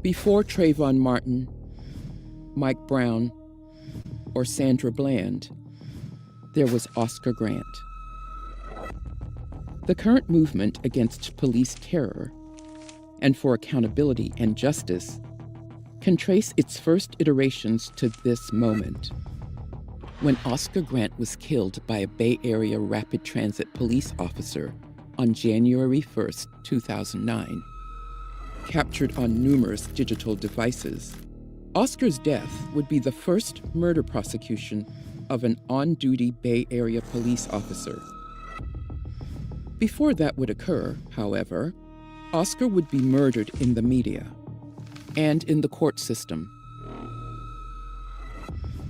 Before Trayvon Martin, Mike Brown, or Sandra Bland, there was Oscar Grant. The current movement against police terror and for accountability and justice can trace its first iterations to this moment, when Oscar Grant was killed by a Bay Area Rapid Transit police officer on January 1st, 2009. Captured on numerous digital devices, Oscar's death would be the first murder prosecution of an on-duty Bay Area police officer. Before that would occur, however, Oscar would be murdered in the media and in the court system.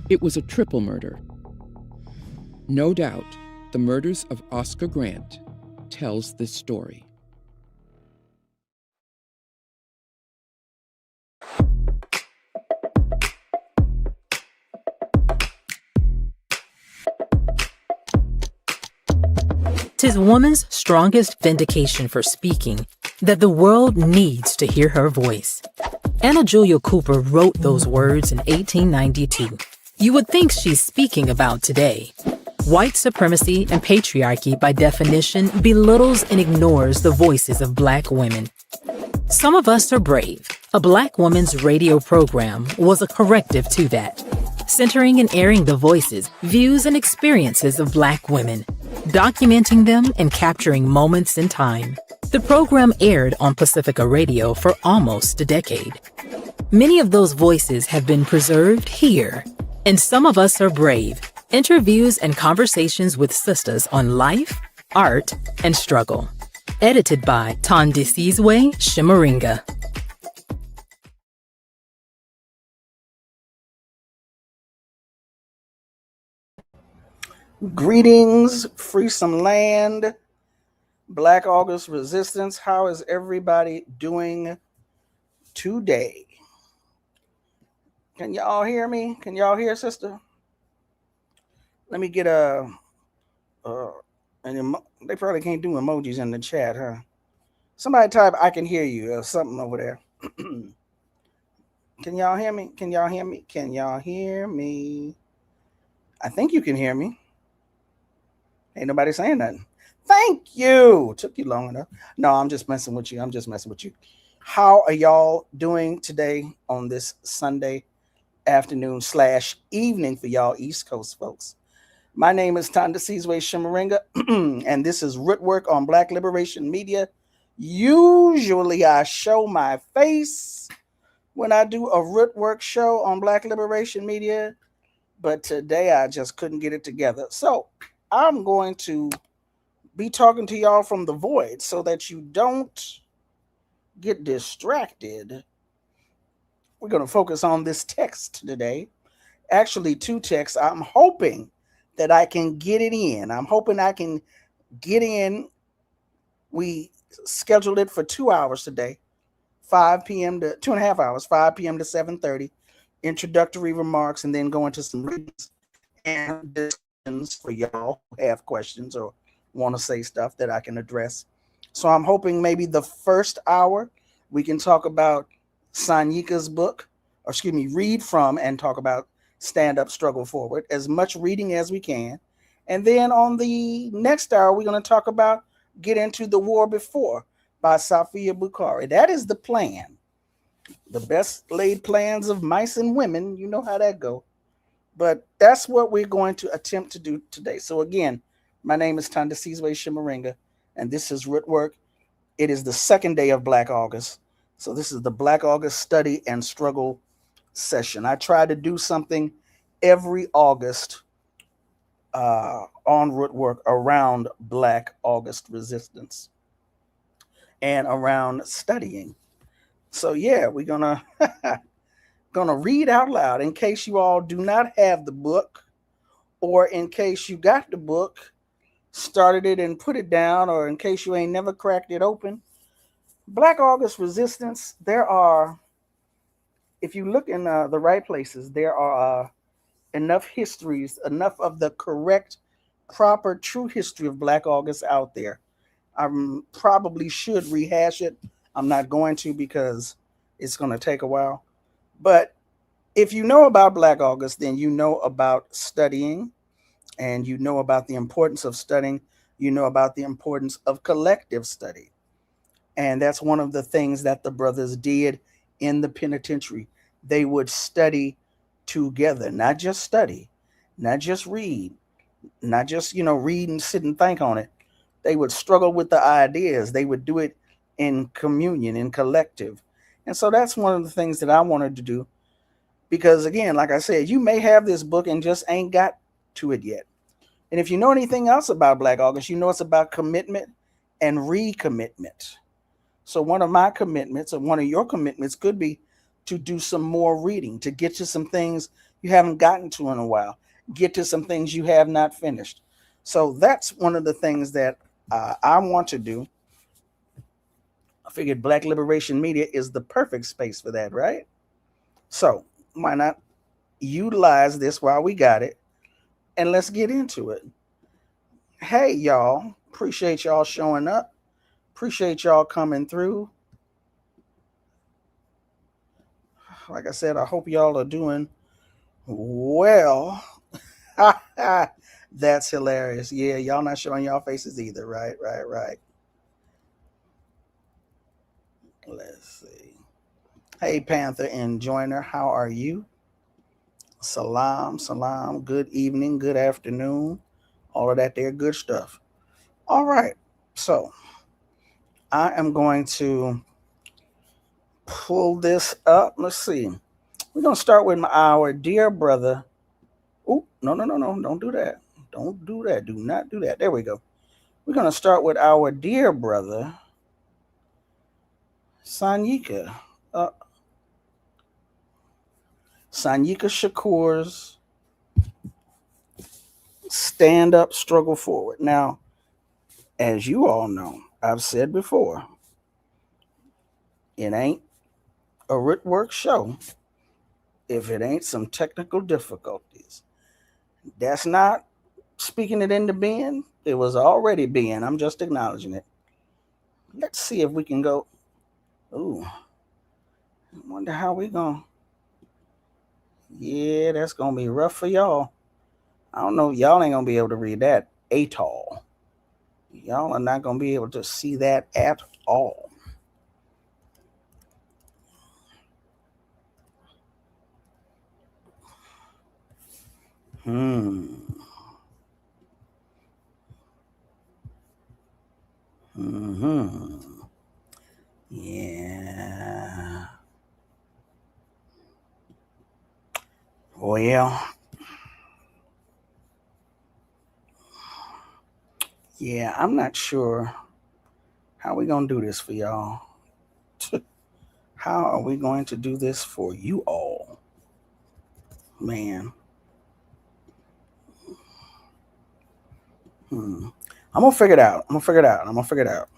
It was a triple murder. No doubt, the murders of Oscar Grant tells this story. Tis woman's strongest vindication for speaking that the world needs to hear her voice. Anna Julia Cooper wrote those words in 1892. You would think she's speaking about today. White supremacy and patriarchy, by definition, belittles and ignores the voices of Black women. Some of Us Are Brave, a Black woman's radio program, was a corrective to that, centering and airing the voices, views, and experiences of Black women, documenting them and capturing moments in time. The program aired on Pacifica Radio for almost a decade. Many of those voices have been preserved here, and Some of Us Are Brave, interviews and conversations with sisters on life, art, and struggle. Edited by Thandisizwe Chimurenga. Greetings, free some land, Black August Resistance. How is everybody doing today? Can y'all hear me? Can y'all hear, sister? Let me get they probably can't do emojis in the chat, huh? Somebody type, I can hear you, or something over there. Can y'all hear me? Can y'all hear me? Can y'all hear me? I think you can hear me. Ain't nobody saying nothing. Thank you. Took you long enough. No, I'm just messing with you. How are y'all doing today on this Sunday afternoon / evening for y'all East Coast folks? My name is Thandisizwe Chimurenga, and this is Rootwork on Black Liberation Media. Usually I show my face when I do a Rootwork show on Black Liberation Media, but today I just couldn't get it together. So I'm going to be talking to y'all from the void so that you don't get distracted. We're going to focus on this text today. Actually, 2 texts. I'm hoping that I can get it in. We scheduled it for 2 hours today, 5 p.m. to 2.5 hours, 5 p.m. to 7:30, introductory remarks, and then go into some readings and discussions for y'all who have questions or want to say stuff that I can address. So I'm hoping maybe the first hour we can talk about Sanyika's book, read from and talk about Stand Up, Struggle Forward, as much reading as we can. And then on the next hour, we're going to get into The War Before by Safiya Bukhari. That is the plan. The best laid plans of mice and women, you know how that go. But that's what we're going to attempt to do today. So again, my name is Thandisizwe Chimurenga, and this is Rootwork. It is the second day of Black August. So this is the Black August Study and Struggle session. I try to do something every August on Rootwork around Black August resistance and around studying. So yeah, we're gonna read out loud in case you all do not have the book, or in case you got the book, started it and put it down, or in case you ain't never cracked it open. Black August resistance, there are, if you look in the right places, there are enough histories, enough of the correct, proper, true history of Black August out there. I probably should rehash it. I'm not going to, because It's going to take a while. But if you know about Black August, then you know about studying, and you know about the importance of studying. You know about the importance of collective study. And that's one of the things that the brothers did in the penitentiary. They would study together, not just study, not just read, not just, read and sit and think on it. They would struggle with the ideas. They would do it in communion, in collective. And so that's one of the things that I wanted to do. Because again, like I said, you may have this book and just ain't got to it yet. And if you know anything else about Black August, you know it's about commitment and recommitment. So one of my commitments, or one of your commitments, could be to do some more reading, to get to some things you haven't gotten to in a while, get to some things you have not finished. So that's one of the things that I want to do. I figured Black Liberation Media is the perfect space for that, right? So why not utilize this while we got it, and let's get into it. Hey, y'all. Appreciate y'all showing up. Appreciate y'all coming through. Like I said, I hope y'all are doing well. That's hilarious. Yeah, y'all not showing y'all faces either. Right. Let's see. Hey, Panther and Joiner, how are you? Salam. Good evening, good afternoon. All of that there good stuff. All right. So I am going to pull this up. Let's see. We're going to start with our dear brother. Oh, no. Don't do that. Don't do that. Do not do that. There we go. We're going to start with our dear brother, Sanyika. Sanyika Shakur's Stand Up, Struggle Forward. Now, as you all know, I've said before, it ain't a Rootwork show if it ain't some technical difficulties. That's not speaking it into being. It was already being. I'm just acknowledging it. Let's see if we can go. Ooh, I wonder how we going. Yeah, that's going to be rough for y'all. I don't know. Y'all ain't going to be able to read that at all. Y'all are not going to be able to see that at all. Yeah. Well. Yeah, I'm not sure how we going to do this for y'all. How are we going to do this for you all? Man. I'm going to figure it out. I'm going to figure it out.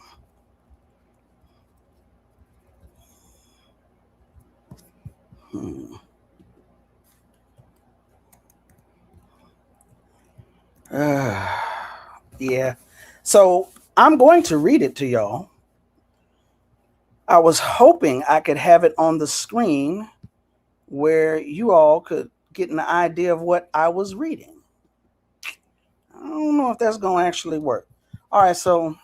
Yeah. So I'm going to read it to y'all. I was hoping I could have it on the screen where you all could get an idea of what I was reading. I don't know if that's going to actually work. All right, so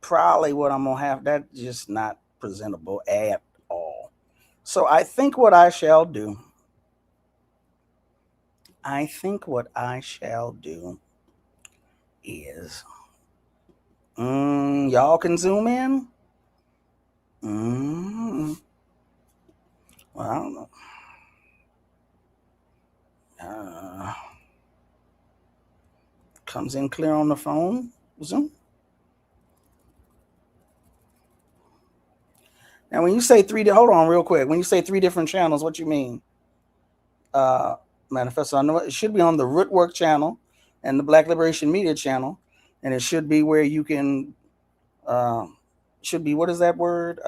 probably what I'm going to have, that's just not presentable at all. So I think what I shall do is, y'all can zoom in. Well, I don't know. Comes in clear on the phone. Zoom. Now, when you say hold on real quick. When you say 3 different channels, what you mean? Manifesto, I know it should be on the Rootwork channel and the Black Liberation Media channel, and it should be where you can, should be, what is that word?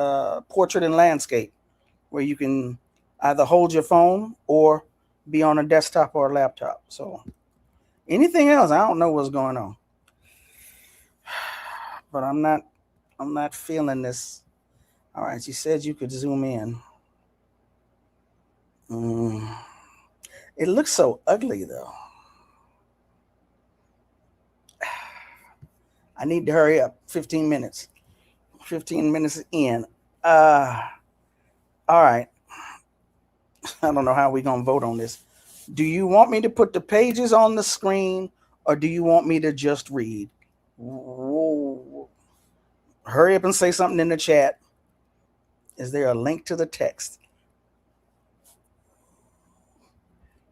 Portrait and landscape, where you can either hold your phone or be on a desktop or a laptop. So anything else, I don't know what's going on. But I'm not feeling this All right, she said you could zoom in. It looks so ugly, though. I need to hurry up. 15 minutes. 15 minutes in. All right. I don't know how we're going to vote on this. Do you want me to put the pages on the screen or do you want me to just read? Whoa. Hurry up and say something in the chat. Is there a link to the text?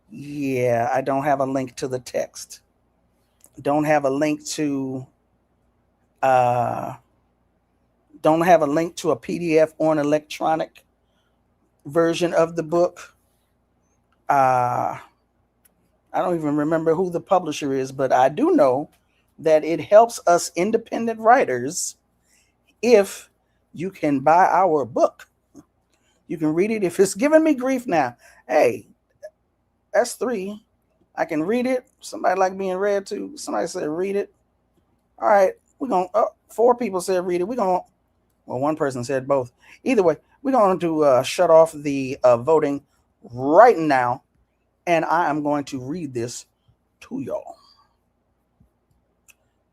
Yeah, I don't have a link to the text. Don't have a link to don't have a link to a PDF or an electronic version of the book. I don't even remember who the publisher is, but I do know that it helps us independent writers if you can buy our book. You can read it. If it's giving me grief now, hey, that's 3. I can read it. Somebody like being read to. Somebody said read it. All right, we're going to, 4 people said read it. We're going to, well, 1 person said both. Either way, we're going to shut off the voting right now, and I am going to read this to y'all.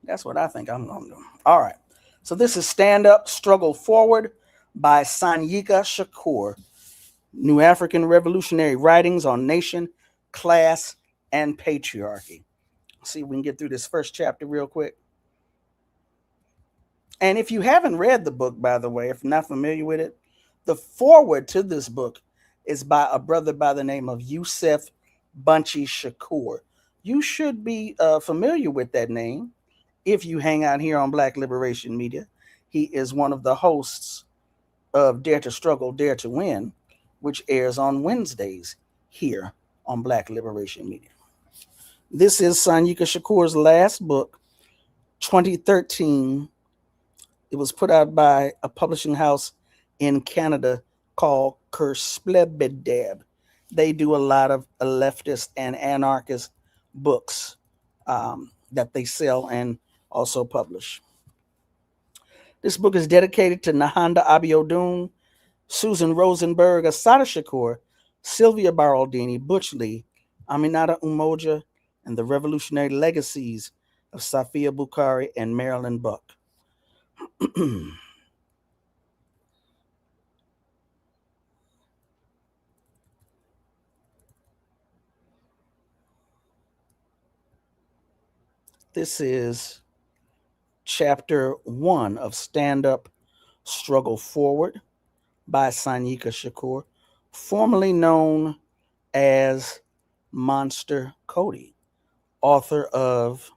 That's what I think I'm going to do. All right. So this is Stand Up, Struggle Forward by Sanyika Shakur. New African Revolutionary Writings on Nation, Class, and Patriarchy. Let's see if we can get through this first chapter real quick. And if you haven't read the book, by the way, if you're not familiar with it, the foreword to this book is by a brother by the name of Yusef Bunchy Shakur. You should be familiar with that name if you hang out here on Black Liberation Media. He is one of the hosts of Dare to Struggle, Dare to Win, which airs on Wednesdays here on Black Liberation Media. This is Sanyika Shakur's last book, 2013. It was put out by a publishing house in Canada called Kersplebedeb. They do a lot of leftist and anarchist books that they sell and also publish. This book is dedicated to Nahanda Abiodun, Susan Rosenberg, Assata Shakur, Sylvia Baraldini, Butch Lee, Aminata Umoja, and the revolutionary legacies of Safiya Bukhari and Marilyn Buck. This is chapter 1 of Stand Up, Struggle Forward by Sanyika Shakur, formerly known as Monster Kody, author of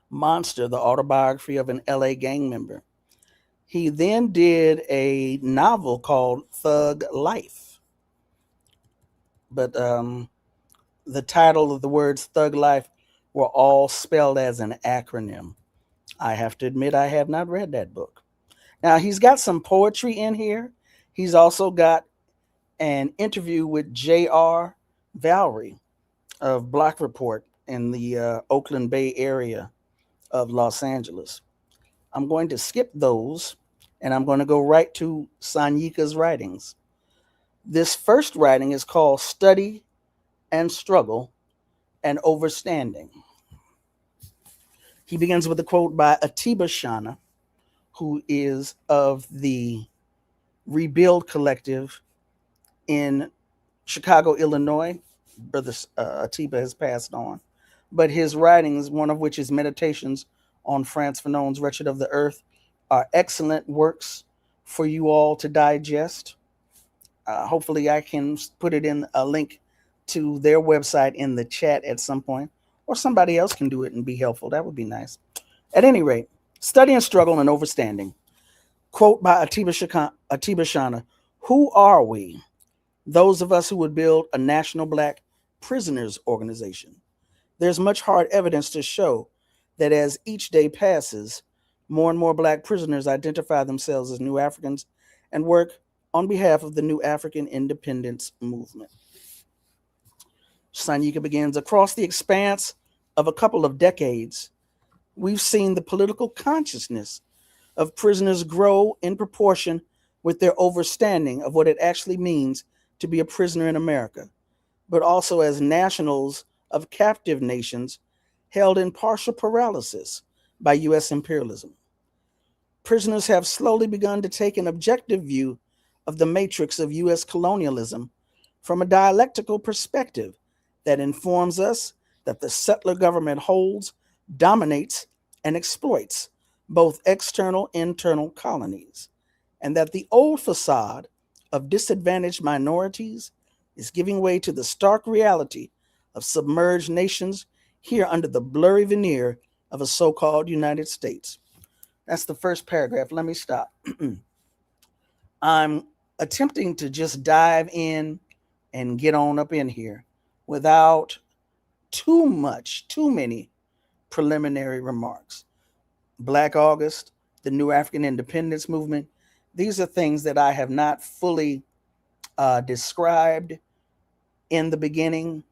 Monster, the autobiography of an LA gang member. He then did a novel called Thug Life. But the title of the words Thug Life were all spelled as an acronym. I have to admit I have not read that book. Now, he's got some poetry in here. He's also got an interview with J.R. Valerie of Block Report in the Oakland Bay area of Los Angeles. I'm going to skip those, and I'm going to go right to Sanyika's writings. This first writing is called Study and Struggle and Overstanding. He begins with a quote by Atiba Shana, who is of the Rebuild Collective in Chicago, Illinois. Brother Atiba has passed on. But his writings, one of which is Meditations on Frantz Fanon's Wretched of the Earth, are excellent works for you all to digest. Hopefully I can put it in a link to their website in the chat at some point, or somebody else can do it and be helpful. That would be nice. At any rate, Study and Struggle and Overstanding. Quote by Atiba Shana, who are we, those of us who would build a national Black prisoners organization? There's much hard evidence to show that as each day passes, more and more Black prisoners identify themselves as New Africans and work on behalf of the New African Independence Movement. Sanyika begins, across the expanse of a couple of decades, we've seen the political consciousness of prisoners grow in proportion with their overstanding of what it actually means to be a prisoner in America, but also as nationals of captive nations held in partial paralysis by U.S. imperialism. Prisoners have slowly begun to take an objective view of the matrix of U.S. colonialism from a dialectical perspective that informs us that the settler government holds, dominates, and exploits both external and internal colonies, and that the old facade of disadvantaged minorities is giving way to the stark reality of submerged nations here under the blurry veneer of a so-called United States. That's the first paragraph. Let me stop. I'm attempting to just dive in and get on up in here without too many preliminary remarks. Black August, the New African Independence Movement, these are things that I have not fully described in the beginning,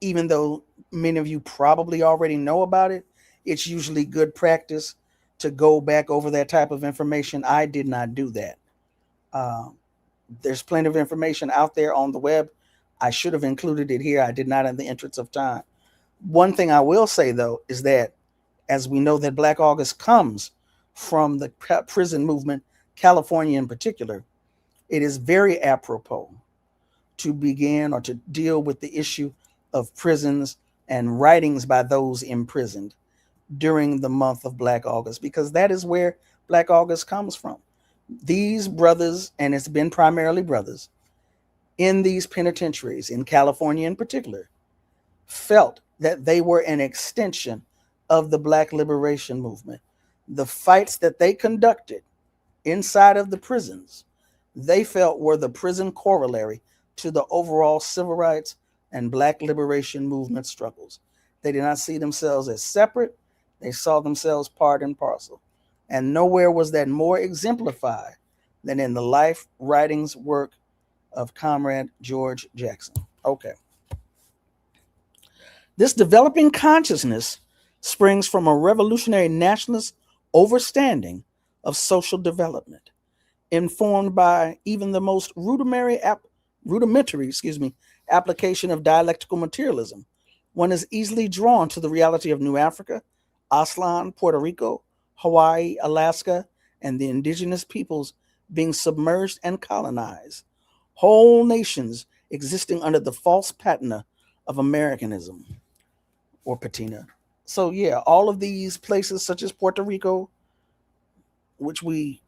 even though many of you probably already know about it. It's usually good practice to go back over that type of information. I did not do that. There's plenty of information out there on the web. I should have included it here. I did not in the interest of time. One thing I will say, though, is that as we know that Black August comes from the prison movement, California in particular, it is very apropos to begin or to deal with the issue of prisons and writings by those imprisoned during the month of Black August, because that is where Black August comes from. These brothers, and it's been primarily brothers, in these penitentiaries, in California in particular, felt that they were an extension of the Black liberation movement. The fights that they conducted inside of the prisons, they felt were the prison corollary to the overall civil rights and Black liberation movement struggles. They did not see themselves as separate. They saw themselves part and parcel. And nowhere was that more exemplified than in the life, writings, work of Comrade George Jackson. Okay. This developing consciousness springs from a revolutionary nationalist overstanding of social development, informed by even the most rudimentary application of dialectical materialism. One is easily drawn to the reality of New Africa, Aslan, Puerto Rico, Hawaii, Alaska, and the indigenous peoples being submerged and colonized, whole nations existing under the false patina of Americanism or patina. So yeah, all of these places such as Puerto Rico, which we've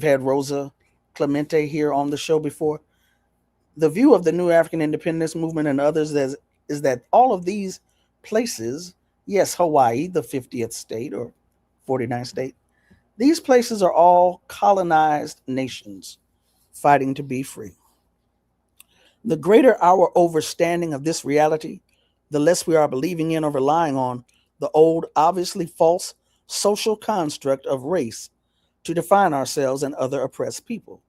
had Rosa Clemente here on the show before. The view of the New African Independence Movement and others is that all of these places, yes, Hawaii, the 50th state or 49th state, these places are all colonized nations fighting to be free. The greater our overstanding of this reality, the less we are believing in or relying on the old, obviously false social construct of race to define ourselves and other oppressed people.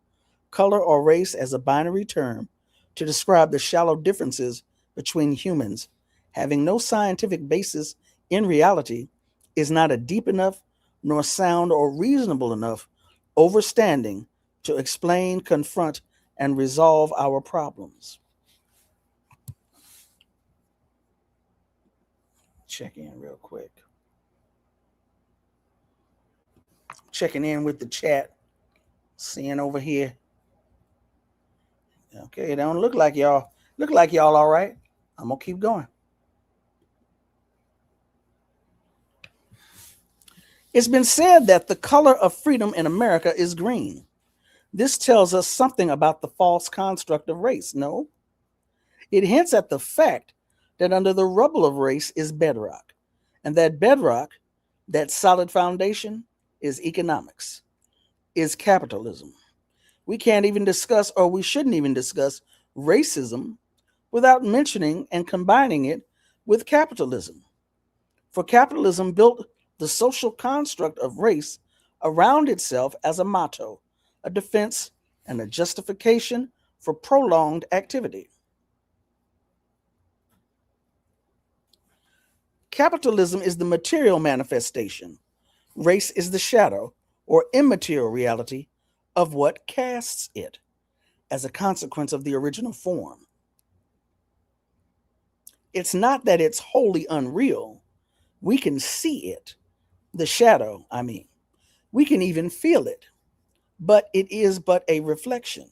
Color or race as a binary term to describe the shallow differences between humans, having no scientific basis in reality, is not a deep enough, nor sound or reasonable enough overstanding to explain, confront, and resolve our problems. Check in real quick. Checking in with the chat. Seeing over here. Okay, it don't look like y'all. Look like y'all all right. I'm gonna keep going. It's been said that the color of freedom in America is green. This tells us something about the false construct of race, no? It hints at the fact that under the rubble of race is bedrock, and that bedrock, that solid foundation, is economics, is capitalism. We can't even discuss, or we shouldn't even discuss, racism without mentioning and combining it with capitalism. For capitalism built the social construct of race around itself as a motto, a defense, and a justification for prolonged activity. Capitalism is the material manifestation. Race is the shadow or immaterial reality of what casts it as a consequence of the original form. It's not that it's wholly unreal. We can see it, the shadow, I mean. We can even feel it, but it is but a reflection.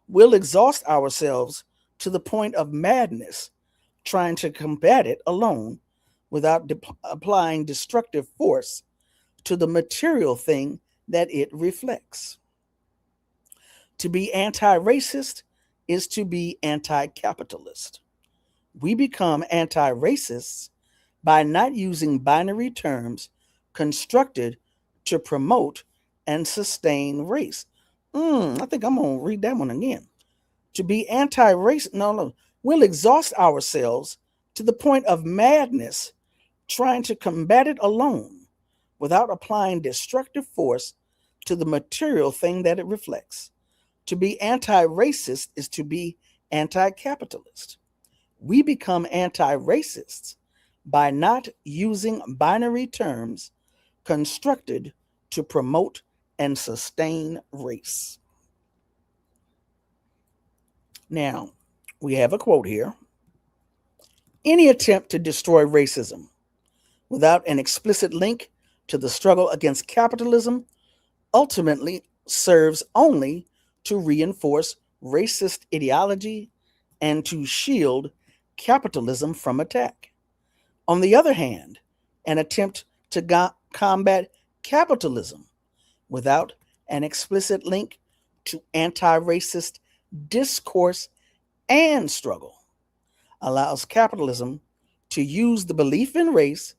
We'll exhaust ourselves to the point of madness trying to combat it alone without applying destructive force to the material thing that it reflects. To be anti-racist is to be anti-capitalist. We become anti-racists by not using binary terms constructed to promote and sustain race. I think I'm going to read that one again. To be anti-racist, no. We'll exhaust ourselves to the point of madness trying to combat it alone without applying destructive force to the material thing that it reflects. To be anti-racist is to be anti-capitalist. We become anti-racists by not using binary terms constructed to promote and sustain race. Now, we have a quote here. Any attempt to destroy racism without an explicit link to the struggle against capitalism ultimately serves only to reinforce racist ideology and to shield capitalism from attack. On the other hand, an attempt to combat capitalism without an explicit link to anti-racist discourse and struggle allows capitalism to use the belief in race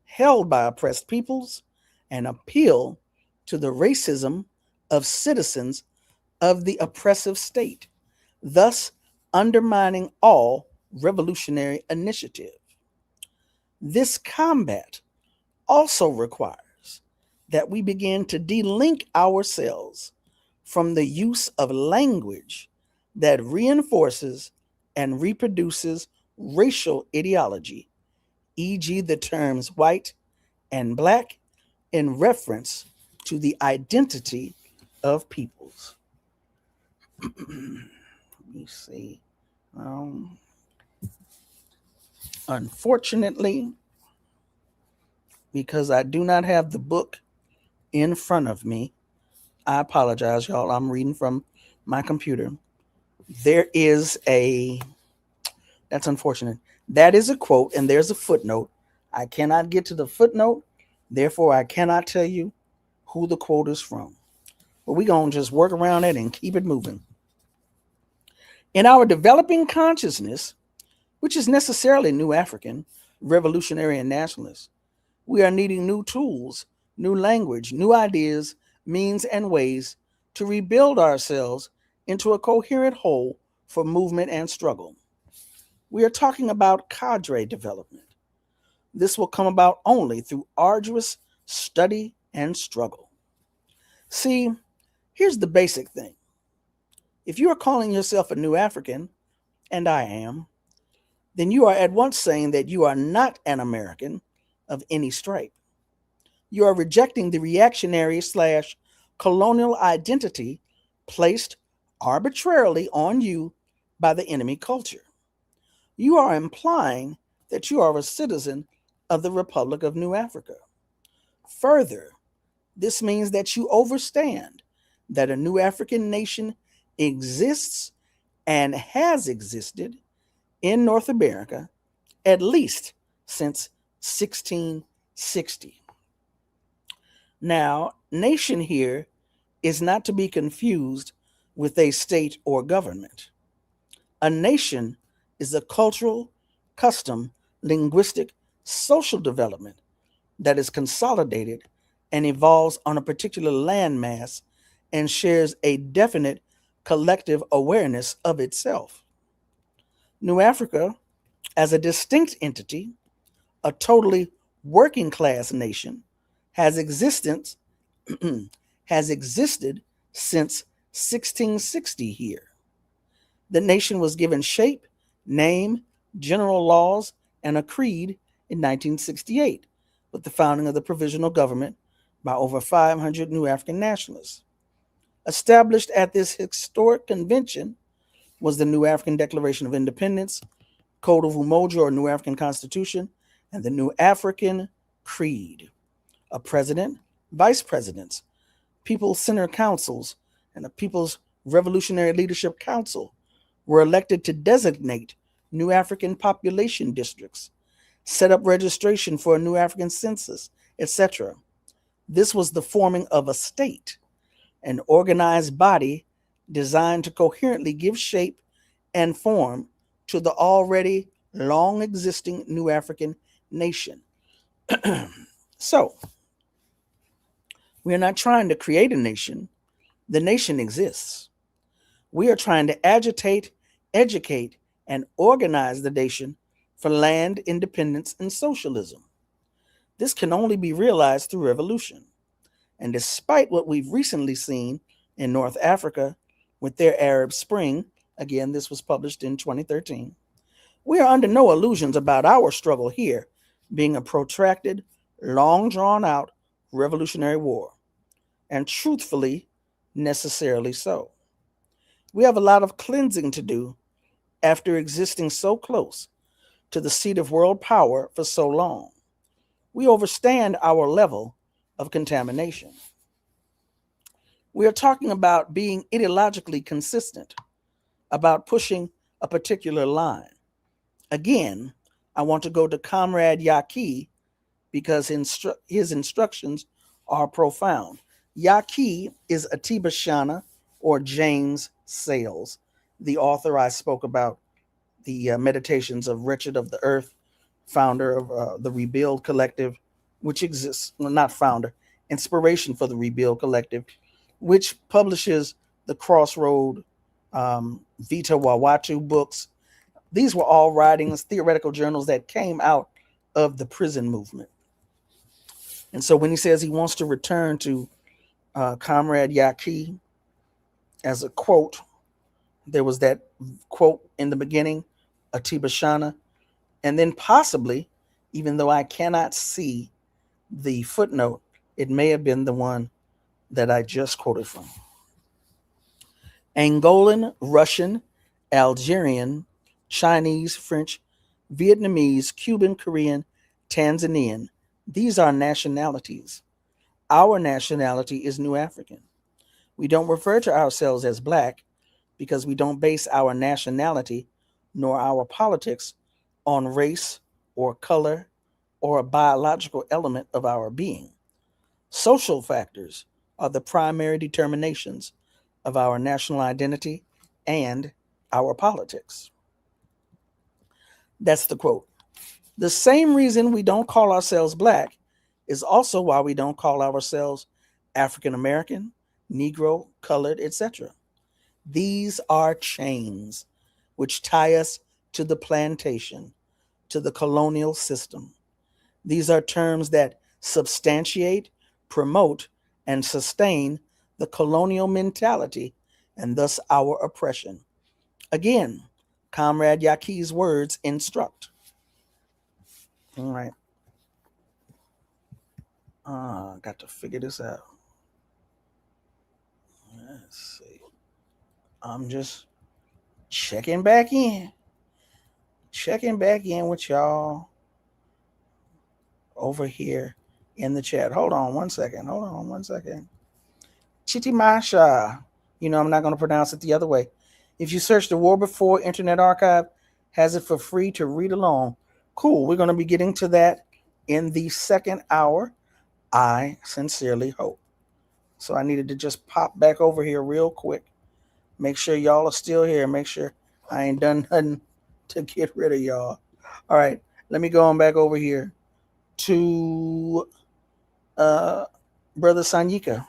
held by oppressed peoples and appeal to the racism of citizens of the oppressive state, thus undermining all revolutionary initiative. This combat also requires that we begin to delink ourselves from the use of language that reinforces and reproduces racial ideology, e.g., the terms white and black, in reference to the identity of peoples. Let me see. Unfortunately, because I do not have the book in front of me, I apologize, y'all. I'm reading from my computer. That's unfortunate. That is a quote, and there's a footnote. I cannot get to the footnote, therefore I cannot tell you who the quote is from. But we're going to just work around it and keep it moving. In our developing consciousness, which is necessarily new African, revolutionary, and nationalist, we are needing new tools, new language, new ideas, means, and ways to rebuild ourselves into a coherent whole for movement and struggle. We are talking about cadre development. This will come about only through arduous study and struggle. See, here's the basic thing. If you are calling yourself a new African, and I am, then you are at once saying that you are not an American of any stripe. You are rejecting the reactionary / colonial identity placed arbitrarily on you by the enemy culture. You are implying that you are a citizen of the Republic of New Africa. Further, this means that you understand that a new African nation exists and has existed in North America at least since 1660. Now, nation here is not to be confused with a state or government. A nation is a cultural, custom, linguistic, social development that is consolidated and evolves on a particular landmass and shares a definite collective awareness of itself. New Africa, as a distinct entity, a totally working class nation, has existed since 1660 here. The nation was given shape, name, general laws, and a creed in 1968 with the founding of the provisional government by over 500 new African nationalists. Established at this historic convention was the New African Declaration of Independence, Code of Umoja or New African Constitution, and the New African Creed. A president, vice presidents, People's Center Councils, and a People's Revolutionary Leadership Council were elected to designate New African population districts, set up registration for a New African census, etc. This was the forming of a state, an organized body designed to coherently give shape and form to the already long existing New African nation. So, we are not trying to create a nation. The nation exists. We are trying to agitate, educate, and organize the nation for land, independence, and socialism. This can only be realized through revolution. And despite what we've recently seen in North Africa with their Arab Spring, again, this was published in 2013, we are under no illusions about our struggle here being a protracted, long drawn out revolutionary war, and truthfully, necessarily so. We have a lot of cleansing to do after existing so close to the seat of world power for so long. We overstand our level of contamination. We are talking about being ideologically consistent, about pushing a particular line. Again, I want to go to Comrade Yaqui because his instructions are profound. Yaqui is Atiba Shana or James Sales, the author I spoke about, the Meditations of Wretched of the Earth, founder of the Rebuild Collective, which exists, well, not founder, inspiration for the Rebuild Collective, which publishes the Crossroad Vita Wawatu books. These were all writings, theoretical journals that came out of the prison movement. And so when he says he wants to return to Comrade Yaqui as a quote, there was that quote in the beginning, Atiba Shana, and then possibly, even though I cannot see the footnote, it may have been the one that I just quoted from. Angolan, Russian, Algerian, Chinese, French, Vietnamese, Cuban, Korean, Tanzanian. These are nationalities. Our nationality is New African. We don't refer to ourselves as Black because we don't base our nationality nor our politics on race or color or a biological element of our being. Social factors are the primary determinations of our national identity and our politics. That's the quote. The same reason we don't call ourselves Black is also why we don't call ourselves African American, Negro, colored, etc. These are chains which tie us to the plantation, to the colonial system. These are terms that substantiate, promote, and sustain the colonial mentality and thus our oppression. Again, Comrade Yaqui's words instruct. All right. Got to figure this out. Let's see. I'm just checking back in with y'all over here in the chat. Hold on one second. Chitimasha. I'm not going to pronounce it the other way. If you search the War Before Internet Archive, has it for free to read along. Cool. We're going to be getting to that in the second hour, I sincerely hope. So I needed to just pop back over here real quick. Make sure y'all are still here. Make sure I ain't done nothing to get rid of y'all. All right. Let me go on back over here to Brother Sanyika.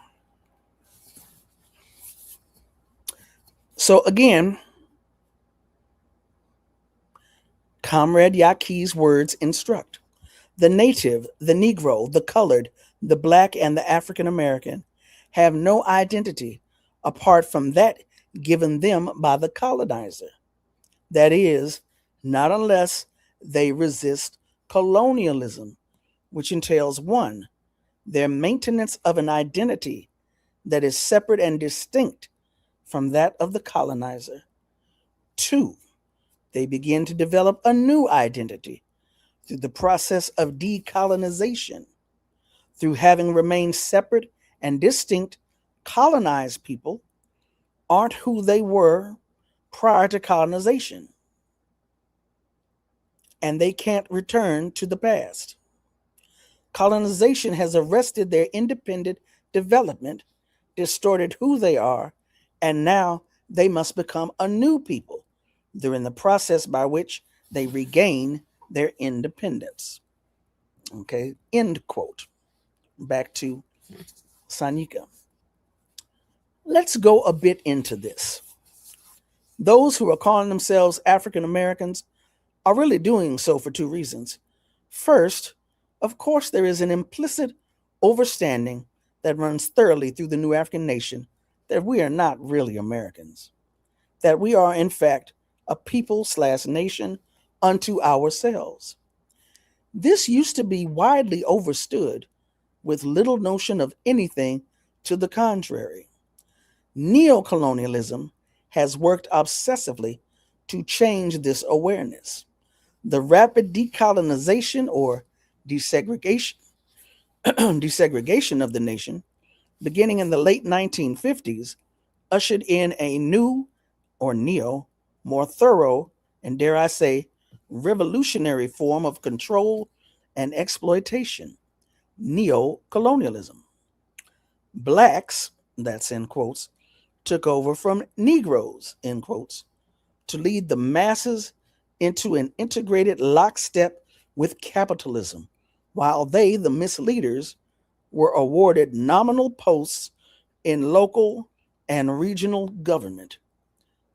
So again, Comrade Yaqui's words instruct. The native, the Negro, the colored, the Black, and the African American have no identity apart from that given them by the colonizer. That is, not unless they resist colonialism, which entails 1, their maintenance of an identity that is separate and distinct from that of the colonizer. 2, they begin to develop a new identity through the process of decolonization. Through having remained separate and distinct, colonized people aren't who they were prior to colonization, and they can't return to the past. Colonization has arrested their independent development, distorted who they are, and now they must become a new people during the process by which they regain their independence. Okay, end quote. Back to Sanyika. Let's go a bit into this. Those who are calling themselves African Americans are really doing so for 2 reasons. First, of course, there is an implicit overstanding that runs thoroughly through the new African nation that we are not really Americans, that we are, in fact, a people/nation unto ourselves. This used to be widely overstood with little notion of anything to the contrary. Neocolonialism has worked obsessively to change this awareness. The rapid decolonization or desegregation of the nation, beginning in the late 1950s, ushered in a new, or neo, more thorough, and dare I say, revolutionary form of control and exploitation, neocolonialism. Blacks, that's in quotes, took over from Negroes, in quotes, to lead the masses into an integrated lockstep with capitalism, while they, the misleaders, were awarded nominal posts in local and regional government,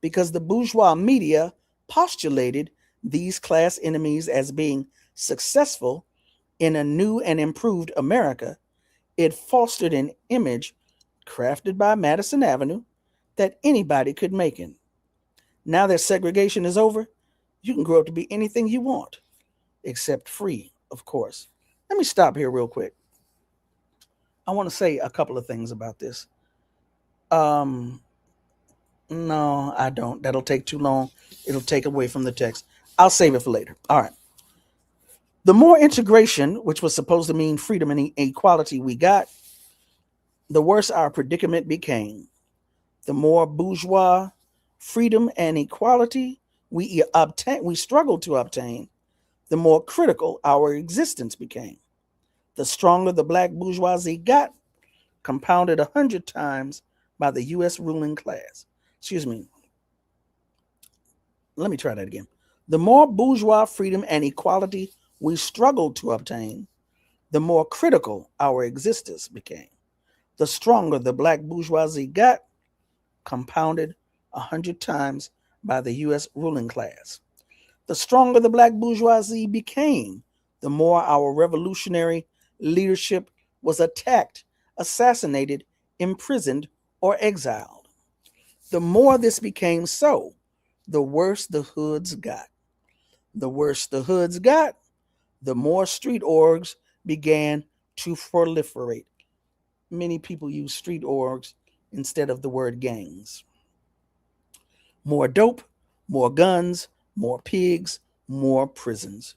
because the bourgeois media postulated these class enemies as being successful in a new and improved America. It fostered an image crafted by Madison Avenue that anybody could make it. Now that segregation is over, you can grow up to be anything you want, except free, of course. Let me stop here real quick. I want to say a couple of things about this. No, I don't. That'll take too long. It'll take away from the text. I'll save it for later. All right. The more integration, which was supposed to mean freedom and equality, we got, the worse our predicament became. The more bourgeois freedom and equality we struggled to obtain, the more critical our existence became. The stronger the black bourgeoisie got, compounded 100 times by the U.S. ruling class. Excuse me. Let me try that again. The more bourgeois freedom and equality we struggled to obtain, the more critical our existence became. The stronger the black bourgeoisie got, compounded 100 times by the U.S. ruling class. The stronger the black bourgeoisie became, the more our revolutionary leadership was attacked, assassinated, imprisoned, or exiled. The more this became so, the worse the hoods got. The worse the hoods got, the more street orgs began to proliferate. Many people use street orgs instead of the word gangs. More dope, more guns, more pigs, more prisons.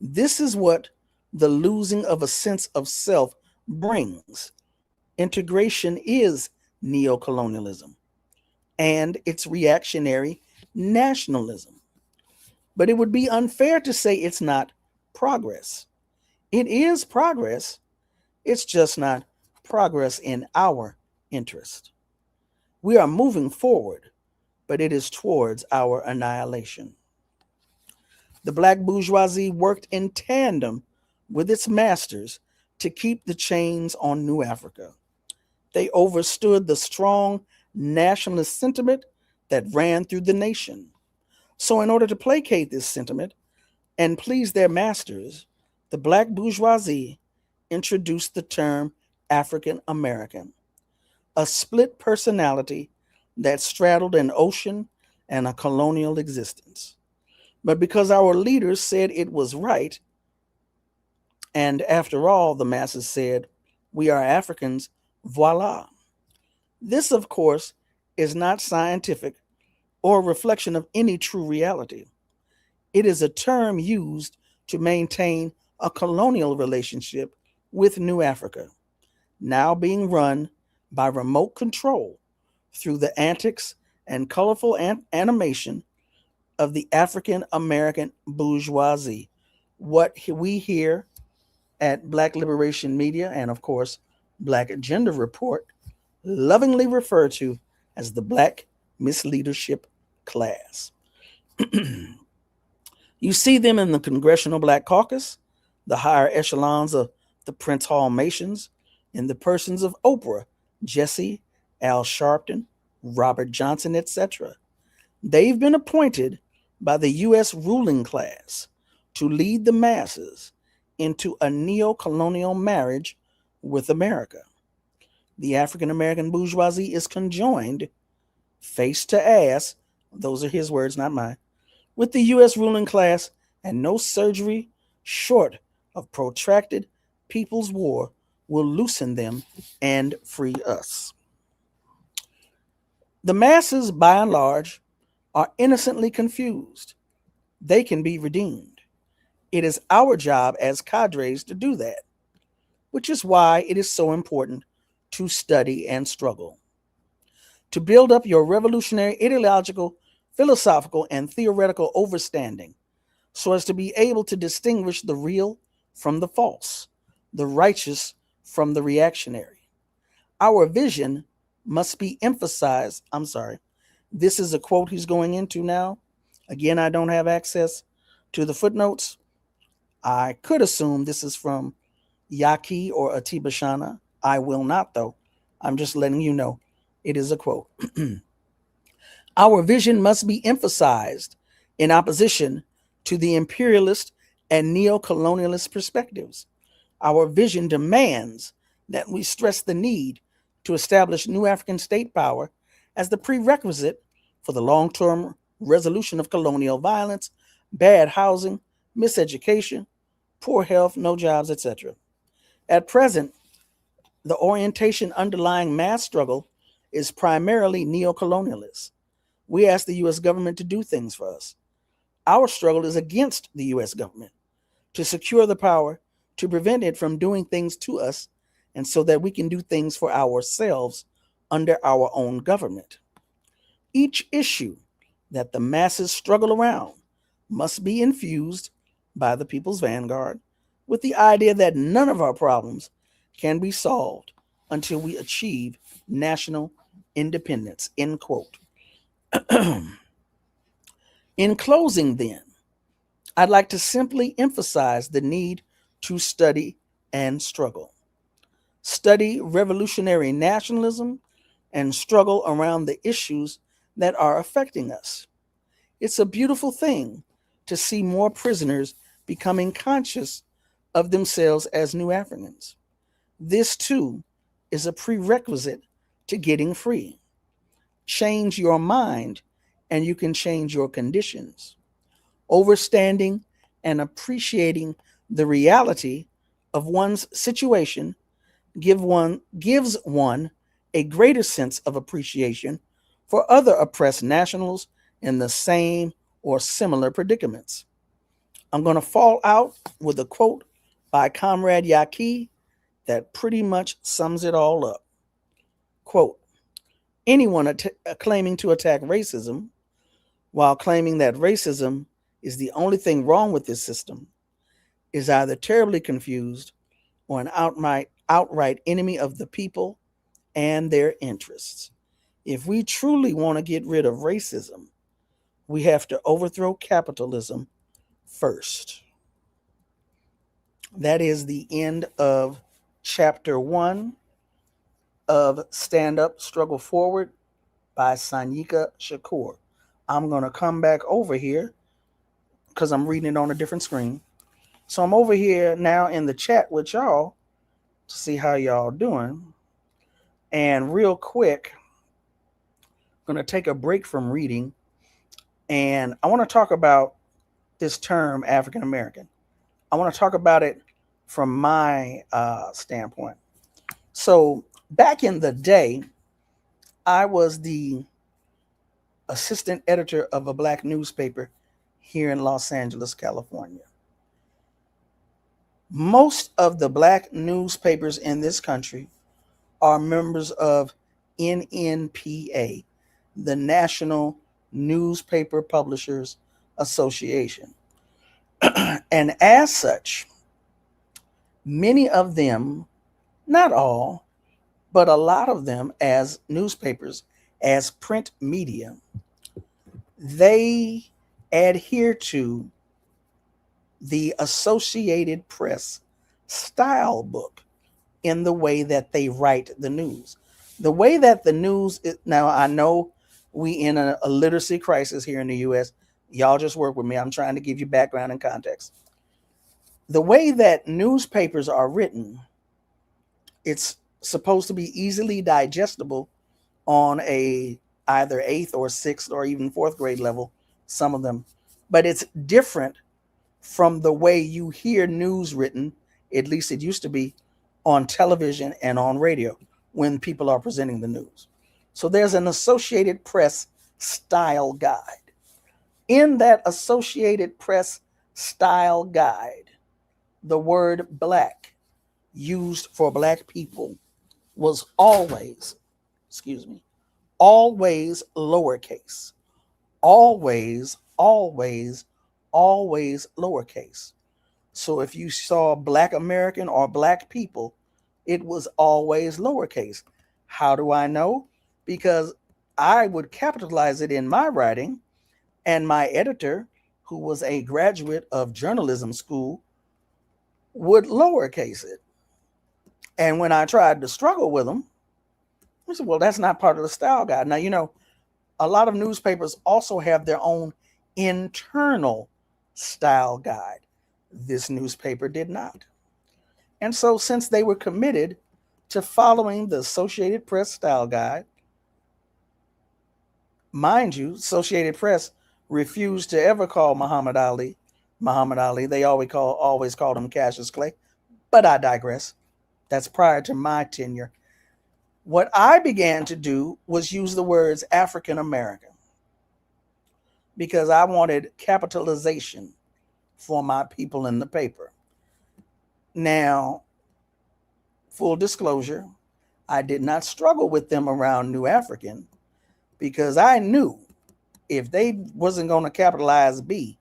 This is what the losing of a sense of self brings. Integration is neocolonialism and its reactionary nationalism. But it would be unfair to say it's not progress. It is progress. It's just not progress in our interest. We are moving forward, but it is towards our annihilation. The black bourgeoisie worked in tandem with its masters to keep the chains on New Africa. They overstood the strong nationalist sentiment that ran through the nation. So in order to placate this sentiment and please their masters, the black bourgeoisie introduced the term African American, a split personality that straddled an ocean and a colonial existence. But because our leaders said it was right, and after all, the masses said We are Africans, voila. This, of course, is not scientific or a reflection of any true reality. It is a term used to maintain a colonial relationship with New Africa, now being run by remote control through the antics and colorful animation of the African American bourgeoisie, what we here at Black Liberation Media and, of course, Black Agenda Report lovingly refer to as the Black Misleadership class. You see them in the Congressional Black Caucus, the higher echelons of the Prince Hall Masons, in the persons of Oprah, Jesse, Al Sharpton, Robert Johnson, etc. They've been appointed by the U.S. ruling class to lead the masses into a neo-colonial marriage with America. The African American bourgeoisie is conjoined, face to ass, those are his words, not mine, with the U.S. ruling class, and no surgery short of protracted people's war will loosen them and free us. The masses, by and large, are innocently confused. They can be redeemed. It is our job as cadres to do that, which is why it is so important to study and struggle. To build up your revolutionary ideological, philosophical, and theoretical overstanding so as to be able to distinguish the real from the false, the righteous from the reactionary. Our vision must be emphasized. I'm sorry. This is a quote he's going into now. Again, I don't have access to the footnotes. I could assume this is from Yaki or Atibashana. I will not, though. I'm just letting you know it is a quote. Our vision must be emphasized in opposition to the imperialist and neo-colonialist perspectives. Our vision demands that we stress the need to establish new African state power as the prerequisite for the long-term resolution of colonial violence, bad housing, miseducation, poor health, no jobs, etc. At present, the orientation underlying mass struggle is primarily neo-colonialist. We ask the U.S. government to do things for us. Our struggle is against the U.S. government to secure the power to prevent it from doing things to us, and so that we can do things for ourselves under our own government. Each issue that the masses struggle around must be infused by the People's Vanguard with the idea that none of our problems can be solved until we achieve national independence, end quote. In closing, then, I'd like to simply emphasize the need to study and struggle. Study revolutionary nationalism and struggle around the issues that are affecting us. It's a beautiful thing to see more prisoners becoming conscious of themselves as new Africans. This, too, is a prerequisite to getting free. Change your mind, and you can change your conditions. Understanding and appreciating the reality of one's situation gives one a greater sense of appreciation for other oppressed nationals in the same or similar predicaments. I'm going to fall out with a quote by Comrade Yaki that pretty much sums it all up. Quote, anyone claiming to attack racism while claiming that racism is the only thing wrong with this system is either terribly confused or an outright enemy of the people and their interests. If we truly want to get rid of racism, we have to overthrow capitalism first. That is the end of chapter 1 of Stand Up, Struggle Forward by Sanyika Shakur. I'm going to come back over here because I'm reading it on a different screen. So I'm over here now in the chat with y'all to see how y'all doing. And real quick, I'm going to take a break from reading. And I want to talk about this term, African American. I want to talk about it from my standpoint. So back in the day, I was the assistant editor of a black newspaper here in Los Angeles, California. Most of the black newspapers in this country are members of NNPA, the National Newspaper Publishers Association. And as such, many of them, not all, but a lot of them as newspapers, as print media, they adhere to the Associated Press style book in the way that they write the news. The way that the news is, now I know we in a literacy crisis here in the US. Y'all just work with me. I'm trying to give you background and context. The way that newspapers are written, it's supposed to be easily digestible on a either 8th or 6th or even 4th grade level, some of them. But it's different from the way you hear news written, at least it used to be, on television and on radio when people are presenting the news. So there's an Associated Press style guide. In that Associated Press style guide, the word black used for black people was always lowercase. Always lowercase. So if you saw Black American or Black people, it was always lowercase. How do I know? Because I would capitalize it in my writing, and my editor, who was a graduate of journalism school, would lowercase it. And when I tried to struggle with them, I said, well, that's not part of the style guide. Now, you know, a lot of newspapers also have their own internal style guide. This newspaper did not. And so since they were committed to following the Associated Press style guide, mind you, Associated Press refused to ever call Muhammad Ali. They always called him Cassius Clay. But I digress. That's prior to my tenure. What I began to do was use the words African American because I wanted capitalization for my people in the paper. Now, full disclosure, I did not struggle with them around New African because I knew if they wasn't going to capitalize B,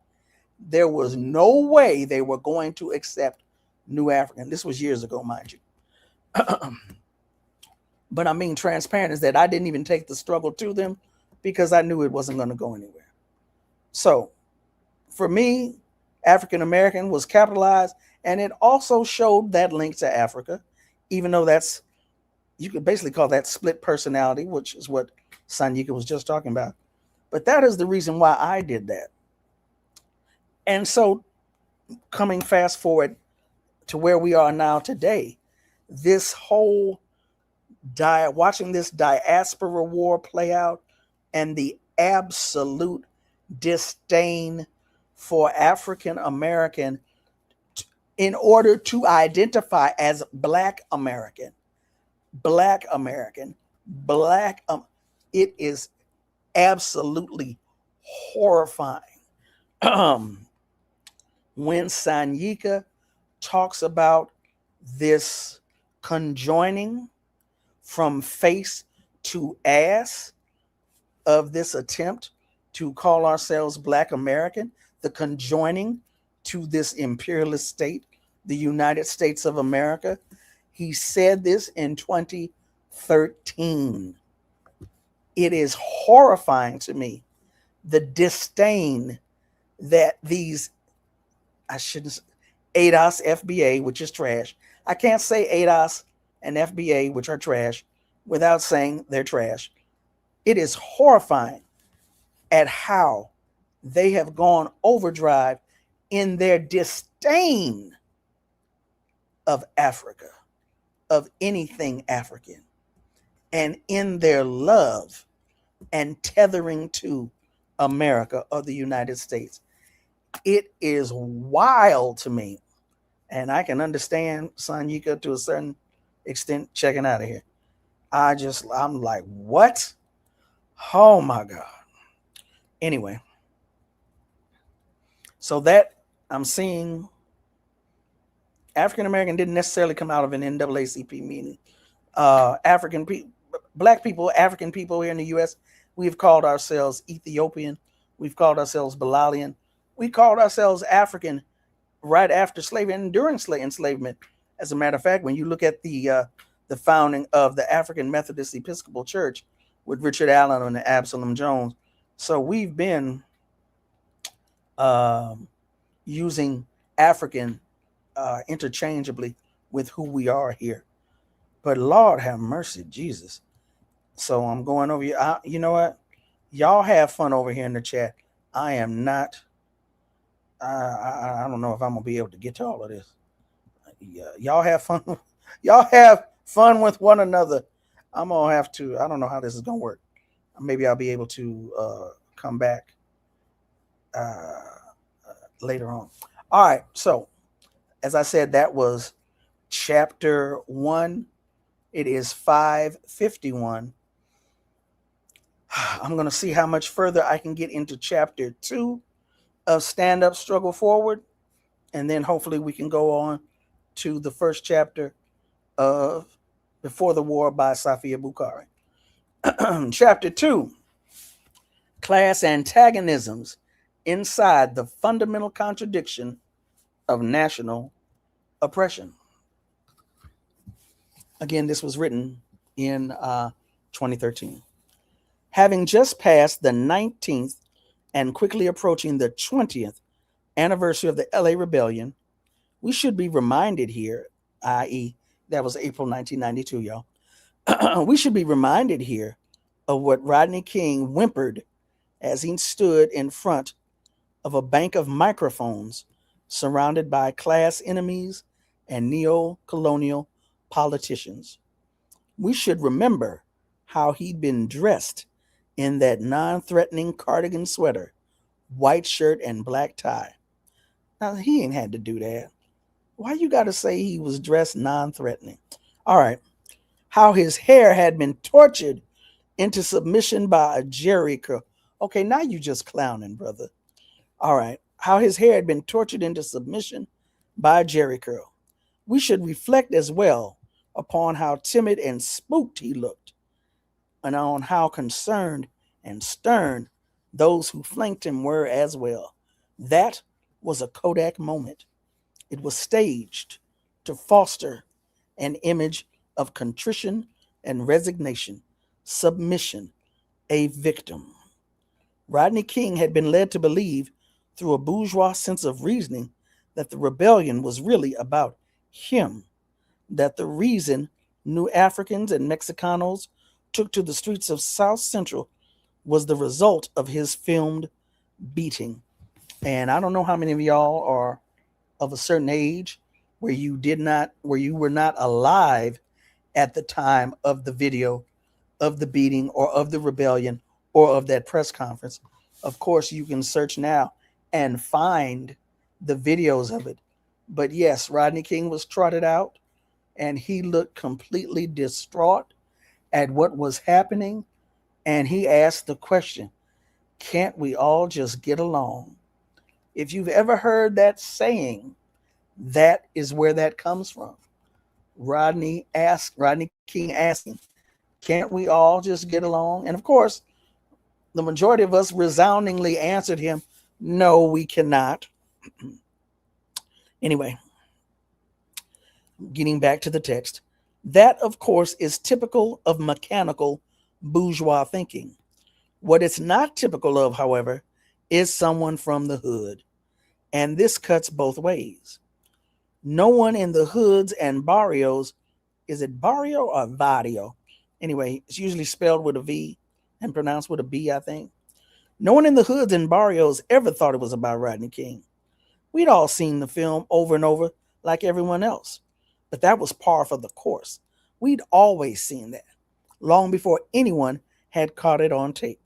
there was no way they were going to accept New African. This was years ago, mind you. But I'm being transparent is that I didn't even take the struggle to them because I knew it wasn't going to go anywhere. So for me, African American was capitalized, and it also showed that link to Africa, even though you could basically call that split personality, which is what Sanyika was just talking about. But that is the reason why I did that. And so coming fast forward to where we are now today, this whole watching this diaspora war play out and the absolute disdain for African American in order to identify as Black American, it is absolutely horrifying. When Sanyika talks about this conjoining from face to ass of this attempt to call ourselves Black American, the conjoining to this imperialist state, the United States of America. He said this in 2013. It is horrifying to me, the disdain that these, ADOS, FBA, which is trash. I can't say ADOS and FBA, which are trash, without saying they're trash. It is horrifying at how they have gone overdrive in their disdain of Africa, of anything African, and in their love and tethering to America or the United States. It is wild to me. And I can understand Sanyika to a certain extent checking out of here. I'm like, what? Oh my God. Anyway, so that I'm seeing African American didn't necessarily come out of an NAACP meeting. African people, black people, African people here in the U.S., we've called ourselves Ethiopian. We've called ourselves Bilalian. We called ourselves African right after slavery and during enslavement. As a matter of fact, when you look at the founding of the African Methodist Episcopal Church with Richard Allen and Absalom Jones, so we've been using African interchangeably with who we are here. But Lord have mercy, Jesus. So I'm going over here. You know what? Y'all have fun over here in the chat. I am not. I don't know if I'm gonna be able to get to all of this. Y'all have fun. Y'all have fun with one another. I'm gonna have to. I don't know how this is gonna work. Maybe I'll be able to come back later on. All right. So, as I said, that was chapter 1. It is 5:51. I'm going to see how much further I can get into chapter 2 of Stand Up, Struggle Forward. And then hopefully we can go on to the first chapter of Before the War by Safiya Bukhari. Chapter 2, Class Antagonisms Inside the Fundamental Contradiction of National Oppression. Again, this was written in 2013. Having just passed the 19th and quickly approaching the 20th anniversary of the LA Rebellion, we should be reminded here, i.e., that was April 1992, y'all. We should be reminded here of what Rodney King whimpered as he stood in front of a bank of microphones surrounded by class enemies and neo-colonial politicians. We should remember how he'd been dressed in that non-threatening cardigan sweater, white shirt, and black tie. Now, he ain't had to do that. Why you got to say he was dressed non-threatening? All right. How his hair had been tortured into submission by a jerry curl. Okay, now you just clowning, brother. All right. How his hair had been tortured into submission by a jerry curl. We should reflect as well upon how timid and spooked he looked, and on how concerned and stern those who flanked him were as well. That was a Kodak moment. It was staged to foster an image of contrition and resignation, submission, a victim. Rodney King had been led to believe, through a bourgeois sense of reasoning, that the rebellion was really about him, that the reason new Africans and Mexicanos took to the streets of South Central was the result of his filmed beating. And I don't know how many of y'all are of a certain age where you were not alive at the time of the video of the beating or of the rebellion or of that press conference. Of course, you can search now and find the videos of it. But yes, Rodney King was trotted out and he looked completely distraught at what was happening. And he asked the question, can't we all just get along? If you've ever heard that saying, that is where that comes from. Rodney King asking, can't we all just get along? And of course, the majority of us resoundingly answered him, no, we cannot. Anyway, getting back to the text, that, of course, is typical of mechanical bourgeois thinking. What it's not typical of, however, is someone from the hood. And this cuts both ways. No one in the hoods and barrios, is it barrio or barrio? Anyway, it's usually spelled with a V and pronounced with a B, I think. No one in the hoods and barrios ever thought it was about Rodney King. We'd all seen the film over and over like everyone else, but that was par for the course. We'd always seen that, long before anyone had caught it on tape.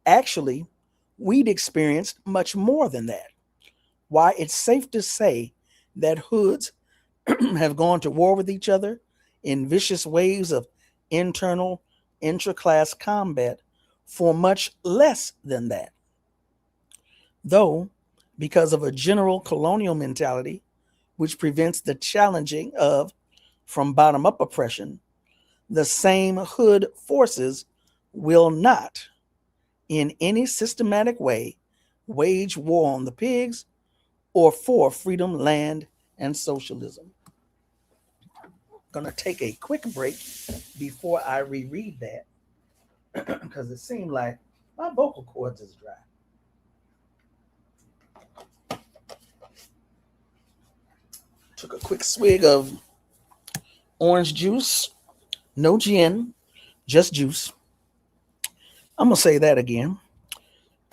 Actually, we'd experienced much more than that. Why, it's safe to say that hoods have gone to war with each other in vicious waves of internal intra-class combat for much less than that. Though, because of a general colonial mentality, which prevents the challenging of from bottom-up oppression, the same hood forces will not, in any systematic way, wage war on the pigs or for freedom, land, and socialism. Going to take a quick break before I reread that because it seemed like my vocal cords is dry. Took a quick swig of orange juice, no gin, just juice. I'm going to say that again.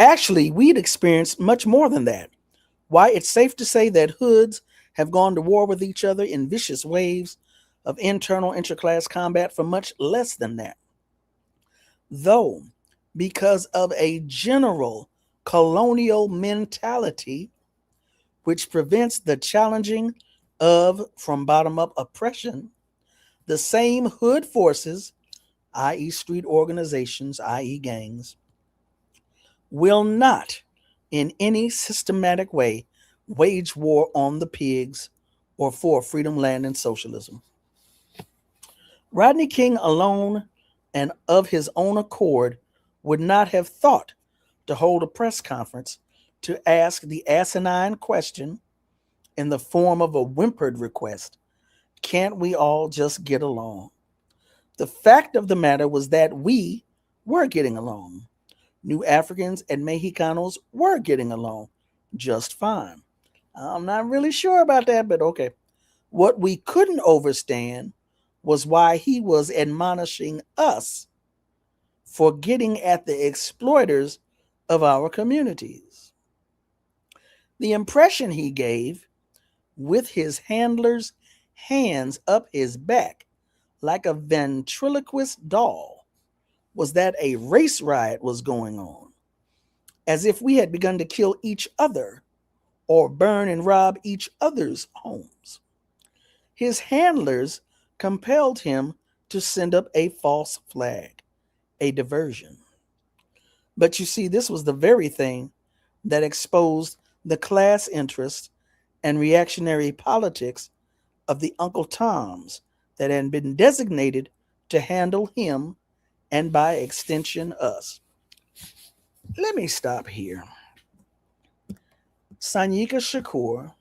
Actually, we'd experienced much more than that. Why, it's safe to say that hoods have gone to war with each other in vicious waves of internal interclass combat for much less than that. Though, because of a general colonial mentality which prevents the challenging of from bottom-up oppression, the same hood forces, i.e. street organizations, i.e. gangs, will not in any systematic way wage war on the pigs or for freedom, land, and socialism. Rodney King alone and of his own accord would not have thought to hold a press conference to ask the asinine question in the form of a whimpered request, can't we all just get along? The fact of the matter was that we were getting along. New Africans and Mexicanos were getting along just fine. I'm not really sure about that, but okay. What we couldn't understand was why he was admonishing us for getting at the exploiters of our communities. The impression he gave, with his handler's hands up his back like a ventriloquist doll, was that a race riot was going on, as if we had begun to kill each other or burn and rob each other's homes. His handlers compelled him to send up a false flag, a diversion. But you see, this was the very thing that exposed the class interest and reactionary politics of the Uncle Toms that had been designated to handle him and by extension us. Let me stop here. Sanyika Shakur,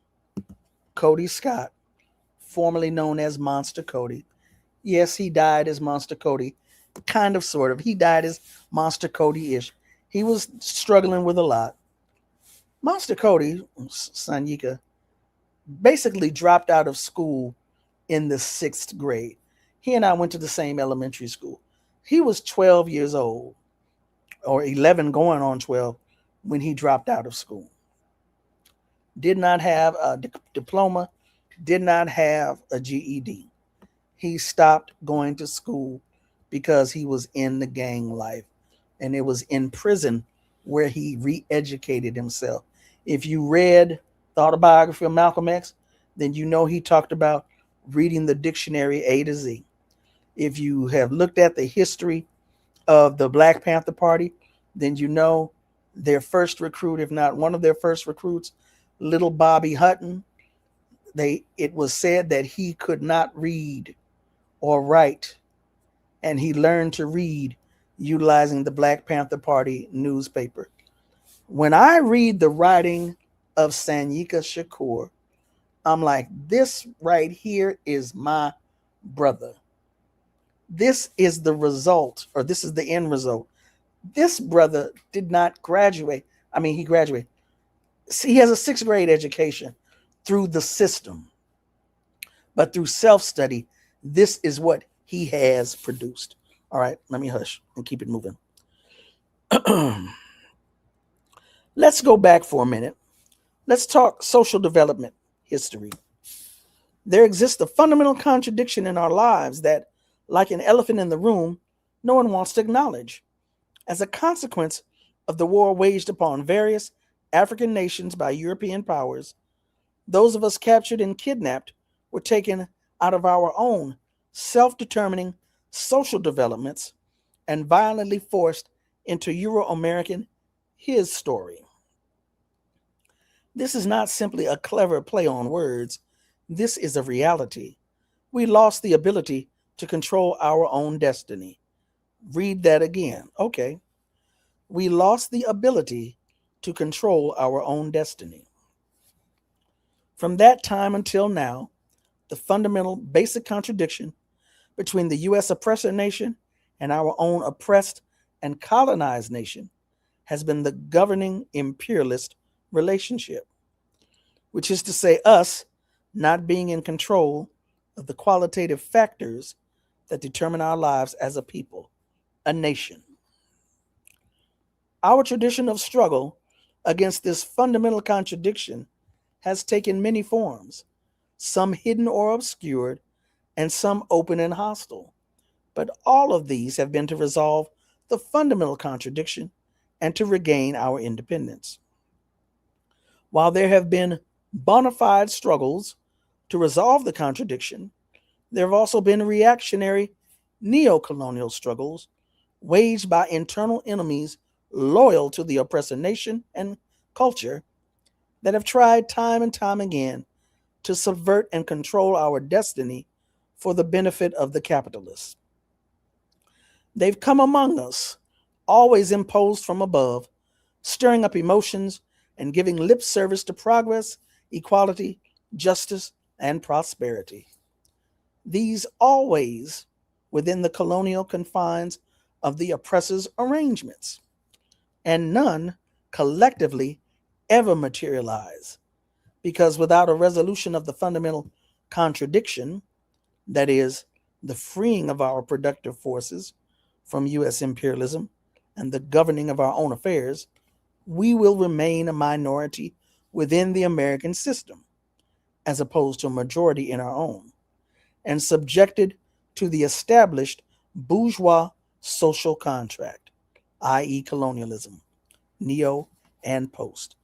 Kody Scott, formerly known as Monster Kody. Yes, he died as Monster Kody, kind of, sort of. He died as Monster Kody-ish. He was struggling with a lot. Monster Kody, Sanyika, basically dropped out of school in the 6th grade. He and I went to the same elementary school. He was 12 years old, or 11 going on 12, when he dropped out of school. Did not have a diploma, did not have a GED. He stopped going to school because he was in the gang life, and it was in prison where he re-educated himself. If you read the Autobiography of Malcolm X, then you know he talked about reading the dictionary A to Z. If you have looked at the history of the Black Panther Party, then you know their first recruit, if not one of their first recruits, little Bobby Hutton, it was said that he could not read or write, and he learned to read utilizing the Black Panther Party newspaper. When I read the writing of Sanyika Shakur, I'm like, this right here is my brother. This is the result, or this is the end result. This brother did not graduate. I mean, he graduated. See, he has a 6th grade education through the system, but through self-study, this is what he has produced. All right, let me hush and keep it moving. Let's go back for a minute. Let's talk social development history. There exists a fundamental contradiction in our lives that, like an elephant in the room, no one wants to acknowledge. As a consequence of the war waged upon various African nations by European powers, those of us captured and kidnapped were taken out of our own self-determining social developments, and violently forced into Euro-American his story. This is not simply a clever play on words. This is a reality. We lost the ability to control our own destiny. Read that again. Okay. We lost the ability to control our own destiny. From that time until now, the fundamental basic contradiction between the U.S. oppressor nation and our own oppressed and colonized nation has been the governing imperialist relationship, which is to say, us not being in control of the qualitative factors that determine our lives as a people, a nation. Our tradition of struggle against this fundamental contradiction has taken many forms, some hidden or obscured, and some open and hostile. But all of these have been to resolve the fundamental contradiction and to regain our independence. While there have been bona fide struggles to resolve the contradiction, there have also been reactionary neo-colonial struggles waged by internal enemies loyal to the oppressor nation and culture that have tried time and time again to subvert and control our destiny for the benefit of the capitalists. They've come among us, always imposed from above, stirring up emotions and giving lip service to progress, equality, justice, and prosperity. These always within the colonial confines of the oppressor's arrangements, and none collectively ever materialize, because without a resolution of the fundamental contradiction, that is, the freeing of our productive forces from U.S. imperialism and the governing of our own affairs, we will remain a minority within the American system, as opposed to a majority in our own, and subjected to the established bourgeois social contract, i.e., colonialism, neo and post.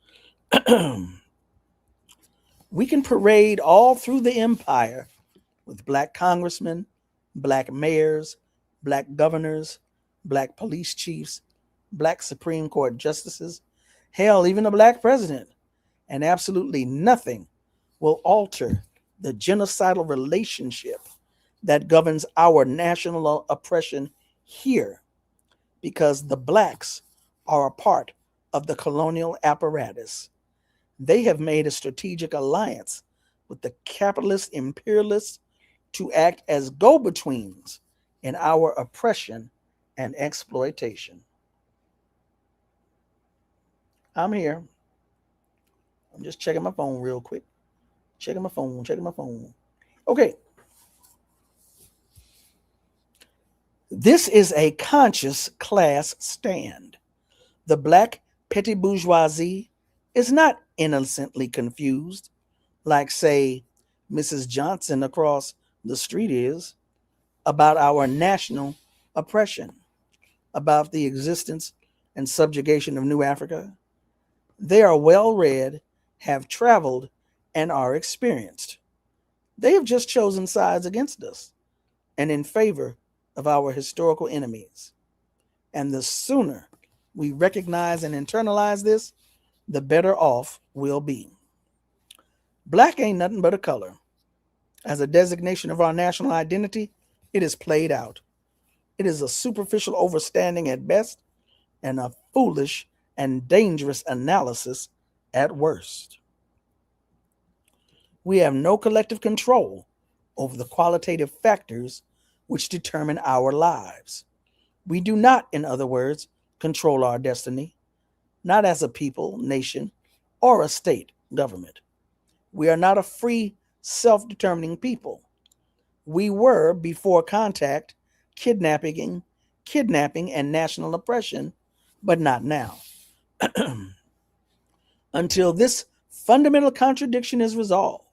We can parade all through the empire with black congressmen, black mayors, black governors, black police chiefs, black Supreme Court justices, hell, even a black president, and absolutely nothing will alter the genocidal relationship that governs our national oppression here, because the blacks are a part of the colonial apparatus. They have made a strategic alliance with the capitalist imperialists to act as go-betweens in our oppression and exploitation. I'm here. I'm just checking my phone real quick. Checking my phone. Okay. This is a conscious class stand. The black petty bourgeoisie is not innocently confused, like, say, Mrs. Johnson across the street is, about our national oppression, about the existence and subjugation of New Africa. They are well read, have traveled, and are experienced. They have just chosen sides against us and in favor of our historical enemies. And the sooner we recognize and internalize this, the better off we'll be. Black ain't nothing but a color. As a designation of our national identity, it is played out. It is a superficial overstanding at best and a foolish and dangerous analysis at worst. We have no collective control over the qualitative factors which determine our lives. We do not, in other words, control our destiny, not as a people, nation, or a state government. We are not a free, self-determining people. We were, before contact, kidnapping, and national oppression, but not now. Until this fundamental contradiction is resolved,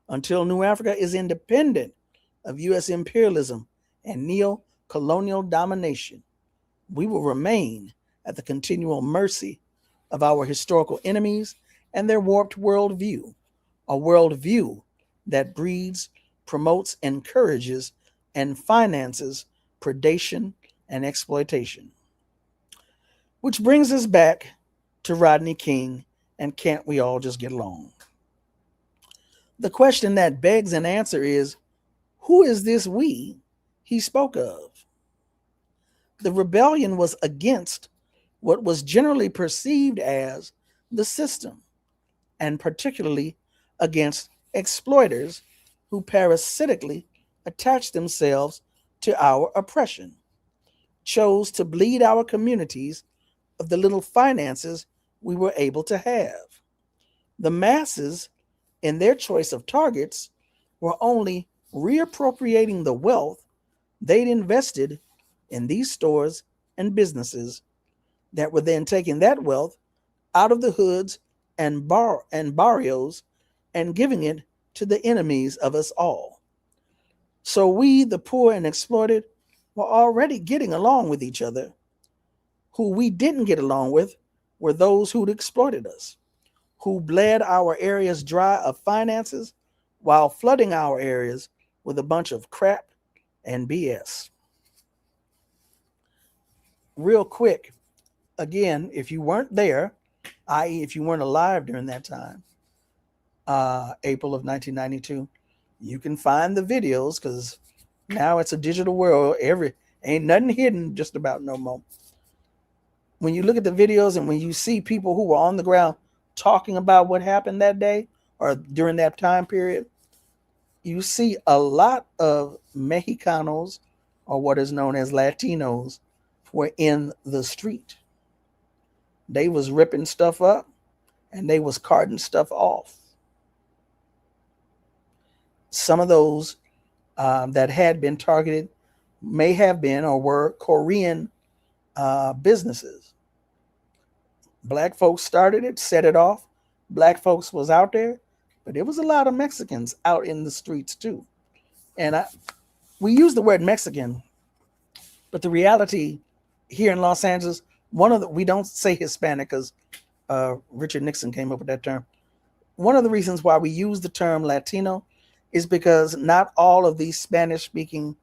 until New Africa is independent of U.S. imperialism and neo-colonial domination, we will remain at the continual mercy of our historical enemies and their warped worldview, a worldview that breeds, promotes, encourages and finances predation and exploitation. Which brings us back to Rodney King and can't we all just get along? The question that begs an answer is, who is this we he spoke of? The rebellion was against what was generally perceived as the system, and particularly against exploiters who parasitically attached themselves to our oppression, chose to bleed our communities of the little finances we were able to have. The masses, in their choice of targets, were only reappropriating the wealth they'd invested in these stores and businesses that were then taking that wealth out of the hoods and barrios and giving it to the enemies of us all. So we, the poor and exploited, were already getting along with each other. Who we didn't get along with were those who'd exploited us, who bled our areas dry of finances while flooding our areas with a bunch of crap and BS. Real quick, again, if you weren't there, i.e., if you weren't alive during that time, April of 1992, you can find the videos because now it's a digital world. Ain't nothing hidden just about no more. When you look at the videos and when you see people who were on the ground talking about what happened that day or during that time period, you see a lot of Mexicanos, or what is known as Latinos, were in the street. They was ripping stuff up and they was carting stuff off. Some of those that had been targeted may have been or were Korean businesses. Black folks started it, set it off. Black folks was out there, but there was a lot of Mexicans out in the streets too. And we use the word Mexican, but the reality here in Los Angeles, we don't say Hispanic because Richard Nixon came up with that term. One of the reasons why we use the term Latino is because not all of these Spanish-speaking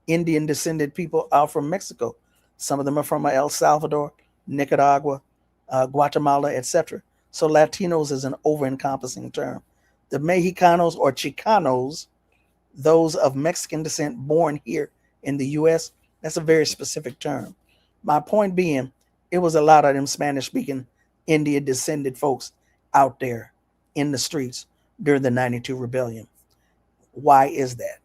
Indian descended people are from Mexico. Some of them are from El Salvador, Nicaragua, Guatemala, etc. So Latinos is an over-encompassing term. The Mexicanos or Chicanos, those of Mexican descent born here in the U.S., that's a very specific term. My point being, it was a lot of them Spanish-speaking Indian descended folks out there in the streets during the 92 rebellion. Why is that?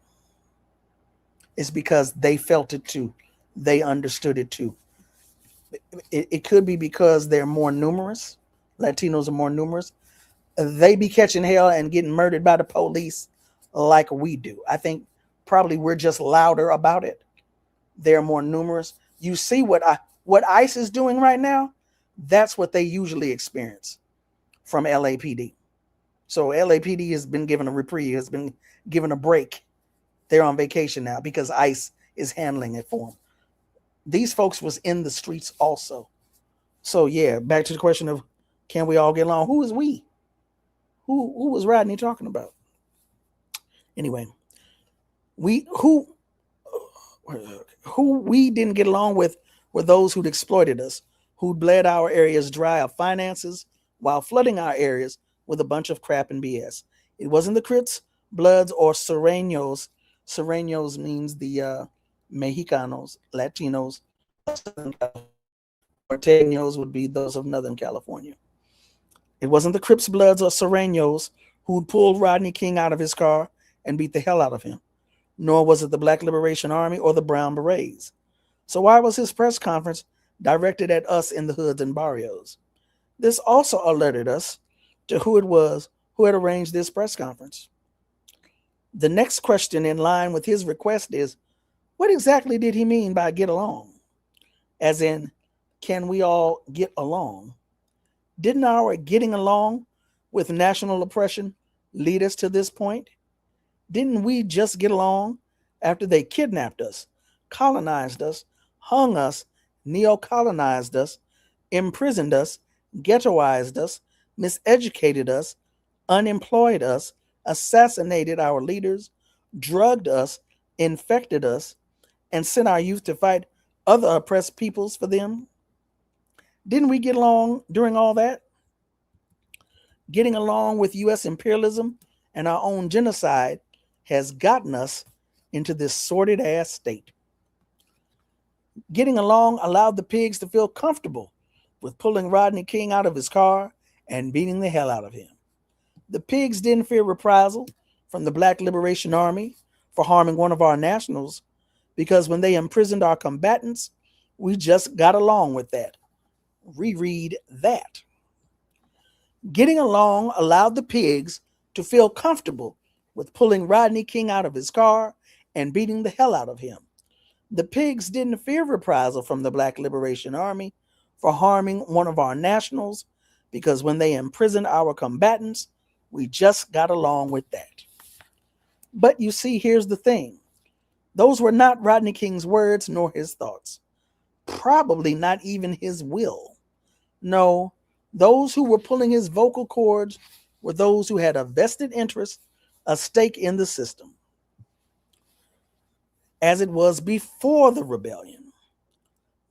It's because they felt it too. They understood it too. It could be because they're more numerous. Latinos are more numerous. They be catching hell and getting murdered by the police like we do. I think probably we're just louder about it. They're more numerous. You see what ICE is doing right now? That's what they usually experience from LAPD. So LAPD has been given a reprieve, has been given a break. They're on vacation now because ICE is handling it for them. These folks was in the streets also. So yeah, back to the question of can we all get along? Who is we? Who was Rodney talking about? Anyway, who we didn't get along with were those who'd exploited us, who'd bled our areas dry of finances while flooding our areas with a bunch of crap and BS. It wasn't the Crips, Bloods, or Sureños. Sureños means the Mexicanos, Latinos, Norteños would be those of Northern California. It wasn't the Crips, Bloods, or Sureños who'd pulled Rodney King out of his car and beat the hell out of him, nor was it the Black Liberation Army or the Brown Berets. So why was his press conference directed at us in the hoods and barrios? This also alerted us to who it was who had arranged this press conference. The next question in line with his request is, what exactly did he mean by get along? As in, can we all get along? Didn't our getting along with national oppression lead us to this point? Didn't we just get along after they kidnapped us, colonized us, hung us, neo-colonized us, imprisoned us, ghettoized us, miseducated us, unemployed us, assassinated our leaders, drugged us, infected us, and sent our youth to fight other oppressed peoples for them? Didn't we get along during all that? Getting along with U.S. imperialism and our own genocide has gotten us into this sordid ass state. Getting along allowed the pigs to feel comfortable with pulling Rodney King out of his car and beating the hell out of him. The pigs didn't fear reprisal from the Black Liberation Army for harming one of our nationals, because when they imprisoned our combatants, we just got along with that. Reread that. Getting along allowed the pigs to feel comfortable with pulling Rodney King out of his car and beating the hell out of him. The pigs didn't fear reprisal from the Black Liberation Army for harming one of our nationals, because when they imprisoned our combatants, we just got along with that. But you see, here's the thing. Those were not Rodney King's words nor his thoughts. Probably not even his will. No, those who were pulling his vocal cords were those who had a vested interest, a stake in the system, as it was before the rebellion.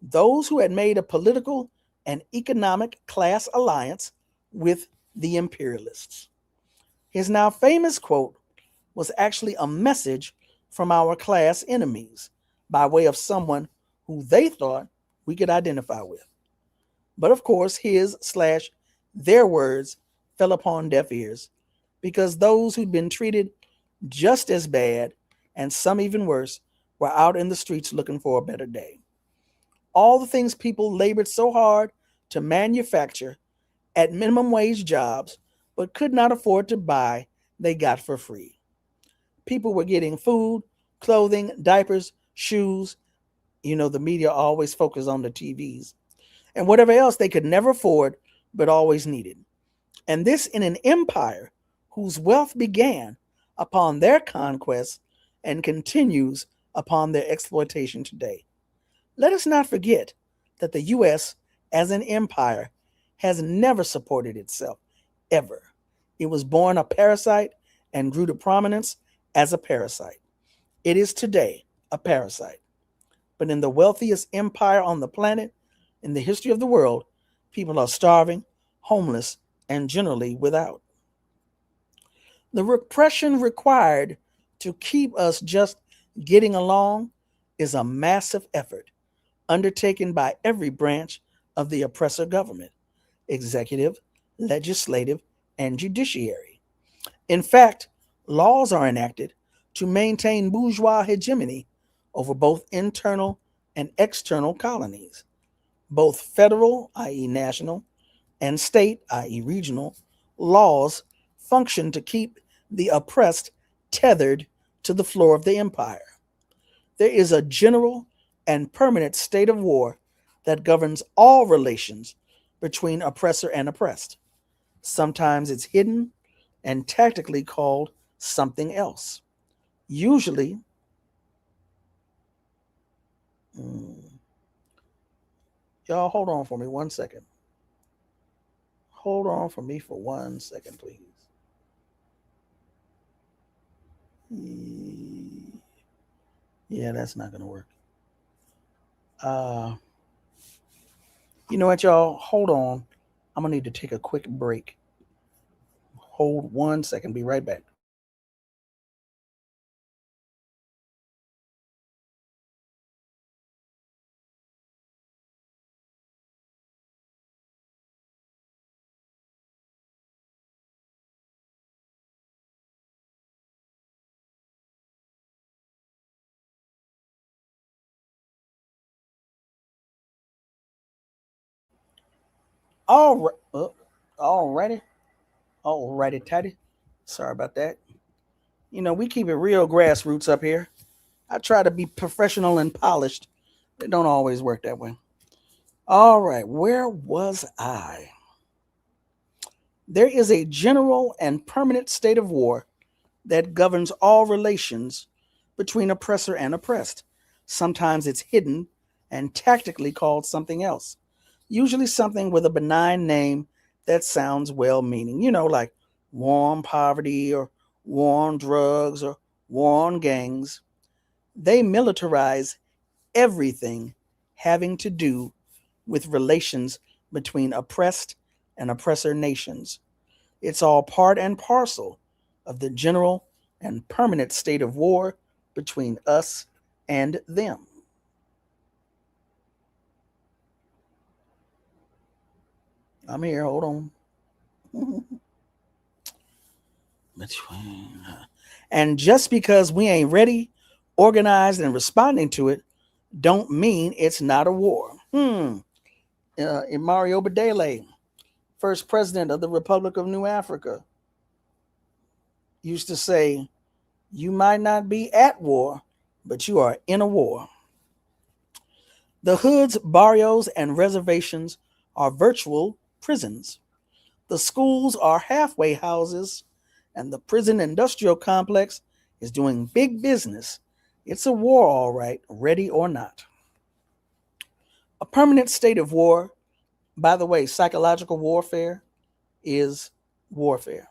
Those who had made a political and economic class alliance with the imperialists. His now famous quote was actually a message from our class enemies by way of someone who they thought we could identify with. But of course, his/their words fell upon deaf ears, because those who'd been treated just as bad, and some even worse, were out in the streets looking for a better day. All the things people labored so hard to manufacture at minimum wage jobs but could not afford to buy, they got for free. People were getting food, clothing, diapers, shoes. The media always focused on the TVs. And whatever else they could never afford but always needed. And this in an empire whose wealth began upon their conquest and continues upon their exploitation today. Let us not forget that the U.S. as an empire has never supported itself, ever. It was born a parasite and grew to prominence as a parasite. It is today a parasite. But in the wealthiest empire on the planet, in the history of the world, people are starving, homeless, and generally without. The repression required to keep us just getting along is a massive effort undertaken by every branch of the oppressor government, executive, legislative, and judiciary. In fact, laws are enacted to maintain bourgeois hegemony over both internal and external colonies. Both federal, i.e. national, and state, i.e. regional, laws function to keep the oppressed tethered to the floor of the empire. There is a general and permanent state of war that governs all relations between oppressor and oppressed. Sometimes it's hidden and tactically called something else. Usually, y'all hold on for me 1 second. Hold on for me for 1 second, please. Yeah, that's not going to work. You know what, y'all? Hold on. I'm going to need to take a quick break. Hold 1 second. Be right back. All right. Alrighty, Teddy. Sorry about that. We keep it real grassroots up here. I try to be professional and polished. It don't always work that way. All right, where was I? There is a general and permanent state of war that governs all relations between oppressor and oppressed. Sometimes it's hidden and tactically called something else, usually something with a benign name that sounds well-meaning, like war on poverty or war on drugs or war on gangs. They militarize everything having to do with relations between oppressed and oppressor nations. It's all part and parcel of the general and permanent state of war between us and them. I'm here, hold on. And just because we ain't ready, organized, and responding to it, don't mean it's not a war. Mario Badele, first president of the Republic of New Africa, used to say, "You might not be at war, but you are in a war." The hoods, barrios, and reservations are virtual prisons. The schools are halfway houses, and the prison industrial complex is doing big business. It's a war, all right, ready or not. A permanent state of war, by the way, psychological warfare is warfare.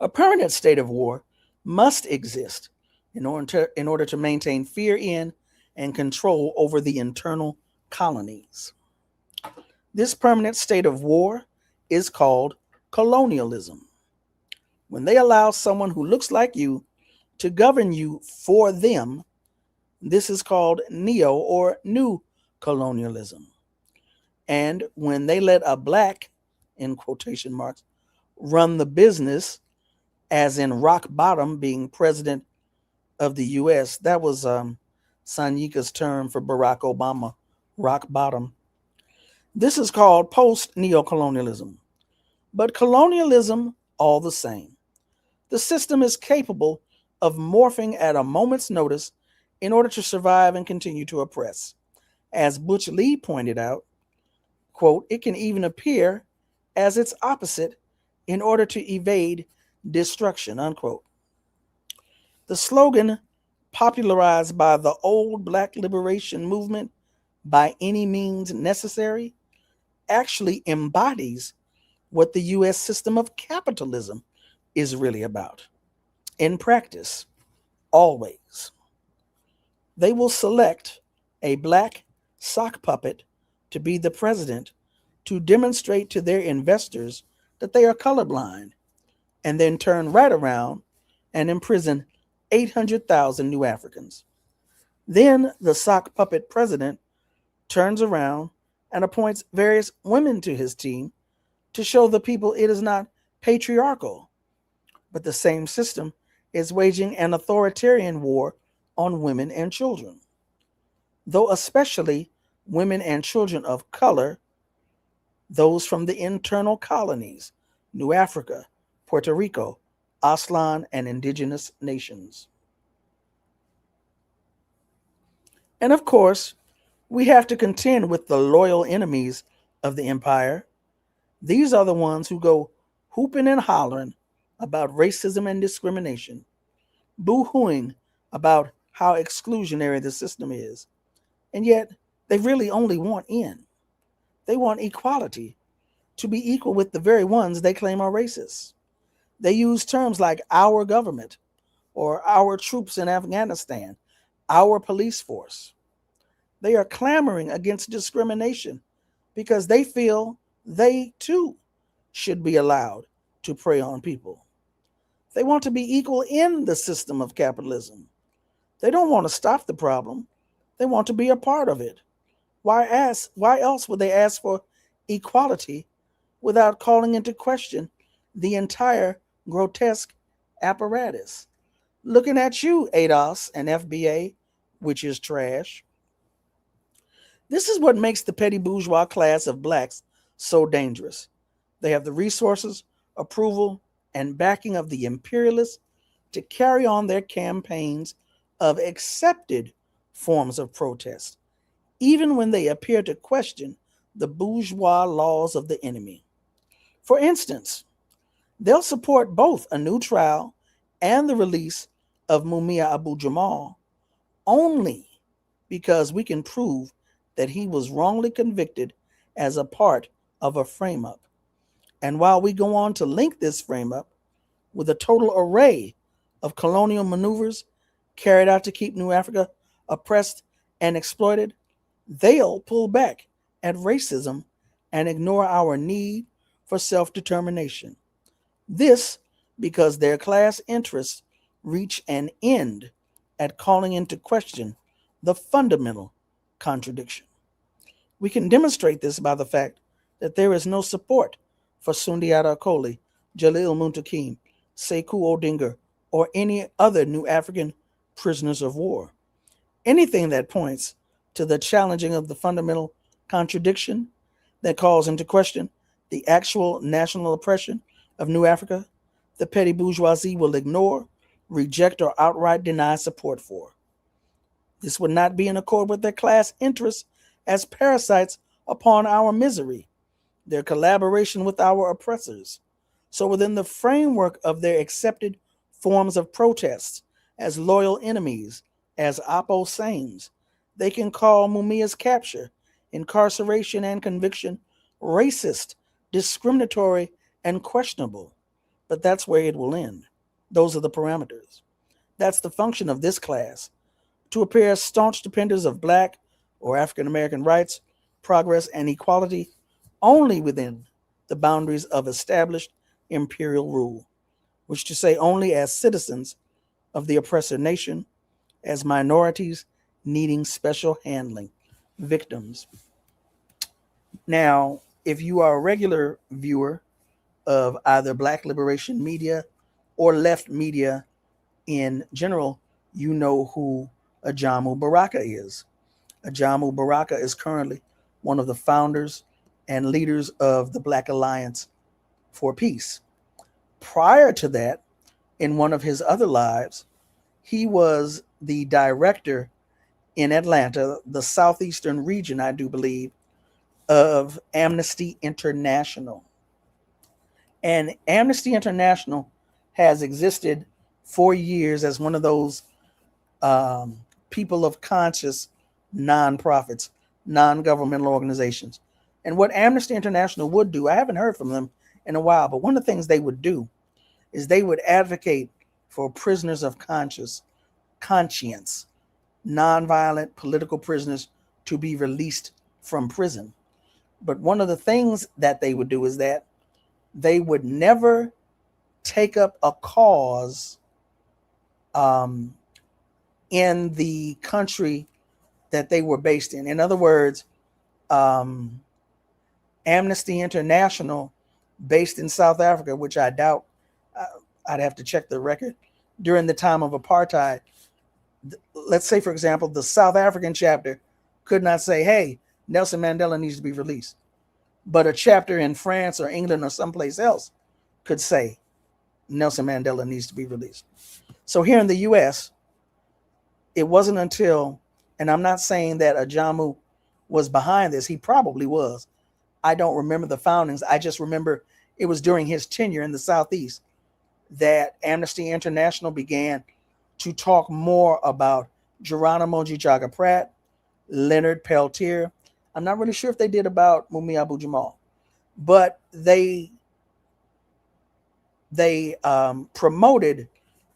A permanent state of war must exist in order to maintain fear in and control over the internal colonies. This permanent state of war is called colonialism. When they allow someone who looks like you to govern you for them, this is called neo or new colonialism. And when they let a black, in quotation marks, run the business, as in rock bottom being president of the US, that was Sanyika's term for Barack Obama, rock bottom. This is called post-neocolonialism. But colonialism, all the same. The system is capable of morphing at a moment's notice in order to survive and continue to oppress. As Butch Lee pointed out, quote, it can even appear as its opposite in order to evade destruction, unquote. The slogan popularized by the old Black liberation movement, by any means necessary, actually embodies what the US system of capitalism is really about. In practice, always, they will select a black sock puppet to be the president to demonstrate to their investors that they are colorblind, and then turn right around and imprison 800,000 new Africans. Then the sock puppet president turns around and appoints various women to his team to show the people it is not patriarchal, but the same system is waging an authoritarian war on women and children, though especially women and children of color, those from the internal colonies, New Africa, Puerto Rico, Aslan, and indigenous nations. And of course, we have to contend with the loyal enemies of the empire. These are the ones who go hooping and hollering about racism and discrimination, boo-hooing about how exclusionary the system is. And yet, they really only want in. They want equality, to be equal with the very ones they claim are racist. They use terms like our government or our troops in Afghanistan, our police force. They are clamoring against discrimination because they feel they too should be allowed to prey on people. They want to be equal in the system of capitalism. They don't want to stop the problem. They want to be a part of it. Why else would they ask for equality without calling into question the entire grotesque apparatus? Looking at you, ADOS and FBA, which is trash. This is what makes the petty bourgeois class of blacks so dangerous. They have the resources, approval, and backing of the imperialists to carry on their campaigns of accepted forms of protest, even when they appear to question the bourgeois laws of the enemy. For instance, they'll support both a new trial and the release of Mumia Abu-Jamal only because we can prove that he was wrongly convicted as a part of a frame-up. And while we go on to link this frame-up with a total array of colonial maneuvers carried out to keep New Africa oppressed and exploited, they'll pull back at racism and ignore our need for self-determination. This because their class interests reach an end at calling into question the fundamental contradiction. We can demonstrate this by the fact that there is no support for Sundiata Acoli, Jalil Muntakim, Sekou Odinga, or any other new African prisoners of war. Anything that points to the challenging of the fundamental contradiction that calls into question the actual national oppression of New Africa, the petty bourgeoisie will ignore, reject, or outright deny support for. This would not be in accord with their class interests as parasites upon our misery, their collaboration with our oppressors. So within the framework of their accepted forms of protest as loyal enemies, as Oppo Sames, they can call Mumia's capture, incarceration, and conviction racist, discriminatory, and questionable. But that's where it will end. Those are the parameters. That's the function of this class, to appear as staunch defenders of Black or African American rights, progress, and equality only within the boundaries of established imperial rule, which to say only as citizens of the oppressor nation, as minorities needing special handling, victims. Now, if you are a regular viewer of either Black liberation media or left media in general, you know who Ajamu Baraka is. Ajamu Baraka is currently one of the founders and leaders of the Black Alliance for Peace. Prior to that, in one of his other lives, he was the director in Atlanta, the southeastern region, I do believe, of Amnesty International. And Amnesty International has existed for years as one of those people of conscience nonprofits, non-governmental organizations. And what Amnesty International would do, I haven't heard from them in a while, but one of the things they would do is they would advocate for prisoners of conscience, nonviolent political prisoners to be released from prison. But one of the things that they would do is that they would never take up a cause in the country that they were based in. In other words, Amnesty International, based in South Africa, which I doubt, I'd have to check the record, during the time of apartheid, let's say, for example, the South African chapter could not say, hey, Nelson Mandela needs to be released. But a chapter in France or England or someplace else could say Nelson Mandela needs to be released. So here in the US, it wasn't until, and I'm not saying that Ajamu was behind this, he probably was. I don't remember the foundings. I just remember it was during his tenure in the Southeast that Amnesty International began to talk more about Geronimo Gijaga Pratt, Leonard Peltier. I'm not really sure if they did about Mumia Abu Jamal, but they promoted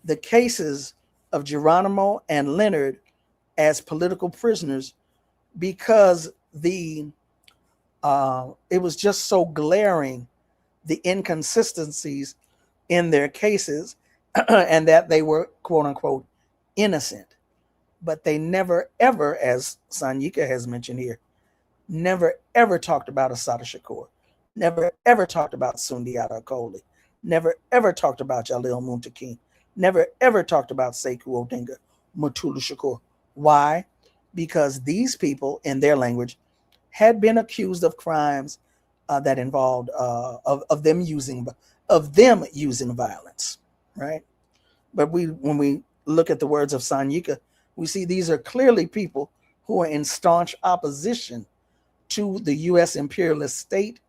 the cases of Geronimo and Leonard as political prisoners because it was just so glaring, the inconsistencies in their cases, and that they were, quote unquote, innocent. But they never ever, as Sanyika has mentioned here, never ever talked about Assata Shakur, never ever talked about Sundiata Acoli, never ever talked about Jalil Muntakim, never ever talked about Sekou Odinga, Mutulu Shakur. Why? Because these people, in their language, had been accused of crimes that involved of them using violence, right? But when we look at the words of Sanyika, we see these are clearly people who are in staunch opposition to the U.S. imperialist state,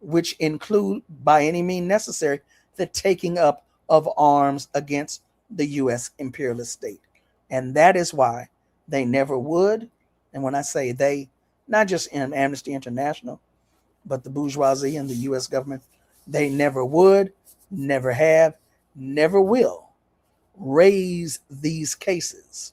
which include, by any means necessary, the taking up of arms against the U.S. imperialist state. And that is why they never would, and when I say they, not just in Amnesty International, but the bourgeoisie and the U.S. government, they never would, never have, never will raise these cases,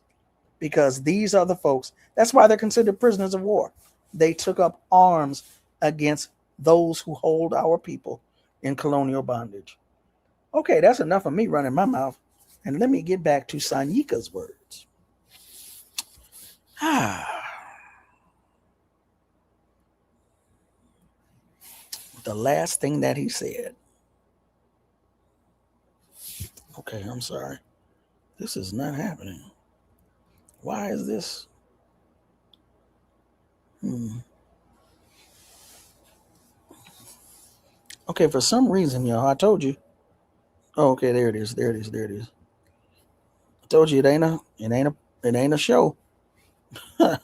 because these are the folks, that's why they're considered prisoners of war. They took up arms against those who hold our people in colonial bondage. Okay, that's enough of me running my mouth. And let me get back to Sanyika's words. The last thing that he said. Okay, I'm sorry. This is not happening. Why is this? Okay, for some reason, y'all, I told you. Oh, okay, there it is. There it is. There it is. I told you it ain't a show. All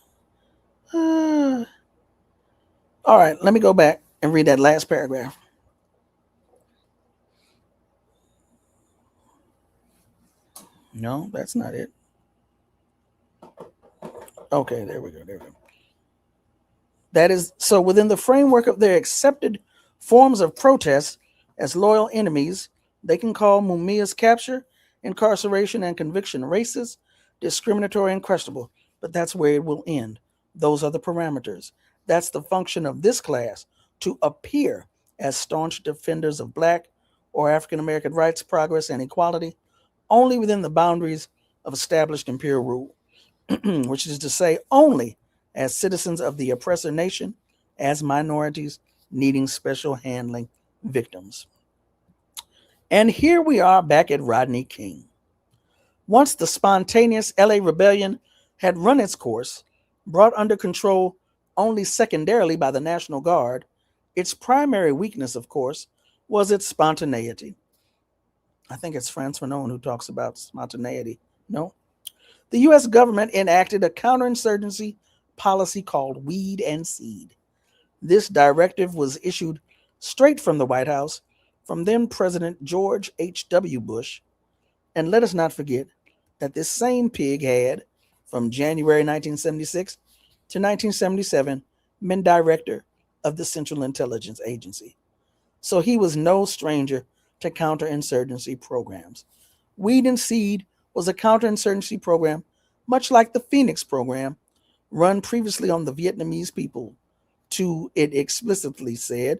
right, let me go back and read that last paragraph. No, that's not it. Okay, there we go. There we go. That is, so within the framework of their accepted forms of protest as loyal enemies, they can call Mumia's capture, incarceration, and conviction racist, discriminatory, and questionable. But that's where it will end. Those are the parameters. That's the function of this class, to appear as staunch defenders of Black or African American rights, progress, and equality, only within the boundaries of established imperial rule, which is to say, only as citizens of the oppressor nation, as minorities needing special handling, victims. And here we are back at Rodney King. Once the spontaneous LA rebellion had run its course, brought under control only secondarily by the National Guard, its primary weakness, of course, was its spontaneity. I think it's Frantz Fanon who talks about spontaneity. No? The U.S. government enacted a counterinsurgency policy called Weed and Seed. This directive was issued straight from the White House from then President George H.W. Bush. And let us not forget that this same pig had, from January 1976 to 1977, been director of the Central Intelligence Agency. So he was no stranger to counterinsurgency programs. Weed and Seed was a counterinsurgency program, much like the Phoenix program, run previously on the Vietnamese people, to, it explicitly said,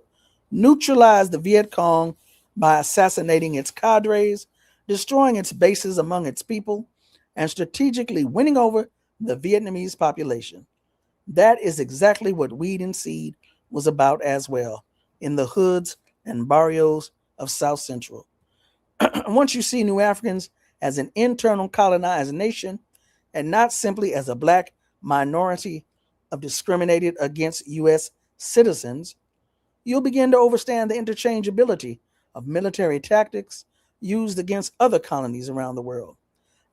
neutralize the Viet Cong by assassinating its cadres, destroying its bases among its people, and strategically winning over the Vietnamese population. That is exactly what Weed and Seed was about as well, in the hoods and barrios of South Central. Once you see New Africans as an internal colonized nation, and not simply as a Black minority of discriminated against U.S. citizens, you'll begin to understand the interchangeability of military tactics used against other colonies around the world.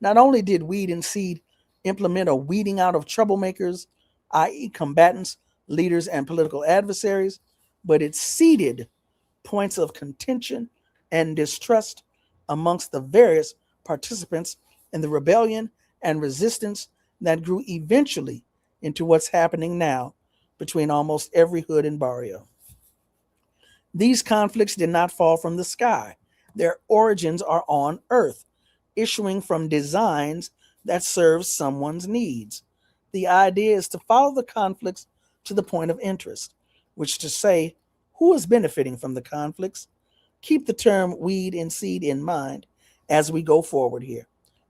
Not only did Weed and Seed implement a weeding out of troublemakers, i.e. combatants, leaders, and political adversaries, but it seeded points of contention and distrust amongst the various participants in the rebellion and resistance that grew eventually into what's happening now between almost every hood and barrio. These conflicts did not fall from the sky. Their origins are on earth, issuing from designs that serve someone's needs. The idea is to follow the conflicts to the point of interest, which is to say, who is benefiting from the conflicts? Keep the term Weed and Seed in mind as we go forward here.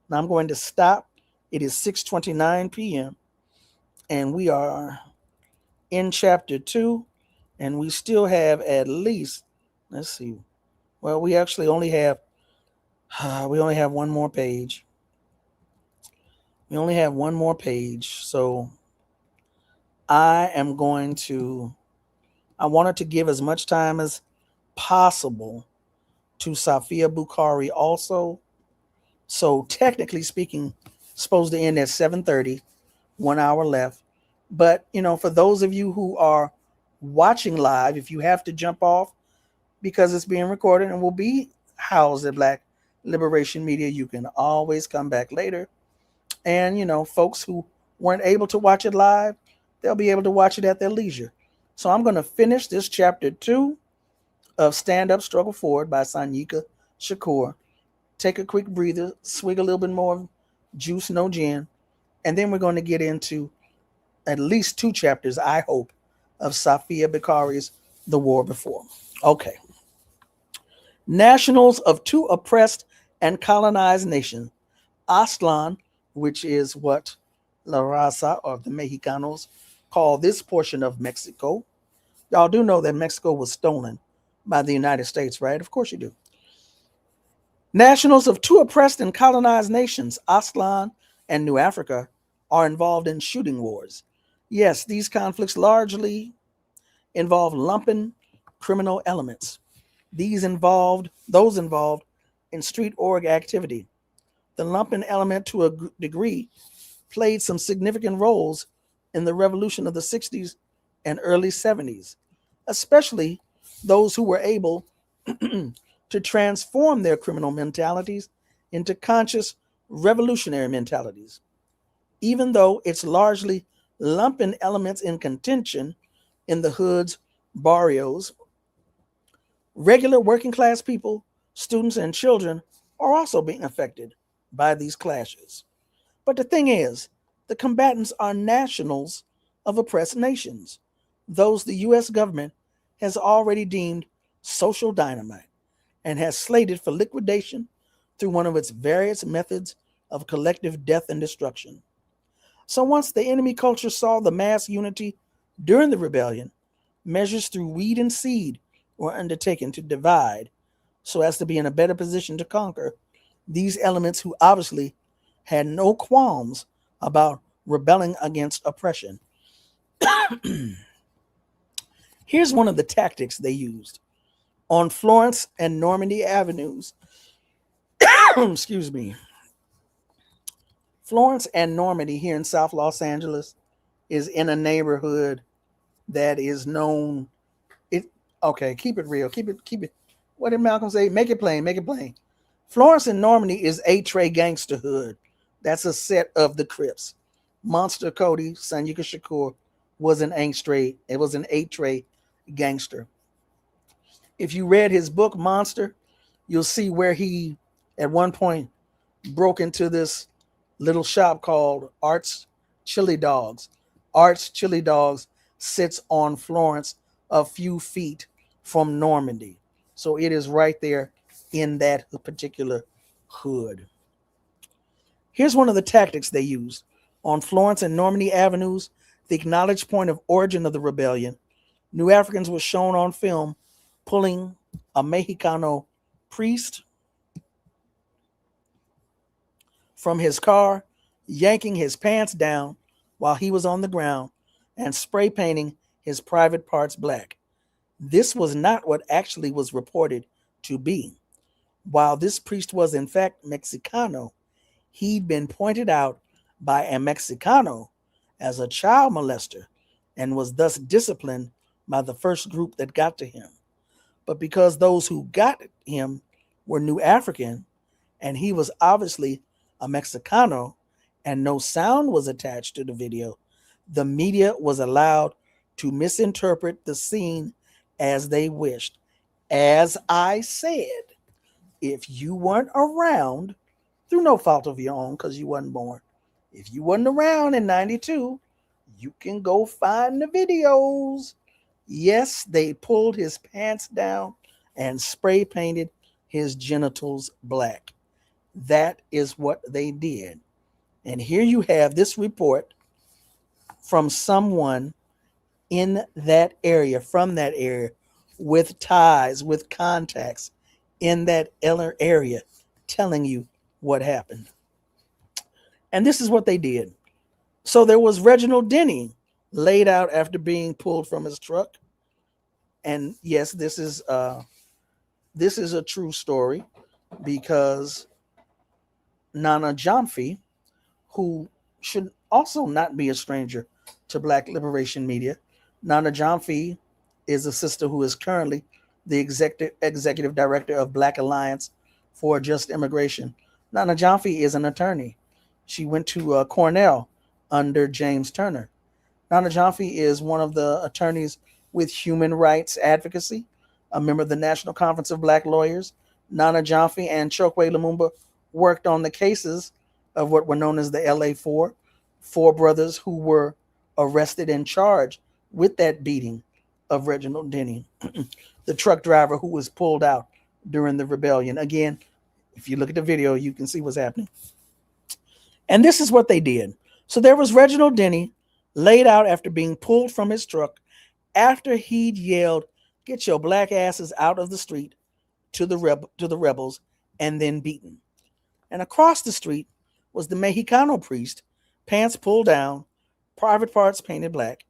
Now I'm going to stop. It is 6:29 p.m. and we are in chapter 2, and we still have at least, let's see, well, we actually only have one more page. We only have one more page, so I wanted to give as much time as possible to Safiya Bukhari also. So technically speaking, supposed to end at 7:30, 1 hour left. But, for those of you who are watching live, if you have to jump off because it's being recorded and will be housed at Black Liberation Media, you can always come back later. And, folks who weren't able to watch it live, they'll be able to watch it at their leisure. So I'm going to finish this chapter 2 of Stand Up, Struggle Forward by Sanyika Shakur take a quick breather, swig a little bit more juice, no gin, and then we're going to get into at least 2 chapters, I hope, of Safiya Bukhari's The War Before. Okay. Nationals of 2 oppressed and colonized nations, Aztlan, which is what La Raza or the Mexicanos call this portion of Mexico. Y'all do know that Mexico was stolen by the United States, right? Of course you do. Nationals of 2 oppressed and colonized nations, Aztlan and New Africa, are involved in shooting wars. Yes, these conflicts largely involve lumpen criminal elements. Those involved in street org activity. The lumpen element, to a degree, played some significant roles in the revolution of the 60s and early 70s, especially those who were able to transform their criminal mentalities into conscious revolutionary mentalities. Even though it's largely lumpen elements in contention in the hoods, barrios, regular working class people, students, and children are also being affected by these clashes. But the thing is, the combatants are nationals of oppressed nations, those the U.S. government has already deemed social dynamite and has slated for liquidation through one of its various methods of collective death and destruction. So once the enemy culture saw the mass unity during the rebellion, measures through weed and seed were undertaken to divide so as to be in a better position to conquer these elements who obviously had no qualms about rebelling against oppression. Here's one of the tactics they used. On Florence and Normandy Avenues, excuse me, Florence and Normandy here in South Los Angeles is in a neighborhood that is known. Okay, keep it real. Keep it. What did Malcolm say? Make it plain. Make it plain. Florence and Normandy is A-Tray gangsterhood. That's a set of the Crips. Monster Kody, Sanyika Shakur was an A-Tray gangster. If you read his book Monster, you'll see where he at one point broke into this little shop called Art's Chili Dogs. Art's Chili Dogs sits on Florence a few feet from Normandy. So it is right there in that particular hood. Here's one of the tactics they used. On Florence and Normandy Avenues, the acknowledged point of origin of the rebellion, New Africans were shown on film pulling a Mexicano priest from his car, yanking his pants down while he was on the ground, and spray painting his private parts black. This was not what actually was reported to be. While this priest was in fact Mexicano, he'd been pointed out by a Mexicano as a child molester and was thus disciplined by the first group that got to him. But because those who got him were New African and he was obviously a Mexicano and no sound was attached to the video, the media was allowed to misinterpret the scene as they wished. As I said, if you weren't around, through no fault of your own because you wasn't born, if you wasn't around in 92, you can go find the videos. Yes, they pulled his pants down and spray painted his genitals black. That is what they did. And here you have this report from someone in that area, from that area, with ties, with contacts in that area, telling you what happened. And this is what they did. So there was Reginald Denny laid out after being pulled from his truck. And yes, this is a true story because Nana Jomfy, who should also not be a stranger to Black liberation media, Nana Jomfy is a sister who is currently the executive director of Black Alliance for Just Immigration. Nana Jomfy is an attorney. She went to Cornell under James Turner. Nana Jomfy is one of the attorneys with human rights advocacy, a member of the National Conference of Black Lawyers, Nana Jomfy and Chokwe Lumumba worked on the cases of what were known as the LA four brothers who were arrested and charged with that beating of Reginald Denny, the truck driver who was pulled out during the rebellion. Again, if you look at the video, you can see what's happening. And this is what they did. So there was Reginald Denny laid out after being pulled from his truck after he'd yelled, "Get your black asses out of the street," to the rebels, and then beaten. And across the street was the Mexicano priest, pants pulled down, private parts painted black,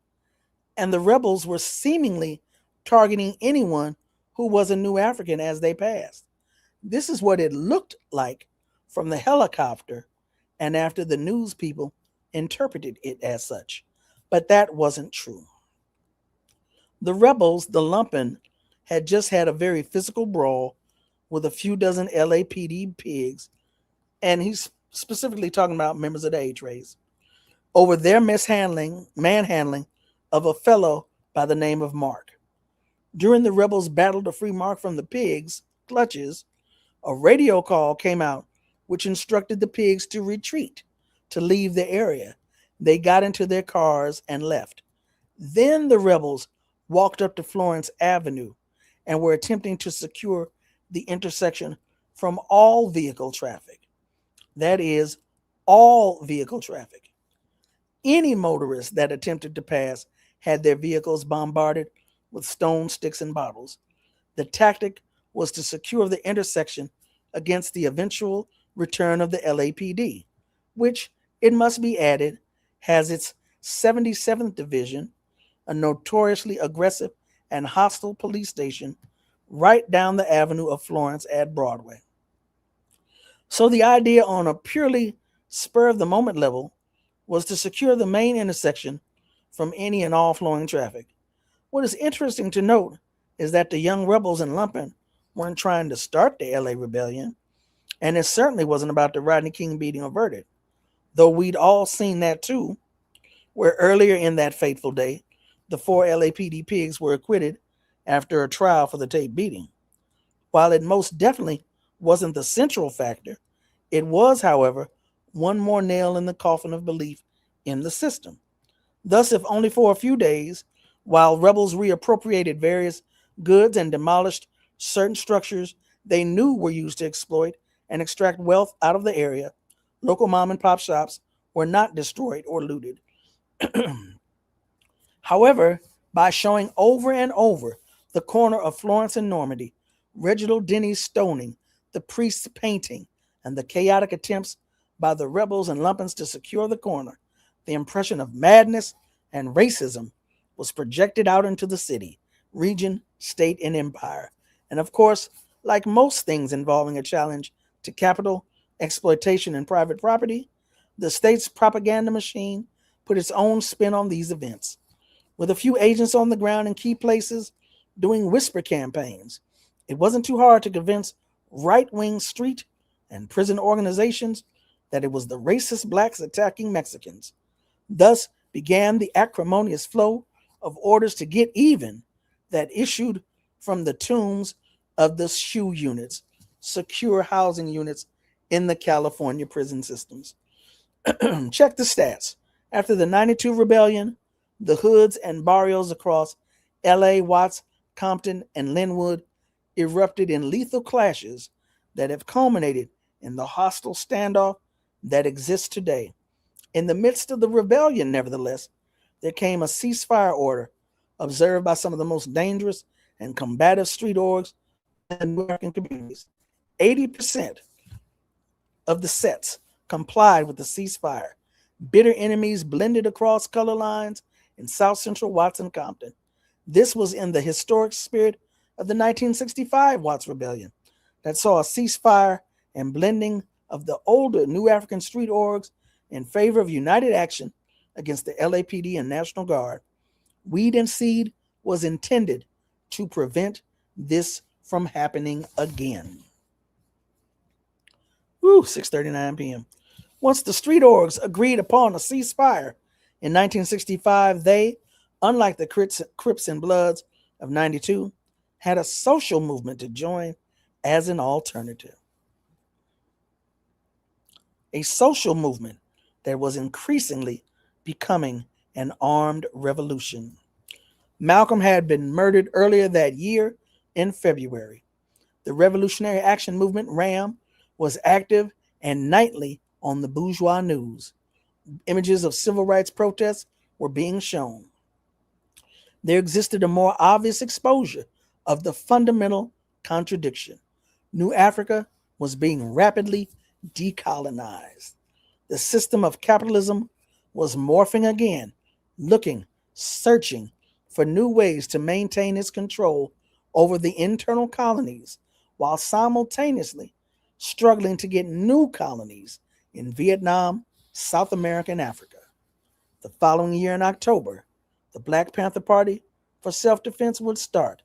and the rebels were seemingly targeting anyone who was a new African as they passed. This is what it looked like from the helicopter, and after the news people interpreted it as such. But that wasn't true. The rebels, the lumpen, had just had a very physical brawl with a few dozen LAPD pigs, and he's specifically talking about members of the H-race, over their manhandling of a fellow by the name of Mark. During the rebels' battle to free Mark from the pigs' clutches, a radio call came out which instructed the pigs to retreat, to leave the area. They got into their cars and left. Then the rebels walked up to Florence Avenue and were attempting to secure the intersection from all vehicle traffic. That is, all vehicle traffic. Any motorist that attempted to pass had their vehicles bombarded with stones, sticks, and bottles. The tactic was to secure the intersection against the eventual return of the LAPD, which, it must be added, has its 77th Division, a notoriously aggressive and hostile police station, right down the avenue of Florence at Broadway. So the idea on a purely spur-of-the-moment level was to secure the main intersection from any and all flowing traffic. What is interesting to note is that the young rebels in lumpen weren't trying to start the LA rebellion, and it certainly wasn't about the Rodney King beating averted, though we'd all seen that too, where earlier in that fateful day, the 4 LAPD pigs were acquitted after a trial for the tape beating. While it most definitely wasn't the central factor, it was, however, one more nail in the coffin of belief in the system. Thus, if only for a few days, while rebels reappropriated various goods and demolished certain structures they knew were used to exploit and extract wealth out of the area, local mom and pop shops were not destroyed or looted. However, by showing over and over the corner of Florence and Normandy, Reginald Denny's stoning, the priest's painting, and the chaotic attempts by the rebels and lumpens to secure the corner, the impression of madness and racism was projected out into the city, region, state, and empire. And of course, like most things involving a challenge to capital, exploitation, and private property, the state's propaganda machine put its own spin on these events, with a few agents on the ground in key places doing whisper campaigns. It wasn't too hard to convince right-wing street and prison organizations that it was the racist blacks attacking Mexicans. Thus began the acrimonious flow of orders to get even that issued from the tombs of the SHU units, secure housing units in the California prison systems. Check the stats. After the 92 rebellion, the hoods and barrios across LA, Watts, Compton, and Linwood erupted in lethal clashes that have culminated in the hostile standoff that exists today. In the midst of the rebellion, nevertheless, there came a ceasefire order observed by some of the most dangerous and combative street orgs in American communities. 80% of the sets complied with the ceasefire. Bitter enemies blended across color lines in South Central Watts and Compton. This was in the historic spirit of the 1965 Watts Rebellion that saw a ceasefire and blending of the older New African street orgs in favor of united action against the LAPD and National Guard. Weed and Seed was intended to prevent this from happening again. 6:39 p.m. Once the street orgs agreed upon a ceasefire in 1965, they, unlike the Crips and Bloods of 92, had a social movement to join as an alternative. A social movement that was increasingly becoming an armed revolution. Malcolm had been murdered earlier that year in February. The Revolutionary Action Movement, RAM, was active and nightly on the bourgeois news. Images of civil rights protests were being shown. There existed a more obvious exposure of the fundamental contradiction. New Africa was being rapidly decolonized. The system of capitalism was morphing again, searching for new ways to maintain its control over the internal colonies while simultaneously struggling to get new colonies in Vietnam, South America, and Africa. The following year in October, the Black Panther Party for Self-Defense would start,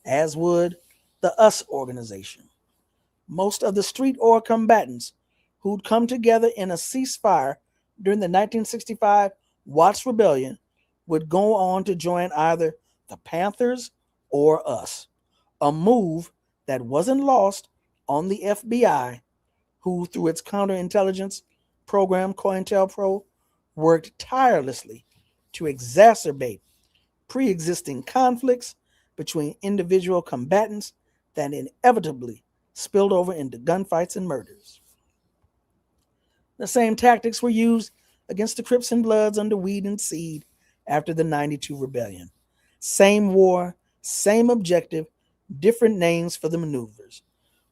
as would the US organization. Most of the street or combatants who'd come together in a ceasefire during the 1965 Watts Rebellion would go on to join either the Panthers or us, a move that wasn't lost on the FBI, who, through its counterintelligence program COINTELPRO, worked tirelessly to exacerbate pre-existing conflicts between individual combatants that inevitably spilled over into gunfights and murders. The same tactics were used against the Crips and Bloods under Weed and Seed after the 92 rebellion. Same war, same objective, different names for the maneuvers.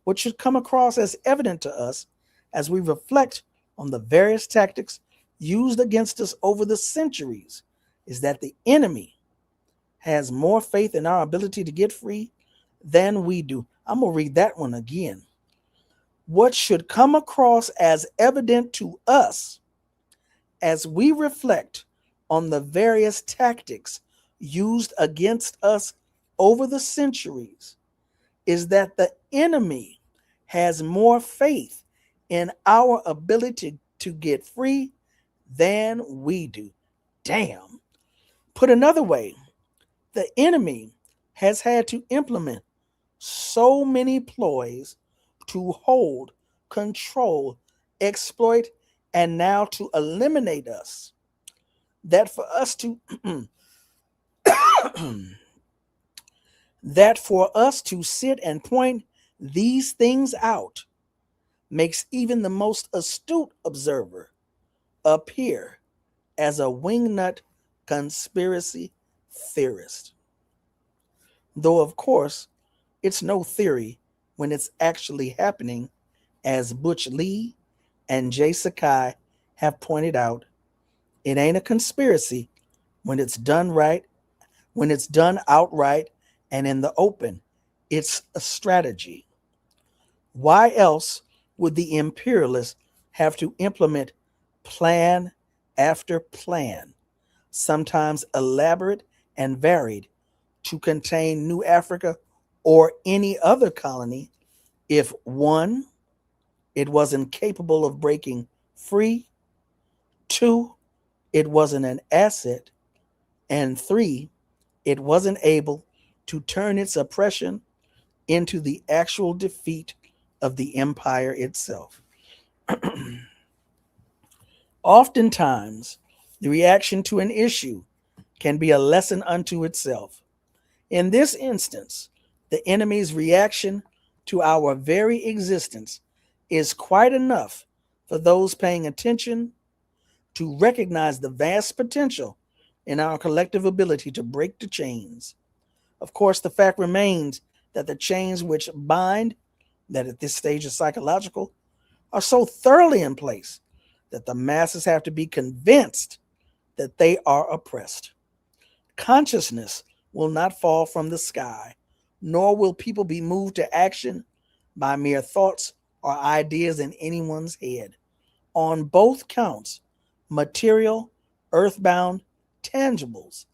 What should come across as evident to us as we reflect on the various tactics used against us over the centuries is that the enemy has more faith in our ability to get free than we do. I'm going to read that one again. What should come across as evident to us as we reflect on the various tactics used against us over the centuries is that the enemy has more faith in our ability to get free than we do. Damn. Put another way, the enemy has had to implement so many ploys to hold, control, exploit, and now to eliminate us that for us to that for us to sit and point these things out makes even the most astute observer appear as a wingnut conspiracy theorist. Though, of course, it's no theory when it's actually happening, as Butch Lee and Jay Sakai have pointed out. It ain't a conspiracy when it's done right, when it's done outright and in the open. It's a strategy. Why else would the imperialists have to implement plan after plan, sometimes elaborate and varied, to contain New Africa or any other colony if, one, it wasn't capable of breaking free, two, it wasn't an asset, and three, it wasn't able to turn its oppression into the actual defeat of the empire itself. Oftentimes, the reaction to an issue can be a lesson unto itself. In this instance, the enemy's reaction to our very existence is quite enough for those paying attention to recognize the vast potential in our collective ability to break the chains. Of course, the fact remains that the chains which bind, that at this stage is psychological, are so thoroughly in place that the masses have to be convinced that they are oppressed. Consciousness will not fall from the sky, nor will people be moved to action by mere thoughts or ideas in anyone's head. On both counts, material, earthbound, tangibles,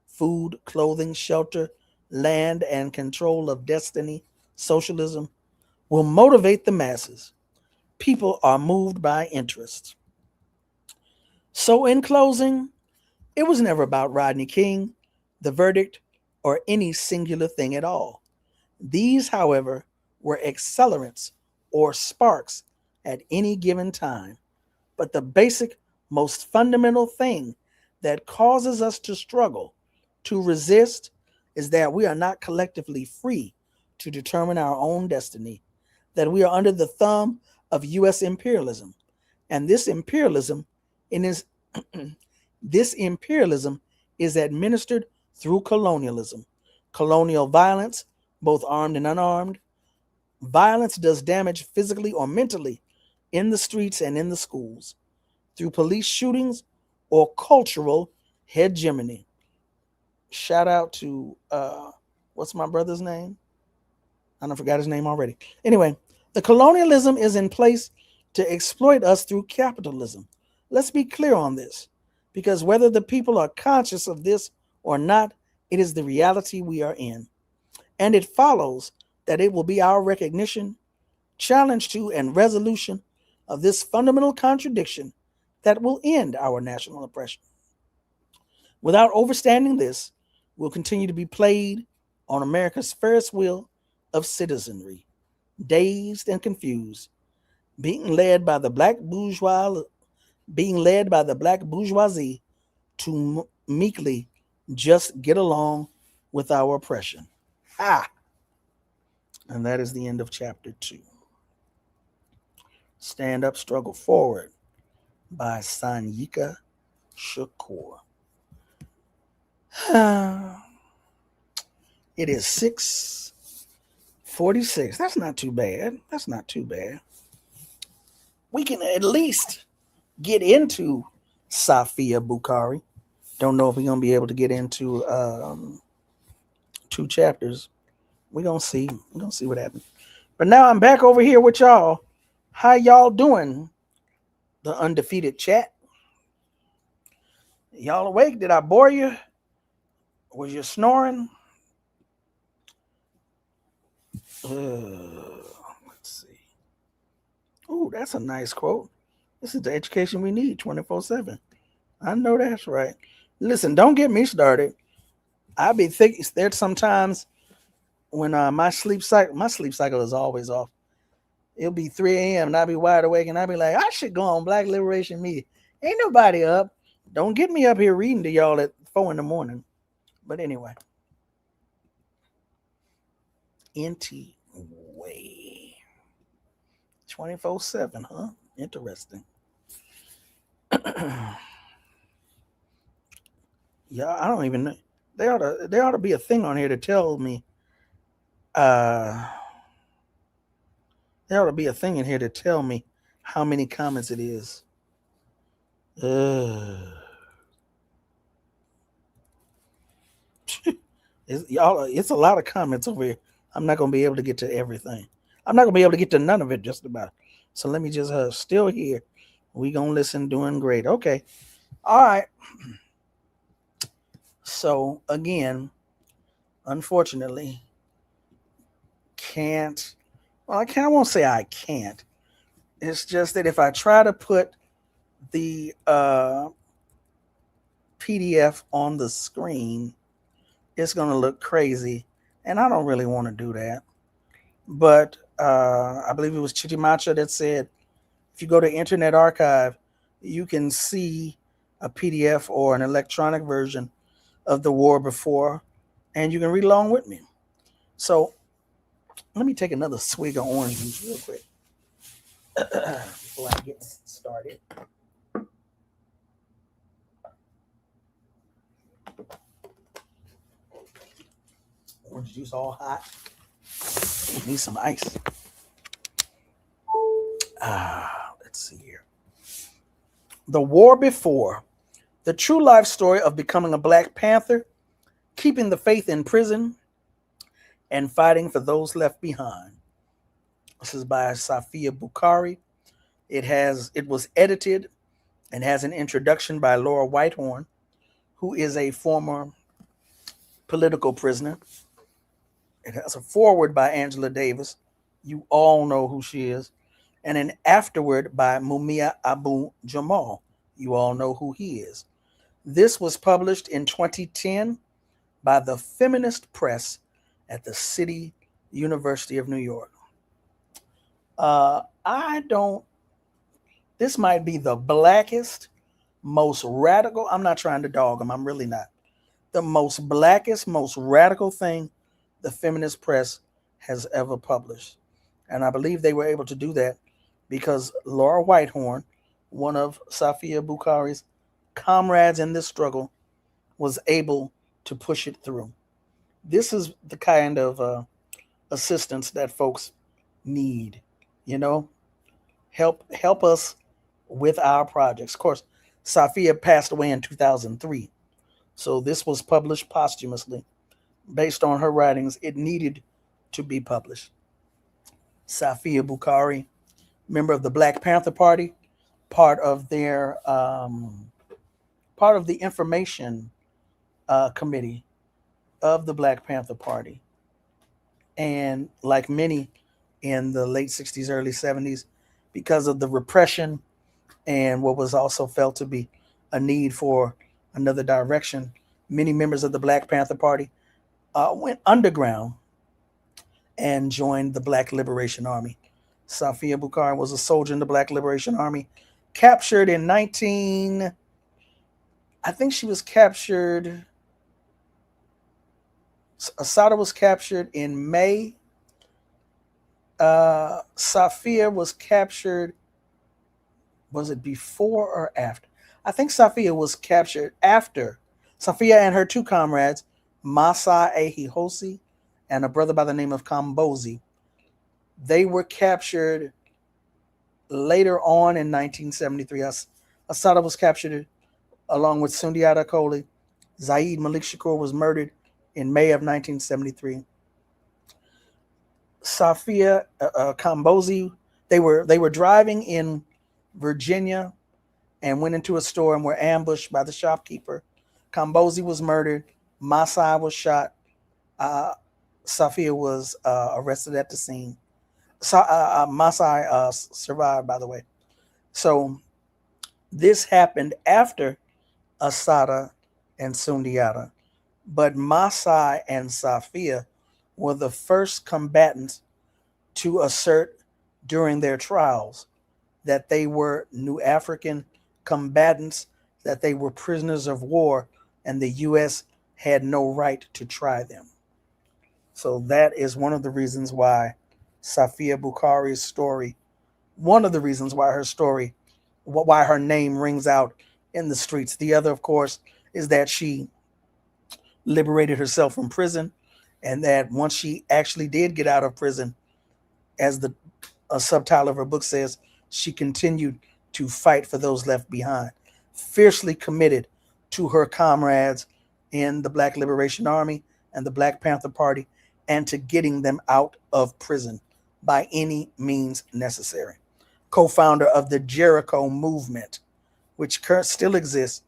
food, clothing, shelter, land, and control of destiny, socialism, will motivate the masses. People are moved by interests. So in closing, it was never about Rodney King, the verdict, or any singular thing at all. These, however, were accelerants or sparks at any given time. But the basic, most fundamental thing that causes us to struggle, to resist, is that we are not collectively free to determine our own destiny, that we are under the thumb of U.S. imperialism. And this imperialism this imperialism is administered through colonialism, colonial violence, both armed and unarmed. Violence does damage physically or mentally in the streets and in the schools, through police shootings or cultural hegemony. Shout out to what's my brother's name? I forgot his name already. Anyway, the colonialism is in place to exploit us through capitalism. Let's be clear on this, because whether the people are conscious of this or not, it is the reality we are in. And it follows that it will be our recognition, challenge to, and resolution of this fundamental contradiction that will end our national oppression. Without understanding this, we'll continue to be played on America's Ferris wheel of citizenry, dazed and confused, being led by the black bourgeoisie to meekly just get along with our oppression. And that is the end of chapter 2. Stand Up, Struggle Forward by Sanyika Shakur. It is 6:46. That's not too bad. We can at least get into Safiya Bukhari. Don't know if we're going to be able to get into 2 chapters. We're going to see. We're going to see what happens. But now I'm back over here with y'all. How y'all doing? The undefeated chat. Y'all awake? Did I bore you? Was you snoring? Let's see. Ooh, that's a nice quote. This is the education we need 24/7. I know that's right. Listen, don't get me started. I be thinking there's sometimes when my sleep cycle is always off. It'll be 3 a.m. and I'll be wide awake and I'll be like, I should go on Black Liberation Media. Ain't nobody up. Don't get me up here reading to y'all at 4 in the morning. But anyway. Way 24/7, huh? Interesting. Yeah, I don't even know. There ought to be a thing on here to tell me. There ought to be a thing in here to tell me how many comments it is. It's a lot of comments over here. I'm not going to be able to get to everything. I'm not going to be able to get to none of it just about. So let me just still here. We going to listen, doing great. Okay. All right. So again, unfortunately, I won't say I can't. It's just that if I try to put the PDF on the screen, it's going to look crazy. And I don't really want to do that. But I believe it was Chitimacha that said, if you go to Internet Archive, you can see a PDF or an electronic version of The War Before, and you can read along with me. So let me take another swig of orange juice real quick before I get started. Orange juice all hot. Need some ice. Let's see here. The War Before. The true life story of becoming a Black Panther, keeping the faith in prison, and fighting for those left behind. This is by Safiya Bukhari. It was edited and has an introduction by Laura Whitehorn, who is a former political prisoner. It has a foreword by Angela Davis. You all know who she is. And an afterword by Mumia Abu Jamal. You all know who he is. This was published in 2010 by the Feminist Press at the City University of New York. I don't, this might be the blackest, most radical. I'm not trying to dog them. I'm really not. The most blackest, most radical thing the feminist press has ever published. And I believe they were able to do that because Laura Whitehorn, one of Safiya Bukhari's comrades in this struggle, was able to push it through. This is the kind of assistance that folks need. You know, help us with our projects. Of course, Safiya passed away in 2003, so this was published posthumously based on her writings. It needed to be published. Safiya Bukhari, member of the Black Panther Party, part of their part of the information committee of the Black Panther Party, and like many in the late 60s, early 70s, because of the repression and what was also felt to be a need for another direction, many members of the Black Panther Party went underground and joined the Black Liberation Army. Safiya Bukhari was a soldier in the Black Liberation Army, captured in 19. I think she was captured. Assata was captured in May. Safiya was captured. Was it before or after? I think Safiya was captured after. Safiya and her two comrades, Masai Ehihosi and a brother by the name of Kambozi, they were captured later on in 1973. Assata was captured along with Sundiata Kohli. Zaid Malik Shakur was murdered in May of 1973. Safiya Kambozi, they were driving in Virginia and went into a store and were ambushed by the shopkeeper. Kambozi was murdered. Masai was shot. Safiya was arrested at the scene. Masai survived, by the way. So this happened after Assata and Sundiata, but Masai and Safiya were the first combatants to assert during their trials that they were New African combatants, that they were prisoners of war, and the U.S. had no right to try them. So that is one of the reasons why Safiya Bukhari's story, one of the reasons why her story, why her name rings out in the streets. The other, of course, is that she liberated herself from prison, and that once she actually did get out of prison, as the subtitle of her book says, she continued to fight for those left behind, fiercely committed to her comrades in the Black Liberation Army and the Black Panther Party, and to getting them out of prison by any means necessary. Co-founder of the Jericho movement, which still exists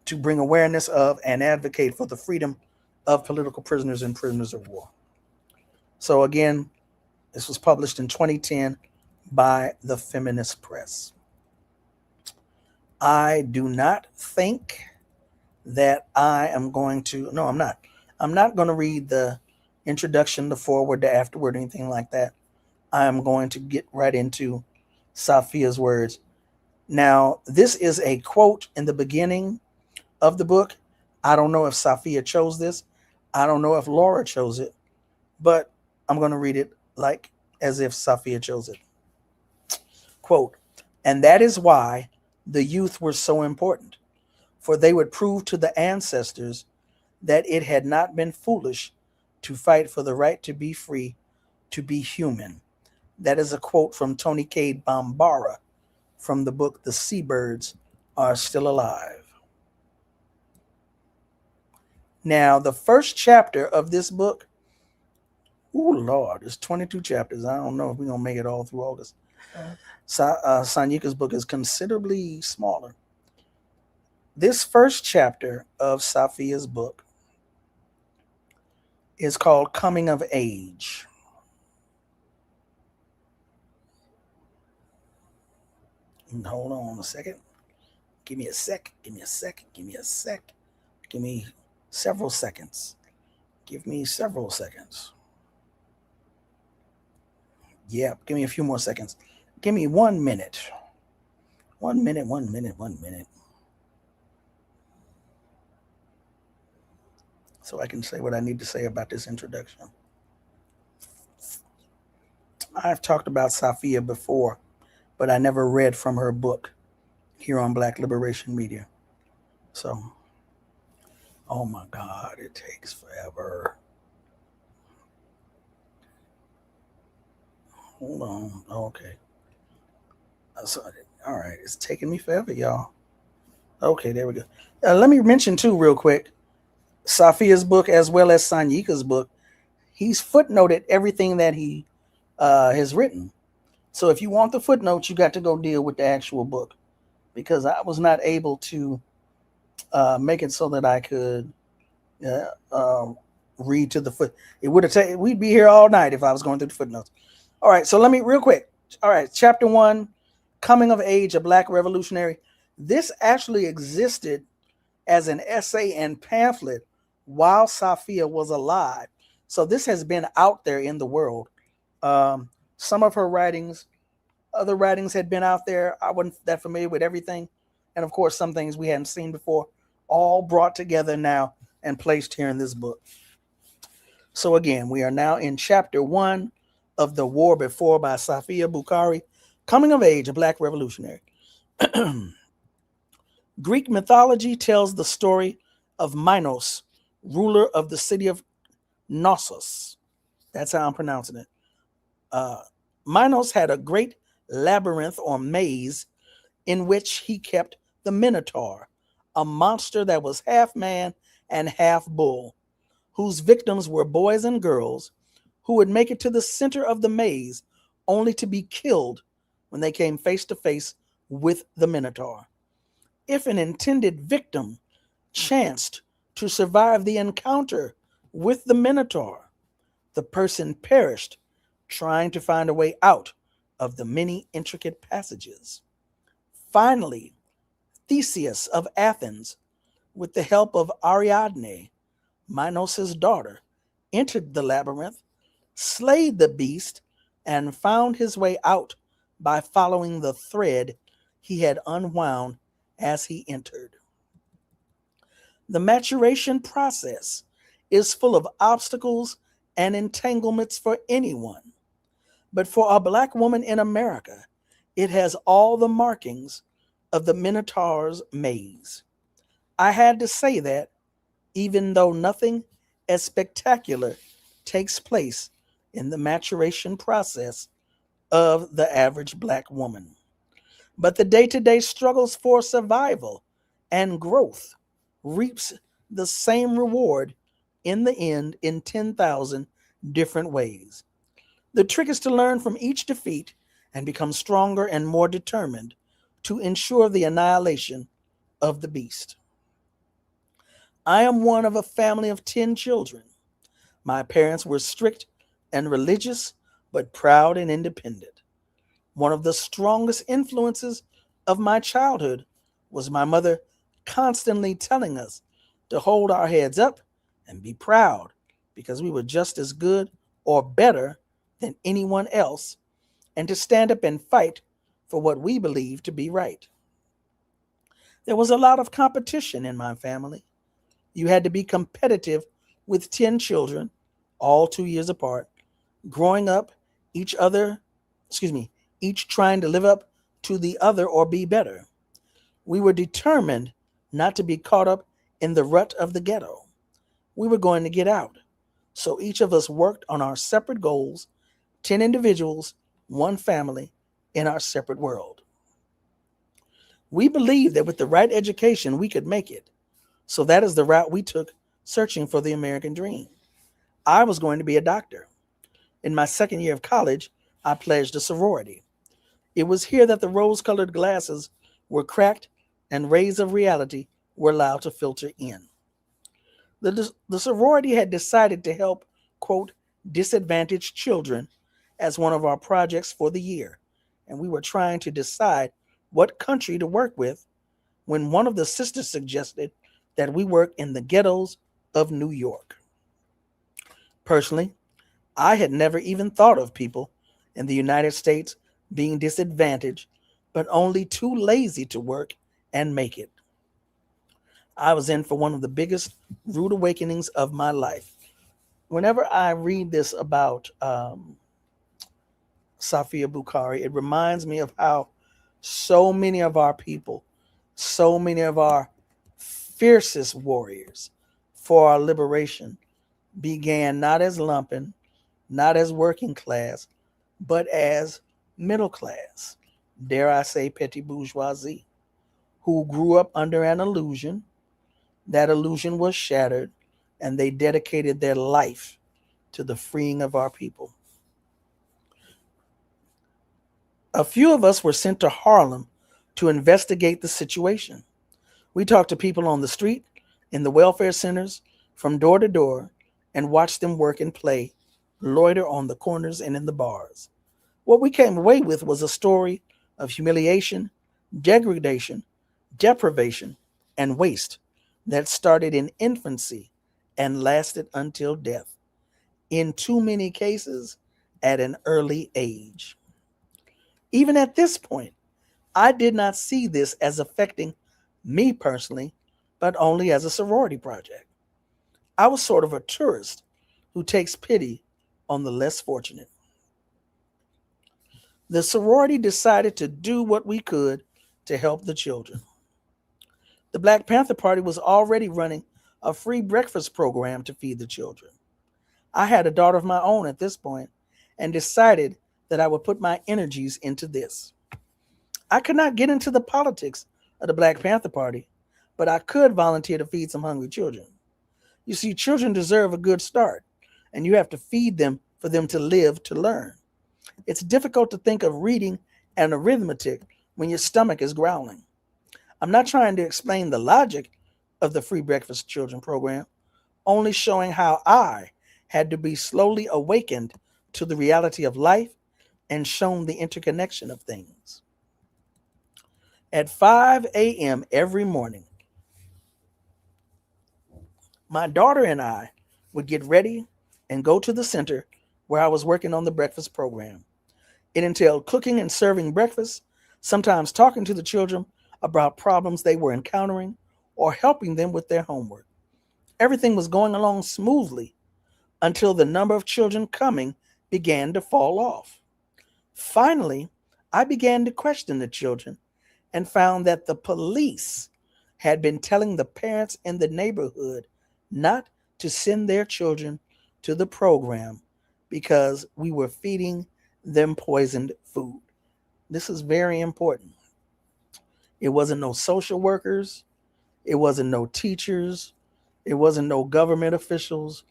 to bring awareness of and advocate for the freedom of political prisoners and prisoners of war. So again, this was published in 2010 by the Feminist Press. I do not think that I am going to, no, I'm not. I'm not going to read the introduction, the foreword, the afterword, anything like that. I am going to get right into Safiya's words. Now, this is a quote in the beginning of the book. I don't know if Safiya chose this. I don't know if Laura chose it, but I'm going to read it like as if Safiya chose it. Quote, "And that is why the youth were so important, for they would prove to the ancestors that it had not been foolish to fight for the right to be free, to be human." That is a quote from Tony Cade Bambara from the book The Seabirds Are Still Alive. Now, the first chapter of this book, oh Lord, there's 22 chapters. I don't know if we're going to make it all through August. Sanyika's book is considerably smaller. This first chapter of Safiya's book is called Coming of Age. Hold on a second. Give me a sec. Give me a sec. Give me a sec. Give me several seconds. Give me several seconds. Yeah, give me a few more seconds. Give me 1 minute. 1 minute, 1 minute, 1 minute. So I can say what I need to say about this introduction. I've talked about Safiya before, but I never read from her book here on Black Liberation Media. So, oh my God, it takes forever. Hold on. Okay. All right, it's taking me forever, y'all. Okay, there we go. Let me mention too, real quick, Safiya's book as well as Sanyika's book. He's footnoted everything that he has written. So if you want the footnotes, you got to go deal with the actual book, because I was not able to make it so that I could read to the foot. It would have taken. We'd be here all night if I was going through the footnotes. All right, so let me real quick. All right, chapter 1, Coming of Age, a Black Revolutionary. This actually existed as an essay and pamphlet while Safiya was alive. So this has been out there in the world. Some of her writings, other writings had been out there. I wasn't that familiar with everything. And of course, some things we hadn't seen before, all brought together now and placed here in this book. So again, we are now in chapter 1 of The War Before by Safiya Bukhari, Coming of Age, a Black Revolutionary. Greek mythology tells the story of Minos, ruler of the city of Knossos. That's how I'm pronouncing it. Minos had a great labyrinth or maze in which he kept the Minotaur, a monster that was half man and half bull, whose victims were boys and girls who would make it to the center of the maze only to be killed when they came face to face with the Minotaur. If an intended victim chanced to survive the encounter with the Minotaur, the person perished trying to find a way out of the many intricate passages. Finally, Theseus of Athens, with the help of Ariadne, Minos' daughter, entered the labyrinth, slayed the beast, and found his way out by following the thread he had unwound as he entered. The maturation process is full of obstacles and entanglements for anyone. But for a Black woman in America, it has all the markings of the Minotaur's maze. I had to say that, even though nothing as spectacular takes place in the maturation process of the average Black woman. But the day-to-day struggles for survival and growth reaps the same reward in the end in 10,000 different ways. The trick is to learn from each defeat and become stronger and more determined to ensure the annihilation of the beast. I am one of a family of 10 children. My parents were strict and religious, but proud and independent. One of the strongest influences of my childhood was my mother constantly telling us to hold our heads up and be proud, because we were just as good or better than anyone else, and to stand up and fight for what we believed to be right. There was a lot of competition in my family. You had to be competitive with 10 children, all 2 years apart, growing up, each trying to live up to the other or be better. We were determined not to be caught up in the rut of the ghetto. We were going to get out. So each of us worked on our separate goals, 10 individuals, one family in our separate world. We believed that with the right education, we could make it. So that is the route we took, searching for the American dream. I was going to be a doctor. In my second year of college, I pledged a sorority. It was here that the rose-colored glasses were cracked and rays of reality were allowed to filter in. The sorority had decided to help, quote, disadvantaged children as one of our projects for the year, and we were trying to decide what country to work with when one of the sisters suggested that we work in the ghettos of New York. Personally, I had never even thought of people in the United States being disadvantaged, but only too lazy to work and make it. I was in for one of the biggest rude awakenings of my life. Whenever I read this about Safiya Bukhari, it reminds me of how so many of our people, so many of our fiercest warriors for our liberation began not as lumpen, not as working class, but as middle class, dare I say petty bourgeoisie, who grew up under an illusion. That illusion was shattered, and they dedicated their life to the freeing of our people. A few of us were sent to Harlem to investigate the situation. We talked to people on the street, in the welfare centers, from door to door, and watched them work and play, loiter on the corners and in the bars. What we came away with was a story of humiliation, degradation, deprivation, and waste that started in infancy and lasted until death, in too many cases at an early age. Even at this point, I did not see this as affecting me personally, but only as a sorority project. I was sort of a tourist who takes pity on the less fortunate. The sorority decided to do what we could to help the children. The Black Panther Party was already running a free breakfast program to feed the children. I had a daughter of my own at this point and decided that I would put my energies into this. I could not get into the politics of the Black Panther Party, but I could volunteer to feed some hungry children. You see, children deserve a good start, and you have to feed them for them to live to learn. It's difficult to think of reading and arithmetic when your stomach is growling. I'm not trying to explain the logic of the free breakfast children program, only showing how I had to be slowly awakened to the reality of life and shown the interconnection of things. At 5 a.m. every morning, my daughter and I would get ready and go to the center where I was working on the breakfast program. It entailed cooking and serving breakfast, sometimes talking to the children about problems they were encountering or helping them with their homework. Everything was going along smoothly until the number of children coming began to fall off. Finally, I began to question the children and found that the police had been telling the parents in the neighborhood not to send their children to the program because we were feeding them poisoned food. This is very important. It wasn't no social workers. It wasn't no teachers. It wasn't no government officials.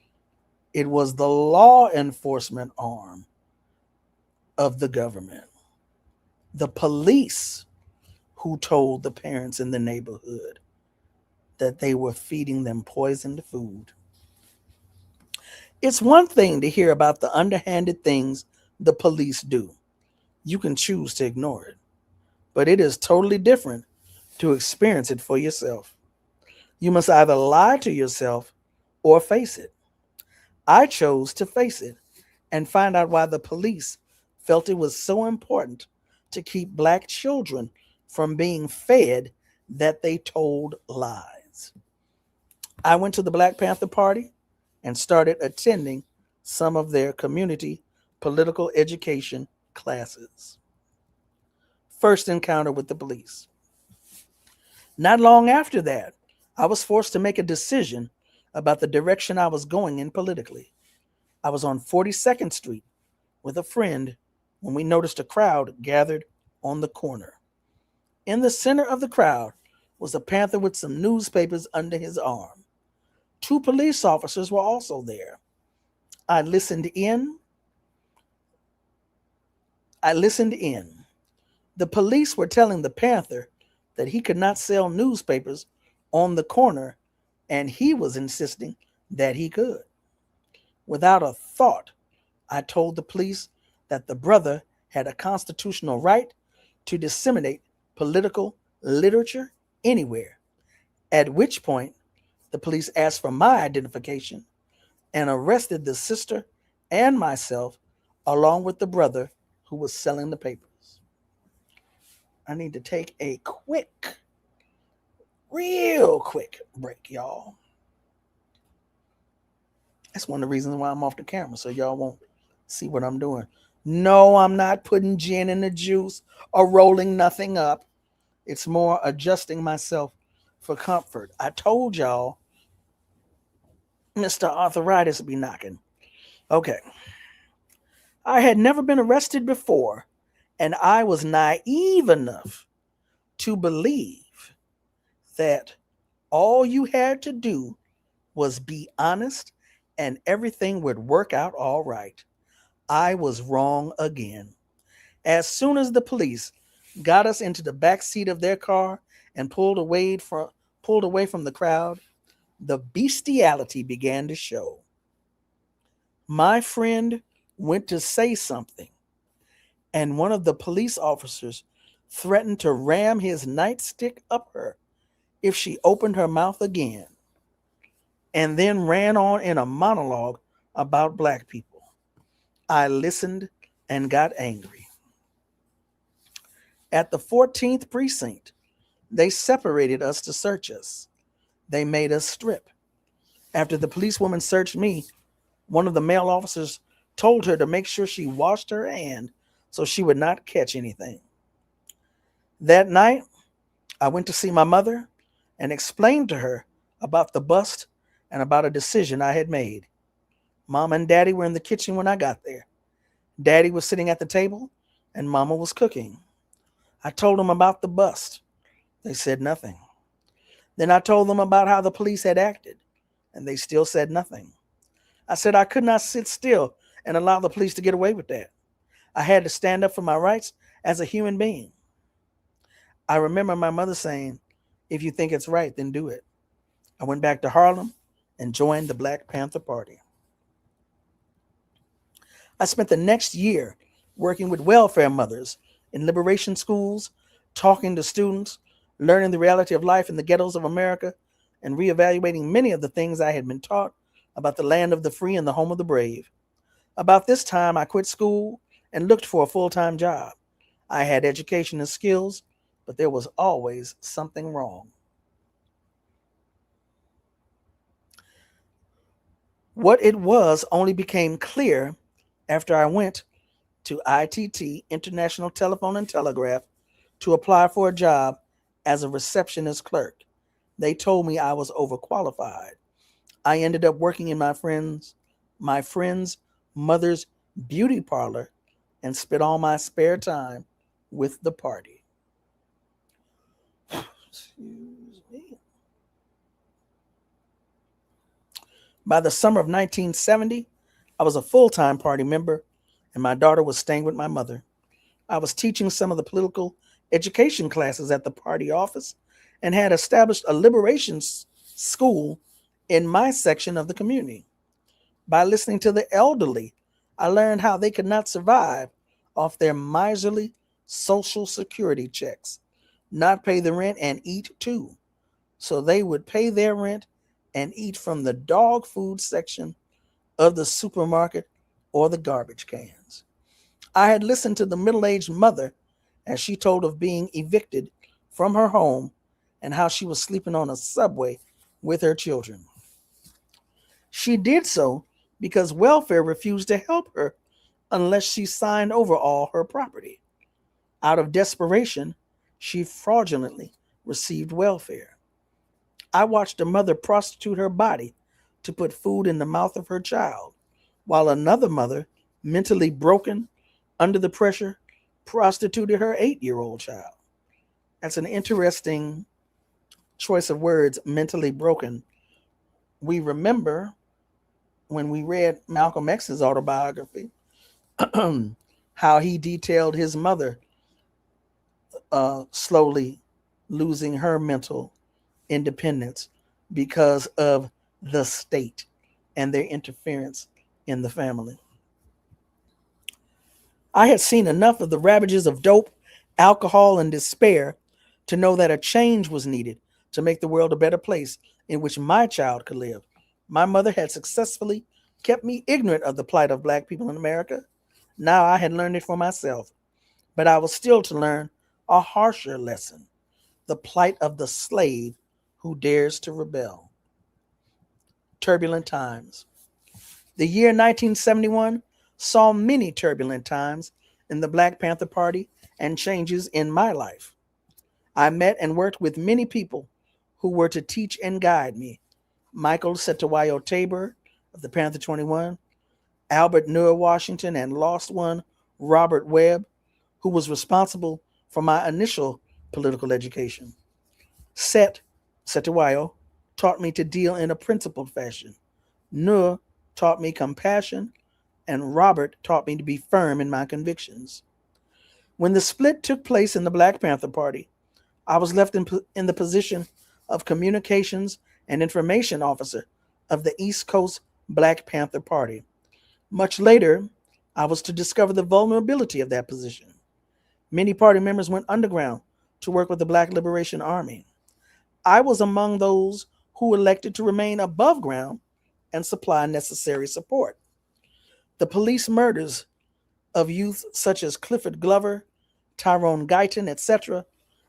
It was the law enforcement arm of the government, the police, who told the parents in the neighborhood that they were feeding them poisoned food. It's one thing to hear about the underhanded things the police do. You can choose to ignore it, but it is totally different to experience it for yourself. You must either lie to yourself or face it. I chose to face it and find out why the police felt it was so important to keep Black children from being fed that they told lies. I went to the Black Panther Party and started attending some of their community political education classes. First encounter with the police. Not long after that, I was forced to make a decision about the direction I was going in politically. I was on 42nd Street with a friend when we noticed a crowd gathered on the corner. In the center of the crowd was a Panther with some newspapers under his arm. 2 police officers were also there. I listened in. The police were telling the Panther that he could not sell newspapers on the corner, and he was insisting that he could. Without a thought, I told the police that the brother had a constitutional right to disseminate political literature anywhere, at which point the police asked for my identification and arrested the sister and myself along with the brother who was selling the papers. I need to take a real quick break, y'all. That's one of the reasons why I'm off the camera, so y'all won't see what I'm doing. No, I'm not putting gin in the juice or rolling nothing up. It's more adjusting myself for comfort. I told y'all Mr. Arthritis be knocking. Okay. I had never been arrested before, and I was naive enough to believe that all you had to do was be honest and everything would work out all right. I was wrong again. As soon as the police got us into the back seat of their car and pulled away from the crowd, the bestiality began to show. My friend went to say something, and one of the police officers threatened to ram his nightstick up her if she opened her mouth again, and then ran on in a monologue about black people. I listened and got angry. At the 14th precinct, they separated us to search us. They made us strip. After the policewoman searched me, one of the male officers told her to make sure she washed her hand so she would not catch anything. That night, I went to see my mother and explained to her about the bust and about a decision I had made. Mom and Daddy were in the kitchen when I got there. Daddy was sitting at the table and Mama was cooking. I told them about the bust. They said nothing. Then I told them about how the police had acted, and they still said nothing. I said I could not sit still and allow the police to get away with that. I had to stand up for my rights as a human being. I remember my mother saying, if you think it's right, then do it. I went back to Harlem and joined the Black Panther Party. I spent the next year working with welfare mothers in liberation schools, talking to students, learning the reality of life in the ghettos of America, and reevaluating many of the things I had been taught about the land of the free and the home of the brave. About this time, I quit school and looked for a full-time job. I had education and skills, but there was always something wrong. What it was only became clear after I went to ITT, International Telephone and Telegraph, to apply for a job as a receptionist clerk. They told me I was overqualified. I ended up working in my friend's mother's beauty parlor and spent all my spare time with the party. Excuse me. By the summer of 1970, I was a full-time party member, and my daughter was staying with my mother. I was teaching some of the political education classes at the party office and had established a liberation school in my section of the community. By listening to the elderly, I learned how they could not survive off their miserly Social Security checks, not pay the rent and eat too. So they would pay their rent and eat from the dog food section of the supermarket or the garbage cans. I had listened to the middle-aged mother as she told of being evicted from her home and how she was sleeping on a subway with her children. She did so because welfare refused to help her unless she signed over all her property. Out of desperation, she fraudulently received welfare. I watched a mother prostitute her body to put food in the mouth of her child, while another mother, mentally broken under the pressure, prostituted her 8-year-old child. That's an interesting choice of words, mentally broken. We remember when we read Malcolm X's autobiography, how he detailed his mother slowly losing her mental independence because of the state and their interference in the family. I had seen enough of the ravages of dope, alcohol, and despair to know that a change was needed to make the world a better place in which my child could live. My mother had successfully kept me ignorant of the plight of Black people in America. Now I had learned it for myself, but I was still to learn a harsher lesson: the plight of the slave who dares to rebel. Turbulent times. The year 1971 saw many turbulent times in the Black Panther Party and changes in my life. I met and worked with many people who were to teach and guide me. Michael Setawayo Tabor of the Panther 21, Albert Noah Washington, and lost one, Robert Webb, who was responsible for my initial political education. Setawayo taught me to deal in a principled fashion. Noah taught me compassion, and Robert taught me to be firm in my convictions. When the split took place in the Black Panther Party, I was left in the position of communications and information officer of the East Coast Black Panther Party. Much later, I was to discover the vulnerability of that position. Many party members went underground to work with the Black Liberation Army. I was among those who elected to remain above ground and supply necessary support. The police murders of youth such as Clifford Glover, Tyrone Guyton, etc.,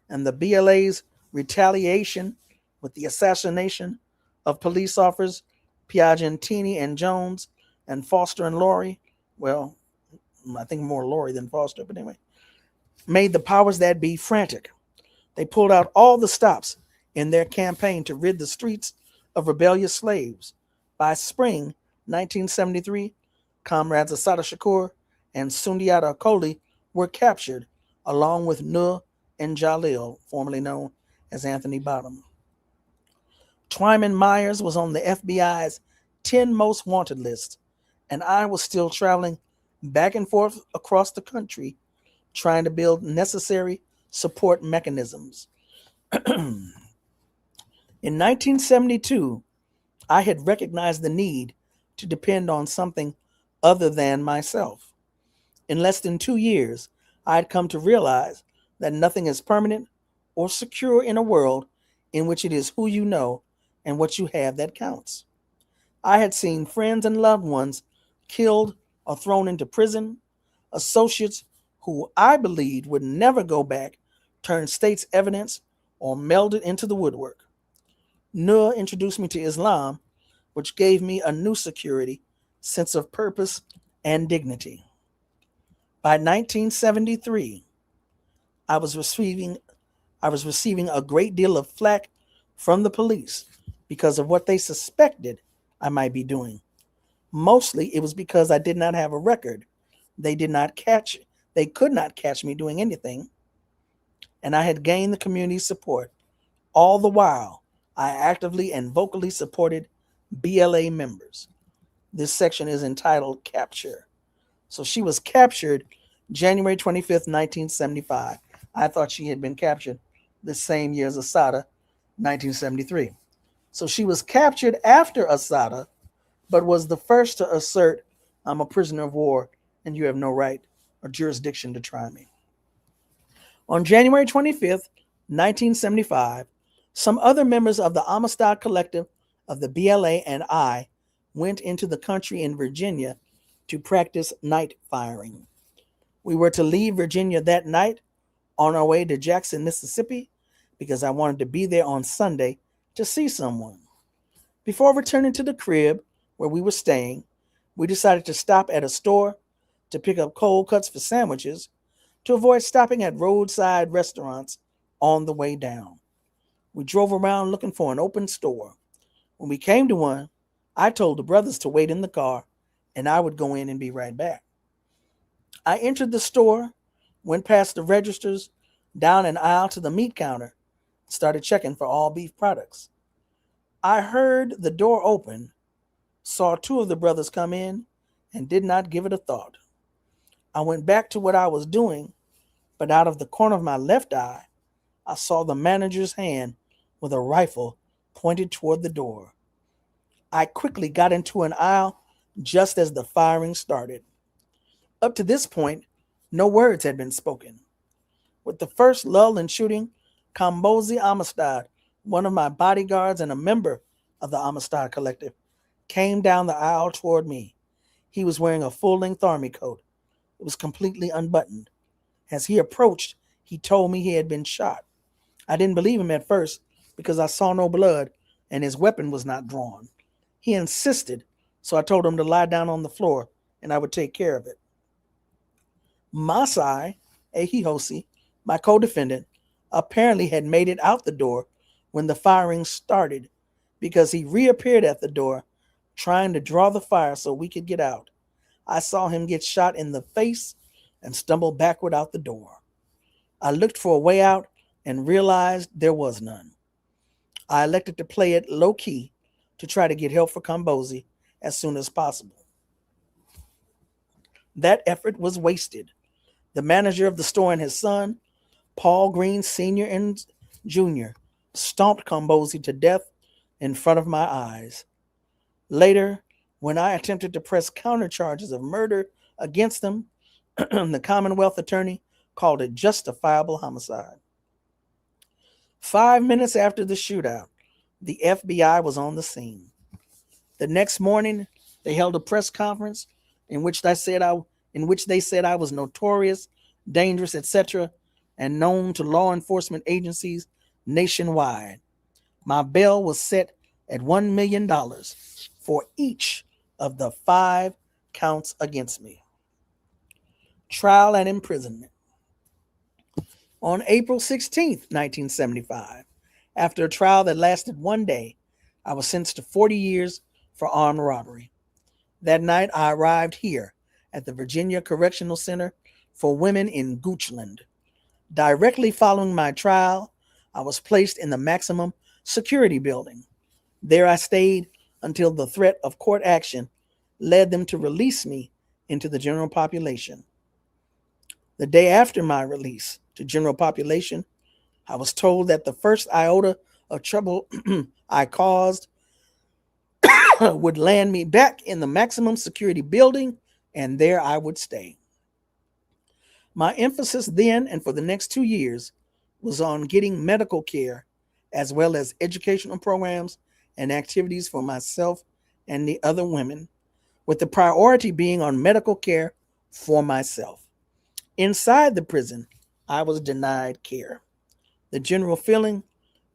and the BLA's retaliation with the assassination of police officers Piagentini and Jones and Foster and Laurie, well, I think more Laurie than Foster, but anyway, made the powers that be frantic. They pulled out all the stops in their campaign to rid the streets of rebellious slaves. By spring 1973, comrades Assata Shakur and Sundiata Acoli were captured, along with Nuh and Jalil, formerly known as Anthony Bottom. Twyman Myers was on the FBI's 10 most wanted list, and I was still traveling back and forth across the country trying to build necessary support mechanisms. In 1972, I had recognized the need to depend on something other than myself. In less than 2 years, I had come to realize that nothing is permanent or secure in a world in which it is who you know and what you have that counts. I had seen friends and loved ones killed or thrown into prison, associates who I believed would never go back turned state's evidence or melded into the woodwork. Nuh introduced me to Islam, which gave me a new security, sense of purpose, and dignity. By 1973, I was receiving a great deal of flack from the police because of what they suspected I might be doing. Mostly it was because I did not have a record. They could not catch me doing anything, and I had gained the community's support. All the while, I actively and vocally supported BLA members. This section is entitled Capture. So she was captured January 25th, 1975. I thought she had been captured the same year as Assata, 1973. So she was captured after Assata, but was the first to assert, "I'm a prisoner of war and you have no right or jurisdiction to try me." On January 25th, 1975, some other members of the Amistad Collective of the BLA and I went into the country in Virginia to practice night firing. We were to leave Virginia that night on our way to Jackson, Mississippi, because I wanted to be there on Sunday to see someone. Before returning to the crib where we were staying, we decided to stop at a store to pick up cold cuts for sandwiches to avoid stopping at roadside restaurants on the way down. We drove around looking for an open store. When we came to one, I told the brothers to wait in the car and I would go in and be right back. I entered the store, went past the registers, down an aisle to the meat counter, and started checking for all beef products. I heard the door open, saw two of the brothers come in, and did not give it a thought. I went back to what I was doing, but out of the corner of my left eye, I saw the manager's hand with a rifle pointed toward the door. I quickly got into an aisle just as the firing started. Up to this point, no words had been spoken. With the first lull in shooting, Kambozi Amistad, one of my bodyguards and a member of the Amistad Collective, came down the aisle toward me. He was wearing a full-length army coat. It was completely unbuttoned. As he approached, he told me he had been shot. I didn't believe him at first because I saw no blood and his weapon was not drawn. He insisted, so I told him to lie down on the floor and I would take care of it. Masai Ehihosi, my co-defendant, apparently had made it out the door when the firing started because he reappeared at the door trying to draw the fire so we could get out. I saw him get shot in the face and stumble backward out the door. I looked for a way out and realized there was none. I elected to play it low-key to try to get help for Kambozi as soon as possible. That effort was wasted. The manager of the store and his son, Paul Green Sr. and Jr., stomped Kambozi to death in front of my eyes. Later, when I attempted to press countercharges of murder against them, the Commonwealth attorney called it justifiable homicide. 5 minutes after the shootout, the FBI was on the scene. The next morning, they held a press conference in which they said I was notorious, dangerous, etc., and known to law enforcement agencies nationwide. My bail was set at $1 million for each of the 5 counts against me. Trial and imprisonment. On April 16th, 1975, after a trial that lasted 1 day, I was sentenced to 40 years for armed robbery. That night, I arrived here at the Virginia Correctional Center for Women in Goochland. Directly following my trial, I was placed in the maximum security building. There I stayed until the threat of court action led them to release me into the general population. The day after my release to general population, I was told that the first iota of trouble I caused would land me back in the maximum security building, and there I would stay. My emphasis then and for the next 2 years was on getting medical care, as well as educational programs and activities for myself and the other women, with the priority being on medical care for myself. Inside the prison, I was denied care. The general feeling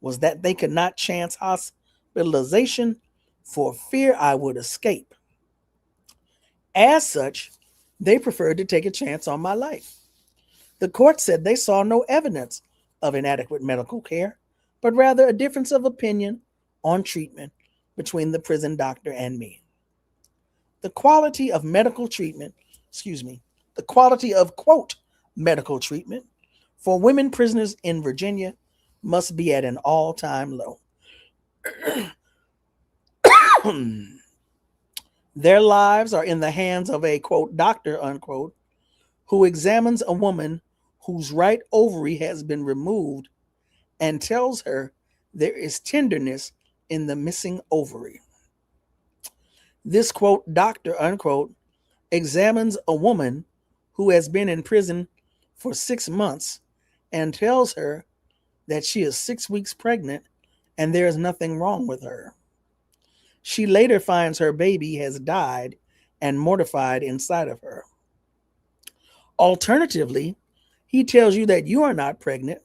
was that they could not chance hospitalization for fear I would escape. As such, they preferred to take a chance on my life. The court said they saw no evidence of inadequate medical care, but rather a difference of opinion on treatment between the prison doctor and me. The quality of medical treatment, the quality of, quote, medical treatment for women prisoners in Virginia must be at an all-time low. Their lives are in the hands of a, quote, doctor, unquote, who examines a woman whose right ovary has been removed and tells her there is tenderness in the missing ovary. This, quote, doctor, unquote, examines a woman who has been in prison for 6 months and tells her that she is 6 weeks pregnant and there is nothing wrong with her. She later finds her baby has died and mortified inside of her. Alternatively, he tells you that you are not pregnant,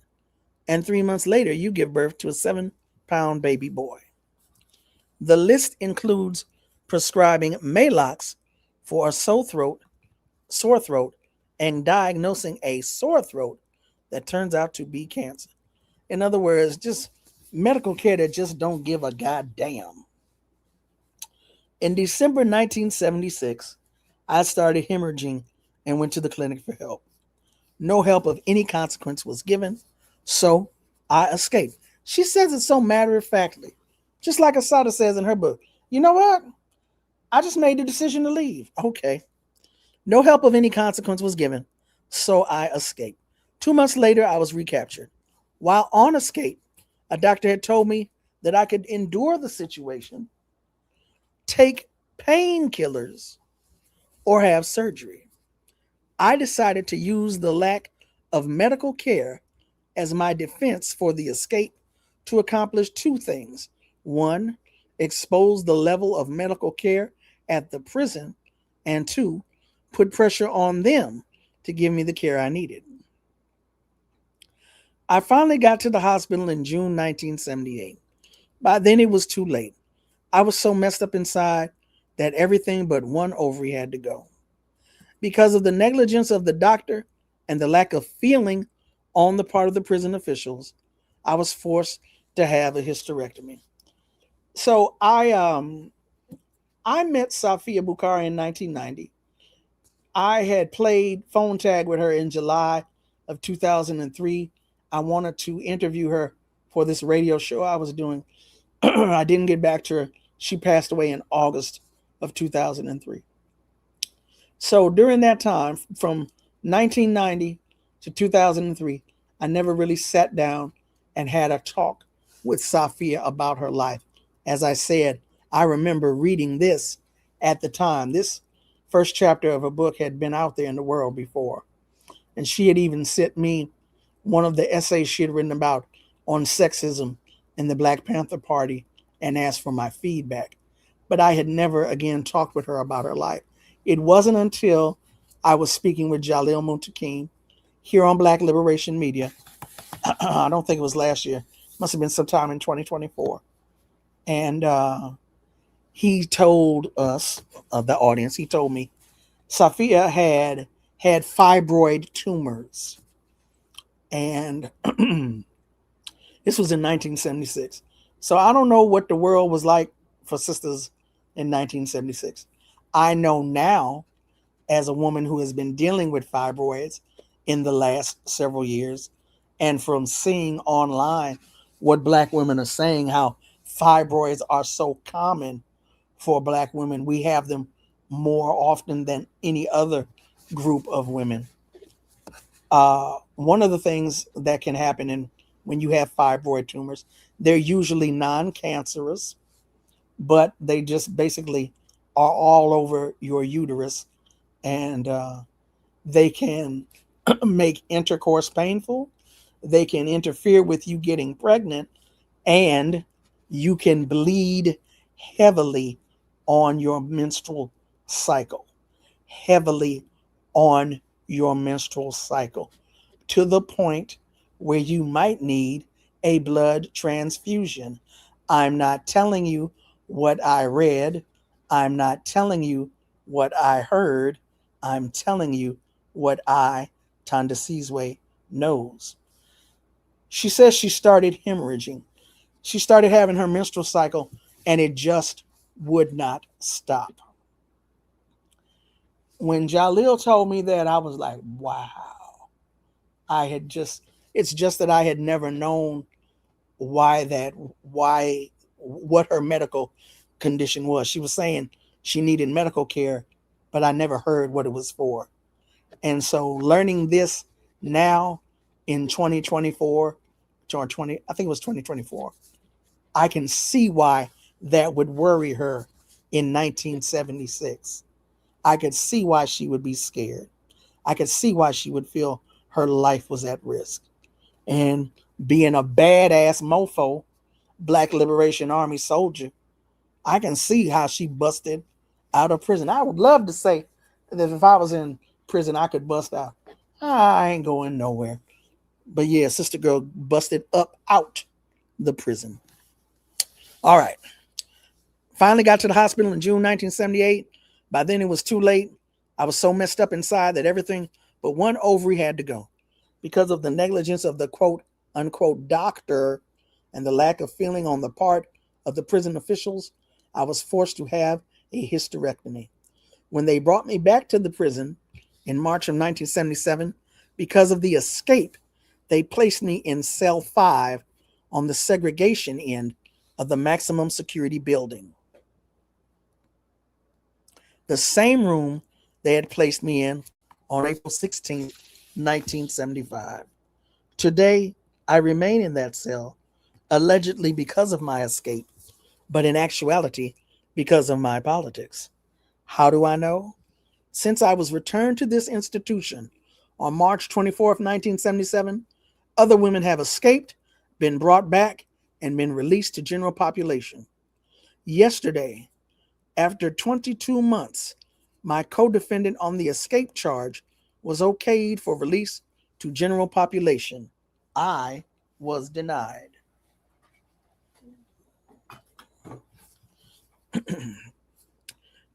and 3 months later you give birth to a 7-pound baby boy. The list includes prescribing Maalox for a sore throat, and diagnosing a sore throat that turns out to be cancer. In other words, just medical care that just don't give a goddamn. In December 1976, I started hemorrhaging and went to the clinic for help. No help of any consequence was given, so I escaped. She says it so matter-of-factly, just like Asada says in her book. You know what? I just made the decision to leave. Okay. No help of any consequence was given, so I escaped. 2 months later, I was recaptured. While on escape, a doctor had told me that I could endure the situation, take painkillers, or have surgery. I decided to use the lack of medical care as my defense for the escape to accomplish 2 things. 1, expose the level of medical care at the prison, and 2, put pressure on them to give me the care I needed. I finally got to the hospital in June 1978. By then it was too late. I was so messed up inside that everything but one ovary had to go. Because of the negligence of the doctor and the lack of feeling on the part of the prison officials, I was forced to have a hysterectomy. So I met Safiya Bukhari in 1990. I had played phone tag with her in July of 2003. I wanted to interview her for this radio show I was doing. I didn't get back to her. She passed away in August of 2003. So during that time, from 1990 to 2003, I never really sat down and had a talk with Safiya about her life. As I said, I remember reading this at the time. This first chapter of a book had been out there in the world before. And she had even sent me one of the essays she had written about on sexism in the Black Panther Party and asked for my feedback. But I had never again talked with her about her life. It wasn't until I was speaking with Jalil Muntakim here on Black Liberation Media. I don't think it was last year. Must have been sometime in 2024. And he told us, the audience, he told me Safiya had fibroid tumors. And this was in 1976. So I don't know what the world was like for sisters in 1976. I know now, as a woman who has been dealing with fibroids in the last several years, and from seeing online what Black women are saying, how fibroids are so common for Black women. We have them more often than any other group of women. One of the things that can happen when you have fibroid tumors, they're usually non-cancerous, but they just basically are all over your uterus, and they can make intercourse painful. They can interfere with you getting pregnant, and you can bleed heavily on your menstrual cycle. Heavily on your menstrual cycle, to the point where you might need a blood transfusion. I'm not telling you what I read. I'm not telling you what I heard. I'm telling you what Thandisizwe, knows. She says she started hemorrhaging. She started having her menstrual cycle, and it just would not stop. When Jalil told me that, I was like, wow. It's just that I had never known what her medical condition was. She was saying she needed medical care, but I never heard what it was for. And so learning this now in 2024, or 20, I think it was 2024, I can see why that would worry her in 1976. I could see why she would be scared. I could see why she would feel her life was at risk. And being a badass mofo, Black Liberation Army soldier, I can see how she busted out of prison. I would love to say that if I was in prison, I could bust out. I ain't going nowhere. But yeah, sister girl busted up out the prison. All right. Finally got to the hospital in June 1978. By then it was too late. I was so messed up inside that everything but one ovary had to go. Because of the negligence of the quote unquote doctor and the lack of feeling on the part of the prison officials, I was forced to have a hysterectomy. When they brought me back to the prison in March of 1977, because of the escape, they placed me in cell 5 on the segregation end of the maximum security building. The same room they had placed me in on April 16, 1975. Today, I remain in that cell, allegedly because of my escape, but in actuality, because of my politics. How do I know? Since I was returned to this institution on March 24th, 1977, other women have escaped, been brought back, and been released to general population. Yesterday, after 22 months, my co-defendant on the escape charge was okayed for release to general population. I was denied.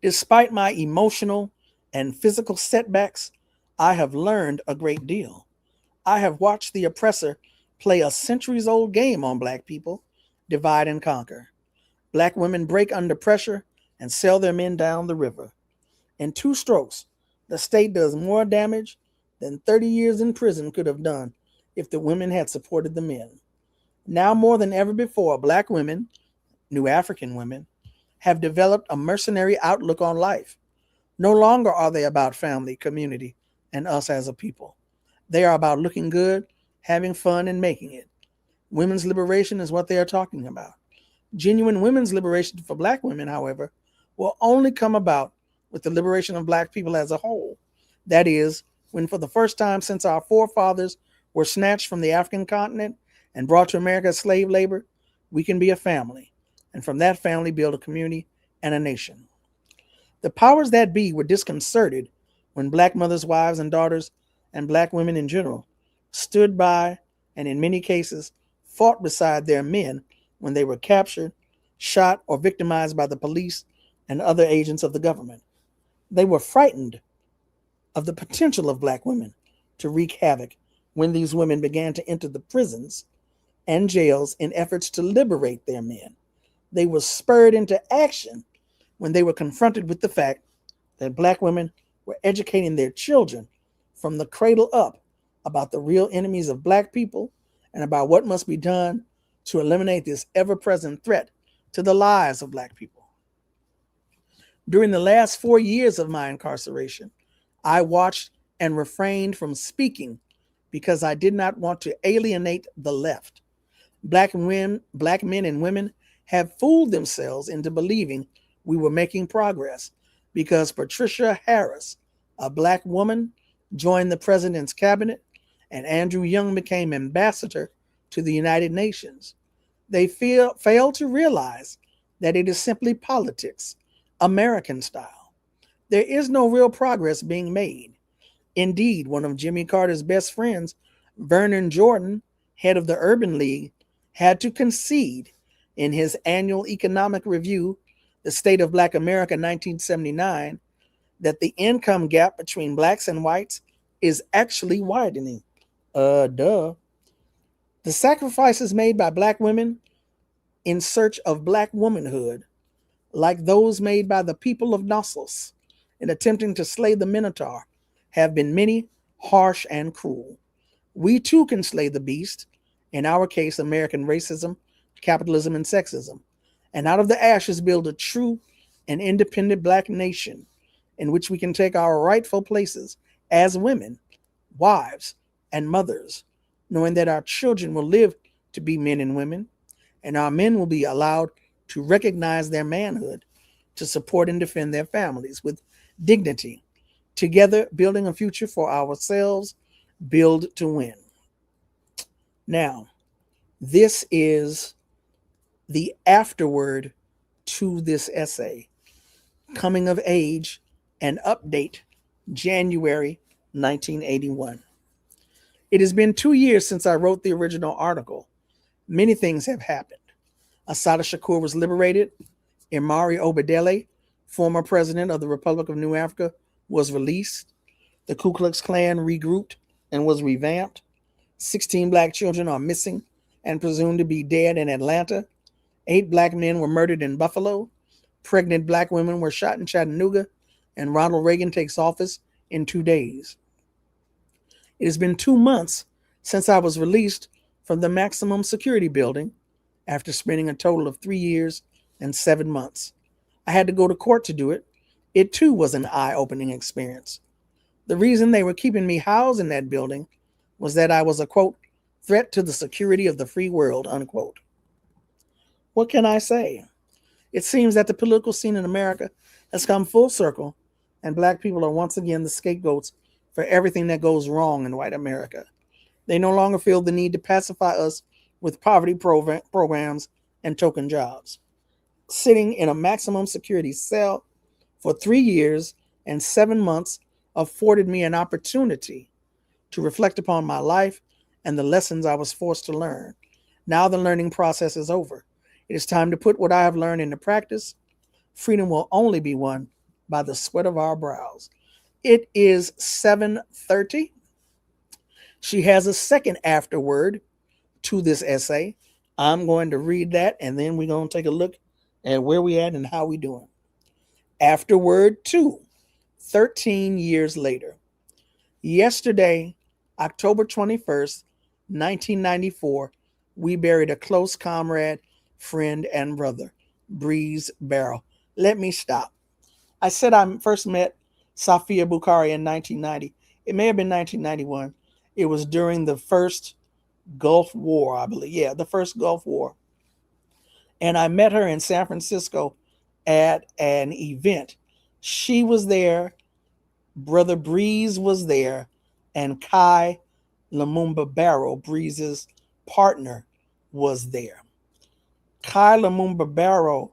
Despite my emotional and physical setbacks, I have learned a great deal. I have watched the oppressor play a centuries-old game on black people, divide and conquer. Black women break under pressure and sell their men down the river. In 2 strokes, the state does more damage than 30 years in prison could have done if the women had supported the men. Now more than ever before, black women, new African women, have developed a mercenary outlook on life. No longer are they about family, community, and us as a people. They are about looking good, having fun, and making it. Women's liberation is what they are talking about. Genuine women's liberation for black women, however, will only come about with the liberation of black people as a whole. That is, when for the first time since our forefathers were snatched from the African continent and brought to America as slave labor, we can be a family, and from that family build a community and a nation. The powers that be were disconcerted when black mothers, wives, and daughters, and black women in general, stood by and in many cases fought beside their men when they were captured, shot, or victimized by the police and other agents of the government. They were frightened of the potential of black women to wreak havoc when these women began to enter the prisons and jails in efforts to liberate their men. They were spurred into action when they were confronted with the fact that black women were educating their children from the cradle up about the real enemies of black people and about what must be done to eliminate this ever-present threat to the lives of black people. During the last 4 years of my incarceration, I watched and refrained from speaking because I did not want to alienate the left. Black men and women have fooled themselves into believing we were making progress because Patricia Harris, a black woman, joined the president's cabinet and Andrew Young became ambassador to the United Nations. They fail to realize that it is simply politics, American style. There is no real progress being made. Indeed, one of Jimmy Carter's best friends, Vernon Jordan, head of the Urban League, had to concede in his annual economic review, The State of Black America 1979, that the income gap between blacks and whites is actually widening. The sacrifices made by black women in search of black womanhood, like those made by the people of Knossos in attempting to slay the Minotaur, have been many, harsh, and cruel. We too can slay the beast, in our case, American racism, capitalism, and sexism, and out of the ashes build a true and independent black nation in which we can take our rightful places as women, wives, and mothers, knowing that our children will live to be men and women, and our men will be allowed to recognize their manhood, to support and defend their families with dignity, together building a future for ourselves, build to win. Now, this is the afterword to this essay, Coming of Age and Update, January 1981. It has been 2 years since I wrote the original article. Many things have happened. Assata Shakur was liberated. Imari Obadele, former president of the Republic of New Africa, was released. The Ku Klux Klan regrouped and was revamped. 16 black children are missing and presumed to be dead in Atlanta. 8 black men were murdered in Buffalo. Pregnant black women were shot in Chattanooga, and Ronald Reagan takes office in 2 days. It has been 2 months since I was released from the maximum security building after spending a total of 3 years and 7 months. I had to go to court to do it. It too was an eye-opening experience. The reason they were keeping me housed in that building was that I was a, quote, threat to the security of the free world, unquote. What can I say? It seems that the political scene in America has come full circle, and black people are once again the scapegoats for everything that goes wrong in white America. They no longer feel the need to pacify us with poverty programs and token jobs. Sitting in a maximum security cell for 3 years and 7 months, afforded me an opportunity to reflect upon my life and the lessons I was forced to learn. Now the learning process is over. It is time to put what I have learned into practice. Freedom will only be won by the sweat of our brows. It is 7:30. She has a second afterword to this essay. I'm going to read that, and then we're going to take a look at where we at and how we doing. Afterword 2, 13 years later. Yesterday, October 21st, 1994, we buried a close comrade, friend, and brother, Breeze Barrow. Let me stop. I said I first met Safiya Bukhari in 1990. It may have been 1991. It was during the first Gulf War, I believe. Yeah, the first Gulf War. And I met her in San Francisco at an event. She was there, Brother Breeze was there, and Kai Lumumba Barrow, Breeze's partner, was there. Kai Lumumba Barrow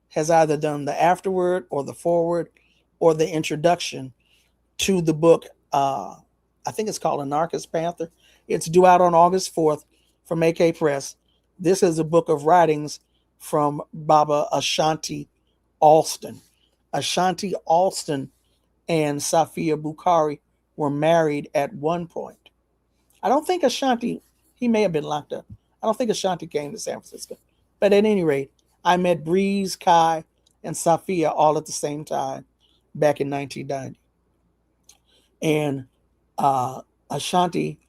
has either done the afterword or the forward or the introduction to the book. I think it's called Anarchist Panther. It's due out on August 4th from AK Press. This is a book of writings from Baba Ashanti Alston. Ashanti Alston and Safiya Bukhari were married at one point. I don't think Ashanti, he may have been locked up. I don't think Ashanti came to San Francisco. But at any rate, I met Breeze, Kai, and Safiya all at the same time back in 1990. And Ashanti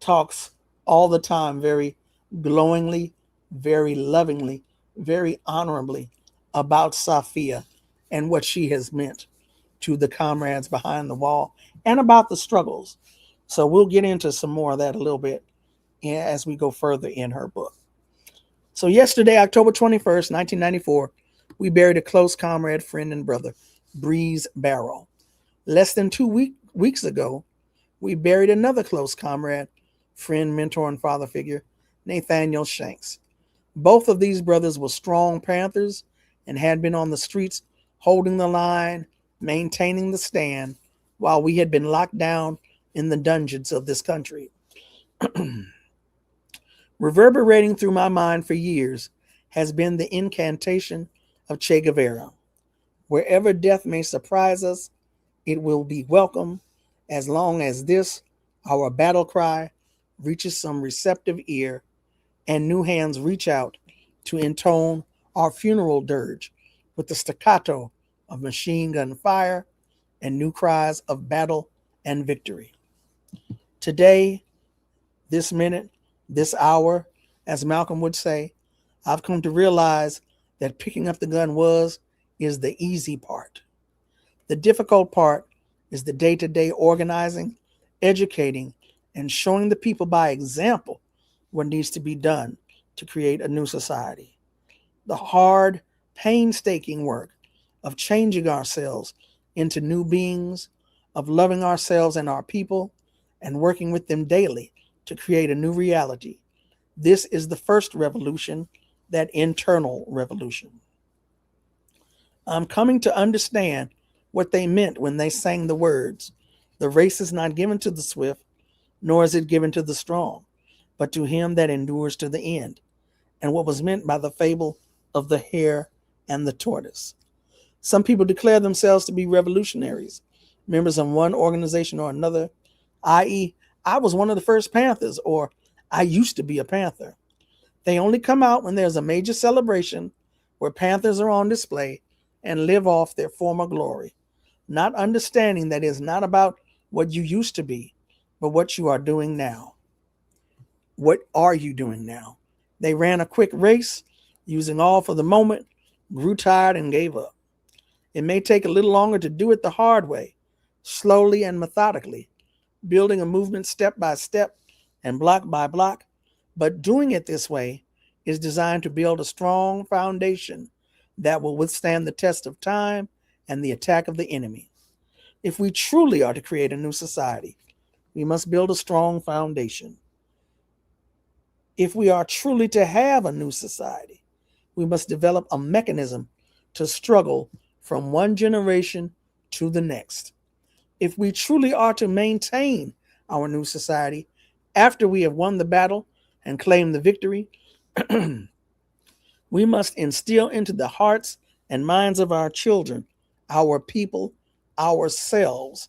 talks all the time very glowingly, very lovingly, very honorably about Safiya and what she has meant to the comrades behind the wall and about the struggles. So we'll get into some more of that a little bit as we go further in her book. So yesterday, October 21st, 1994, we buried a close comrade, friend, and brother, Breeze Barrow. Less than 2 weeks ago, we buried another close comrade, friend, mentor, and father figure, Nathaniel Shanks. Both of these brothers were strong Panthers and had been on the streets holding the line, maintaining the stand, while we had been locked down in the dungeons of this country. Reverberating through my mind for years has been the incantation of Che Guevara. Wherever death may surprise us, it will be welcome as long as this, our battle cry, reaches some receptive ear and new hands reach out to intone our funeral dirge with the staccato of machine gun fire and new cries of battle and victory. Today, this minute, this hour, as Malcolm would say, I've come to realize that picking up the gun is the easy part. The difficult part is the day-to-day organizing, educating, and showing the people by example what needs to be done to create a new society. The hard, painstaking work of changing ourselves into new beings, of loving ourselves and our people, and working with them daily to create a new reality. This is the first revolution, that internal revolution. I'm coming to understand what they meant when they sang the words, "The race is not given to the swift, nor is it given to the strong, but to him that endures to the end," and what was meant by the fable of the hare and the tortoise. Some people declare themselves to be revolutionaries, members of one organization or another, i.e., I was one of the first Panthers, or I used to be a Panther. They only come out when there's a major celebration where Panthers are on display and live off their former glory, not understanding that it's not about what you used to be, but what you are doing now. What are you doing now? They ran a quick race, using all for the moment, grew tired, and gave up. It may take a little longer to do it the hard way, slowly and methodically, building a movement step by step and block by block, but doing it this way is designed to build a strong foundation that will withstand the test of time and the attack of the enemy. If we truly are to create a new society, we must build a strong foundation. If we are truly to have a new society, we must develop a mechanism to struggle from one generation to the next. If we truly are to maintain our new society after we have won the battle and claimed the victory, we must instill into the hearts and minds of our children, our people, ourselves,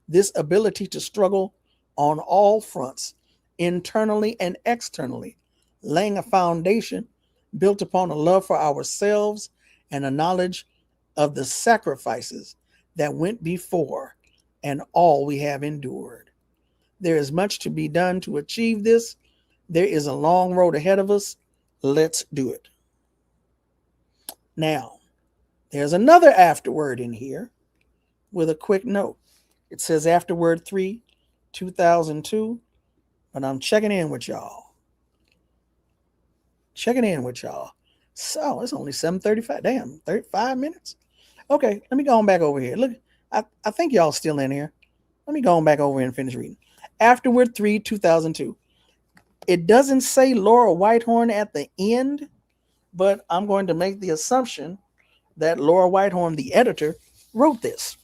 this ability to struggle on all fronts, internally and externally, laying a foundation built upon a love for ourselves and a knowledge of the sacrifices that went before and all we have endured. There is much to be done to achieve this. There is a long road ahead of us. Let's do it. Now, there's another afterword in here with a quick note. It says afterword 3, 2002, but I'm checking in with y'all. So it's only 7:35. Damn, 35 minutes. Okay, let me go on back over here. Look, I think y'all still in here. Let me go on back over here and finish reading. Afterward 3, 2002. It doesn't say Laura Whitehorn at the end, but I'm going to make the assumption that Laura Whitehorn, the editor, wrote this.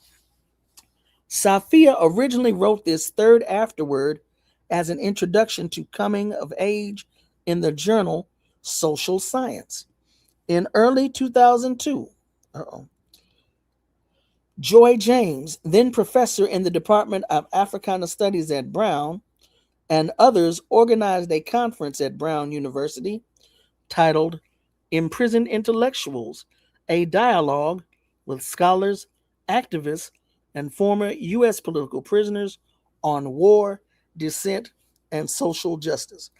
Safiya originally wrote this third afterword as an introduction to coming of age in the journal Social Science. In early 2002, Joy James, then professor in the Department of Africana Studies at Brown, and others organized a conference at Brown University titled Imprisoned Intellectuals, a dialogue with scholars, activists, and former U.S. political prisoners on war, dissent, and social justice.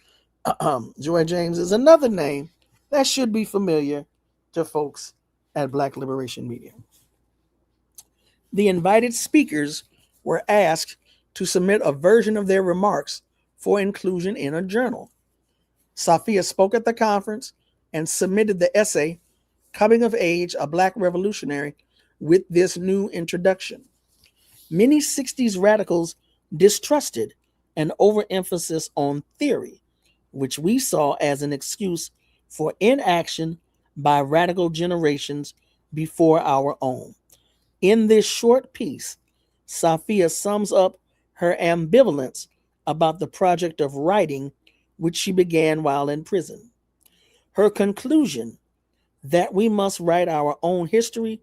Joy James is another name that should be familiar to folks at Black Liberation Media. The invited speakers were asked to submit a version of their remarks for inclusion in a journal. Safiya spoke at the conference and submitted the essay, Coming of Age, a Black Revolutionary, with this new introduction. Many 60s radicals distrusted an overemphasis on theory, which we saw as an excuse for inaction by radical generations before our own. In this short piece, Safiya sums up her ambivalence about the project of writing, which she began while in prison. Her conclusion that we must write our own history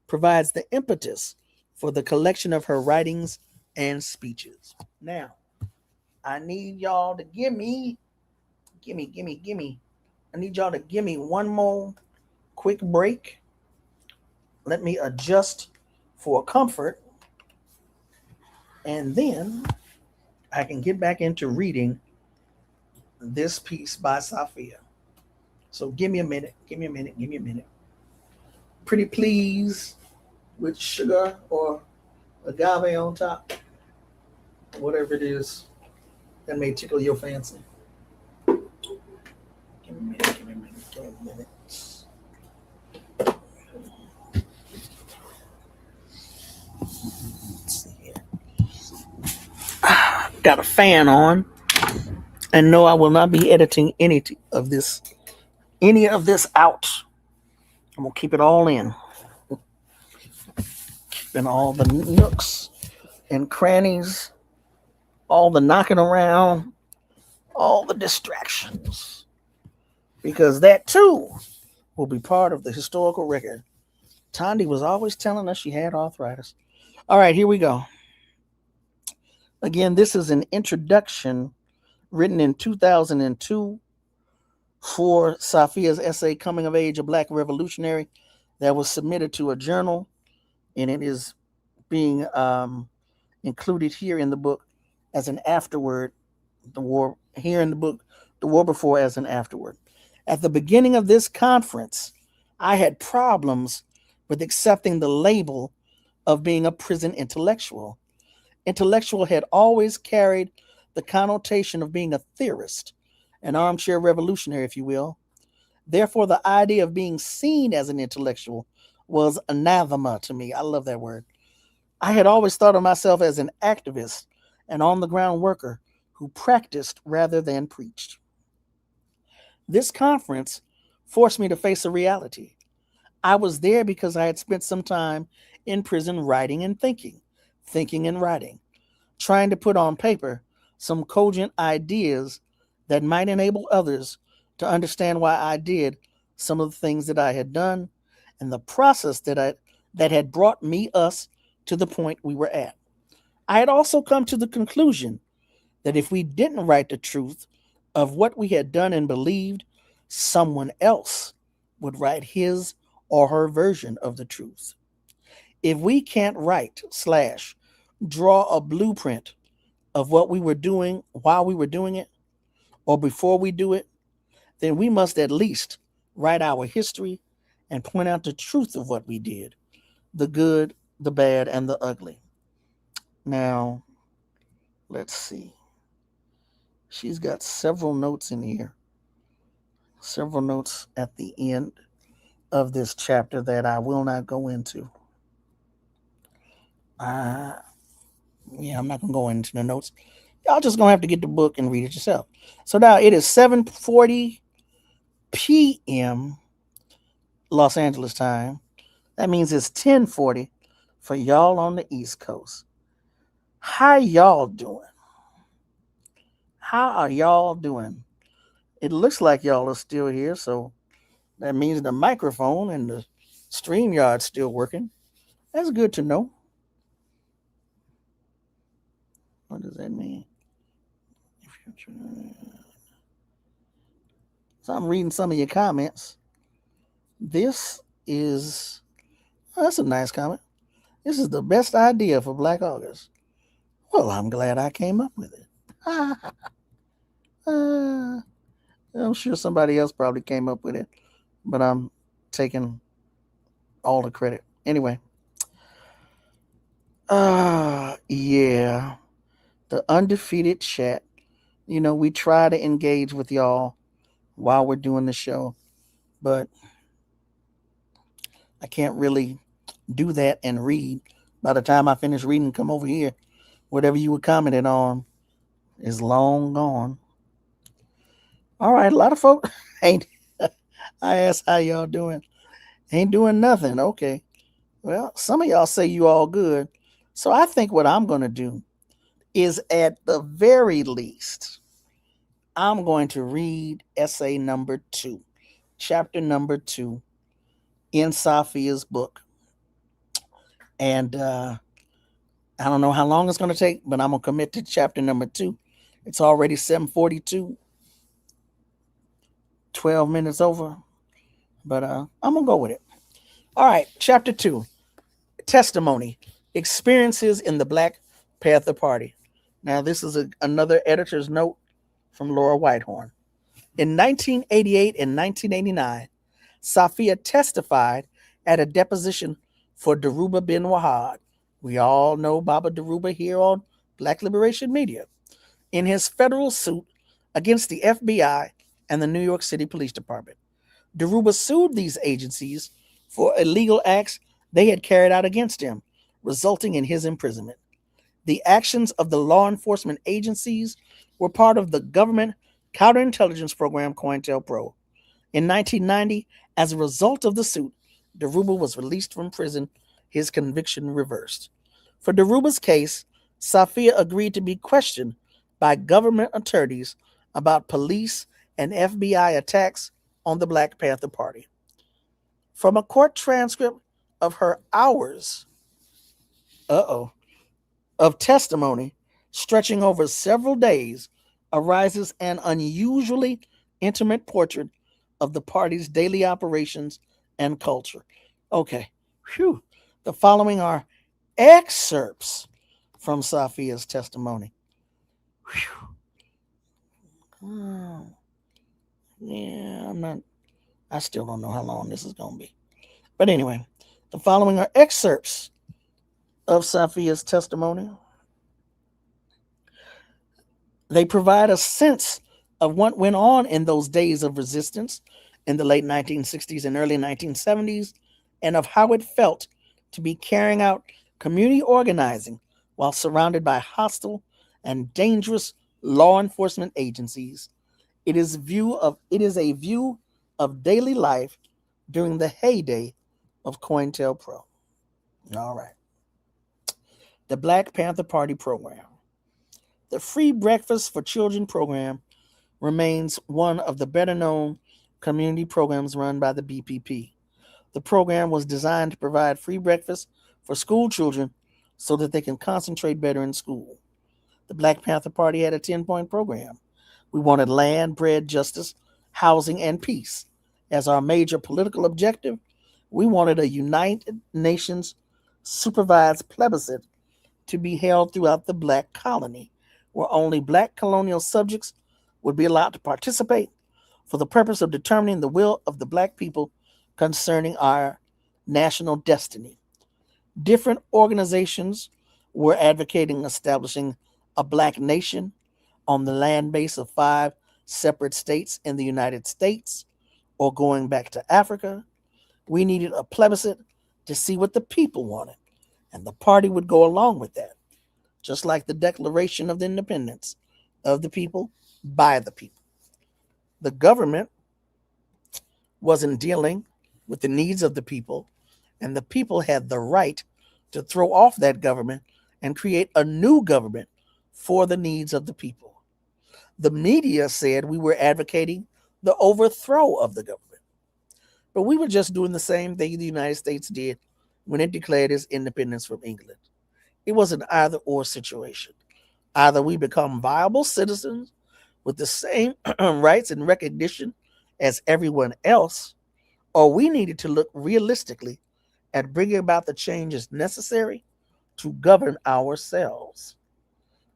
provides the impetus for the collection of her writings and speeches. Now, I need y'all to give me. I need y'all to give me one more quick break. Let me adjust for comfort, and then I can get back into reading this piece by Safiya. So give me a minute. Pretty please with sugar or agave on top, whatever it is that may tickle your fancy. Give me a minute. Let's see here. Got a fan on, and no, I will not be editing any of this out. I'm gonna keep it all in. Keeping all the nooks and crannies, all the knocking around, all the distractions, because that too will be part of the historical record. Thandi was always telling us she had arthritis. All right, here we go. Again, this is an introduction written in 2002 for Safiya's essay, Coming of Age, a Black Revolutionary, that was submitted to a journal, and it is being included here in the book as an afterword. The war before as an afterward. At the beginning of this conference, I had problems with accepting the label of being a prison intellectual. Intellectual had always carried the connotation of being a theorist, an armchair revolutionary, if you will. Therefore, the idea of being seen as an intellectual was anathema to me. I love that word. I had always thought of myself as an activist, an on-the-ground worker who practiced rather than preached. This conference forced me to face a reality. I was there because I had spent some time in prison writing and thinking, thinking and writing, trying to put on paper some cogent ideas that might enable others to understand why I did some of the things that I had done and the process that had brought us to the point we were at. I had also come to the conclusion that if we didn't write the truth of what we had done and believed, someone else would write his or her version of the truth. If we can't write / draw a blueprint of what we were doing while we were doing it or before we do it, then we must at least write our history and point out the truth of what we did, the good, the bad, and the ugly. Now, let's see. She's got several notes in here, several notes at the end of this chapter that I will not go into. I'm not going to go into the notes. Y'all just going to have to get the book and read it yourself. So now it is 7:40 p.m. Los Angeles time. That means it's 10:40 for y'all on the East Coast. How y'all doing? How are y'all doing? It looks like y'all are still here, so that means the microphone and the StreamYard's still working. That's good to know. What does that mean? So I'm reading some of your comments. That's a nice comment. This is the best idea for Black August. Well, I'm glad I came up with it. I'm sure somebody else probably came up with it, but I'm taking all the credit. Anyway. Yeah. The undefeated chat. We try to engage with y'all while we're doing the show, but I can't really do that and read. By the time I finish reading, come over here. Whatever you were commenting on is long gone. All right, a lot of folks ain't. I asked how y'all doing. Ain't doing nothing. Okay. Well, some of y'all say you all good. So I think what I'm going to do is at the very least, I'm going to read essay number 2, chapter number 2 in Safiya's book. And I don't know how long it's going to take, but I'm going to commit to chapter number 2. It's already 7:42, 12 minutes over, but I'm going to go with it. All right, chapter 2, testimony, experiences in the Black Panther Party. Now, this is another editor's note from Laura Whitehorn. In 1988 and 1989, Safiya testified at a deposition for Dhoruba bin Wahad. We all know Baba Dhoruba here on Black Liberation Media. In his federal suit against the FBI and the New York City Police Department. Dhoruba sued these agencies for illegal acts they had carried out against him, resulting in his imprisonment. The actions of the law enforcement agencies were part of the government counterintelligence program COINTELPRO. In 1990, as a result of the suit, Dhoruba was released from prison, his conviction reversed. For Dhoruba's case, Safiya agreed to be questioned by government attorneys about police and FBI attacks on the Black Panther Party. From a court transcript of her hours of testimony stretching over several days arises an unusually intimate portrait of the party's daily operations and culture. Okay, phew. The following are excerpts from Safiya's testimony. I still don't know how long this is going to be. But anyway, the following are excerpts of Safiya's testimony. They provide a sense of what went on in those days of resistance in the late 1960s and early 1970s, and of how it felt to be carrying out community organizing while surrounded by hostile and dangerous law enforcement agencies. It is a view of daily life during the heyday of COINTELPRO. All right. The Black Panther Party program. The Free Breakfast for Children program remains one of the better known community programs run by the BPP. The program was designed to provide free breakfast for school children so that they can concentrate better in school. The Black Panther Party had a 10-point program. We wanted land, bread, justice, housing, and peace. As our major political objective, we wanted a United Nations supervised plebiscite to be held throughout the Black colony, where only Black colonial subjects would be allowed to participate for the purpose of determining the will of the Black people concerning our national destiny. Different organizations were advocating establishing a Black nation on the land base of 5 separate states in the United States, or going back to Africa. We needed a plebiscite to see what the people wanted, and the party would go along with that, just like the Declaration of the Independence of the people, by the people. The government wasn't dealing with the needs of the people, and the people had the right to throw off that government and create a new government for the needs of the people. The media said we were advocating the overthrow of the government. But we were just doing the same thing the United States did when it declared its independence from England. It was an either-or situation. Either we become viable citizens with the same rights and recognition as everyone else, or we needed to look realistically at bringing about the changes necessary to govern ourselves.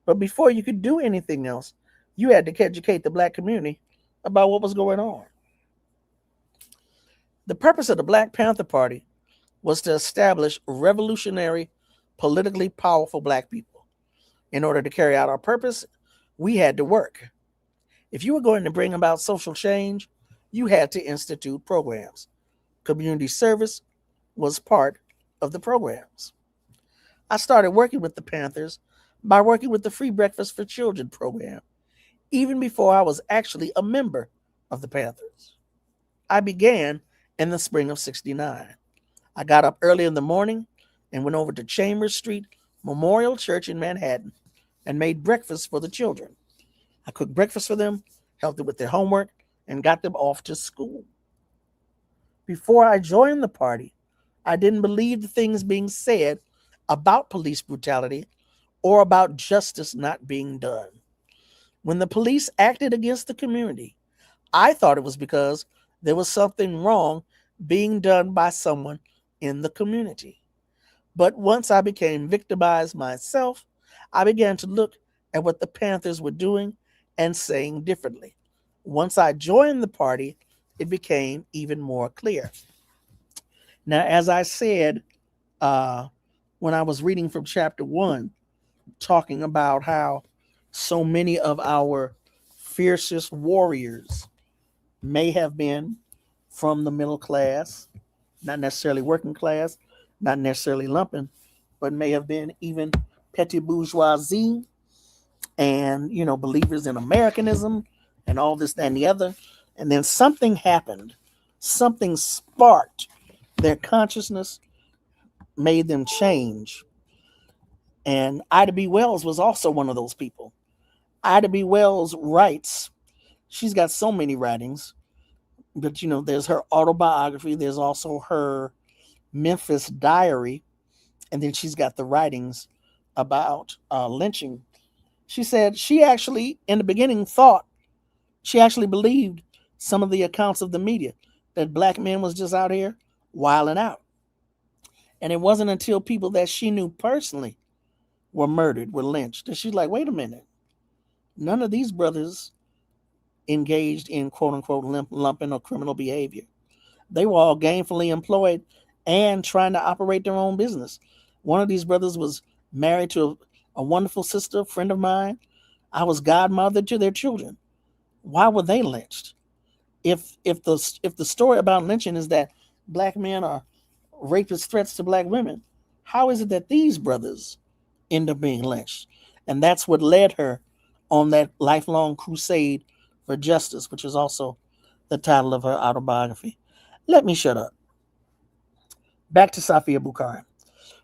But before you could do anything else, you had to educate the Black community about what was going on. The purpose of the Black Panther Party was to establish revolutionary, politically powerful Black people. In order to carry out our purpose, we had to work. If you were going to bring about social change, you had to institute programs. Community service was part of the programs. I started working with the Panthers by working with the Free Breakfast for Children program, even before I was actually a member of the Panthers. I began in the spring of '69. I got up early in the morning and went over to Chambers Street Memorial Church in Manhattan and made breakfast for the children. I cooked breakfast for them, helped them with their homework, and got them off to school. Before I joined the party, I didn't believe the things being said about police brutality or about justice not being done. When the police acted against the community, I thought it was because there was something wrong being done by someone in the community. But once I became victimized myself, I began to look at what the Panthers were doing and saying differently. Once I joined the party, it became even more clear. Now, as I said, when I was reading from chapter 1, talking about how so many of our fiercest warriors may have been from the middle class, not necessarily working class, not necessarily lumpen, but may have been even petty bourgeoisie and, believers in Americanism and all this, that, and the other. And then something happened. Something sparked their consciousness, made them change. And Ida B. Wells was also one of those people. Ida B. Wells writes, she's got so many writings, but there's her autobiography, there's also her Memphis Diary, and then she's got the writings about lynching. She said she actually, in the beginning, she actually believed some of the accounts of the media that Black men was just out here wilding out. And it wasn't until people that she knew personally were murdered, were lynched, that she's like, wait a minute. None of these brothers engaged in quote-unquote lumping or criminal behavior. They were all gainfully employed and trying to operate their own business. One of these brothers was married to a wonderful sister, a friend of mine. I was godmother to their children. Why were they lynched? If the story about lynching is that Black men are rapist threats to Black women, how is it that these brothers end up being lynched? And that's what led her on that lifelong crusade for justice, which is also the title of her autobiography. Let me shut up. Back to Safiya Bukhari.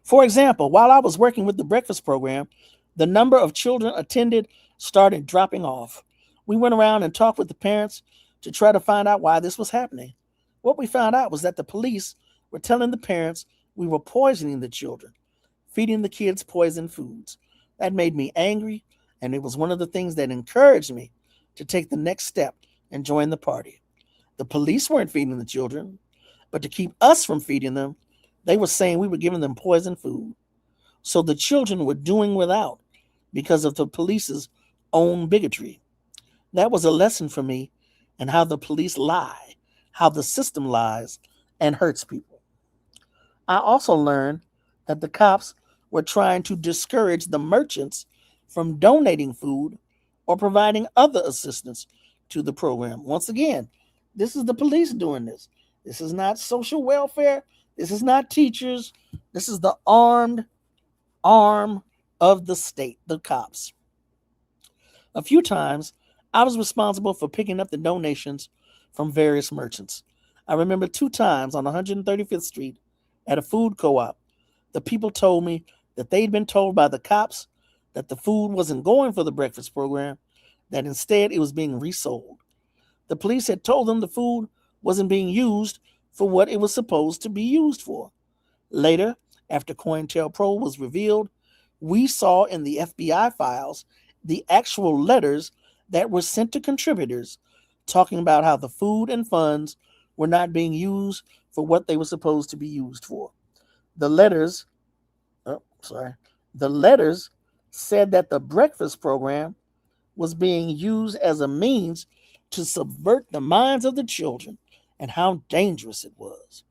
For example, while I was working with the breakfast program, the number of children attended started dropping off. We went around and talked with the parents to try to find out why this was happening. What we found out was that the police were telling the parents we were poisoning the children, feeding the kids poisoned foods. That made me angry, and it was one of the things that encouraged me to take the next step and join the party. The police weren't feeding the children, but to keep us from feeding them, they were saying we were giving them poisoned food. So the children were doing without because of the police's own bigotry. That was a lesson for me in how the police lie, how the system lies and hurts people. I also learned that the cops were trying to discourage the merchants from donating food or providing other assistance to the program. Once again, this is the police doing this. This is not social welfare. This is not teachers. This is the armed arm of the state, the cops. A few times, I was responsible for picking up the donations from various merchants. I remember 2 times on 135th Street at a food co-op, the people told me that they'd been told by the cops that the food wasn't going for the breakfast program, that instead it was being resold. The police had told them the food wasn't being used for what it was supposed to be used for. Later, after COINTELPRO was revealed, we saw in the FBI files the actual letters that were sent to contributors talking about how the food and funds were not being used for what they were supposed to be used for. The letters said that the breakfast program was being used as a means to subvert the minds of the children and how dangerous it was.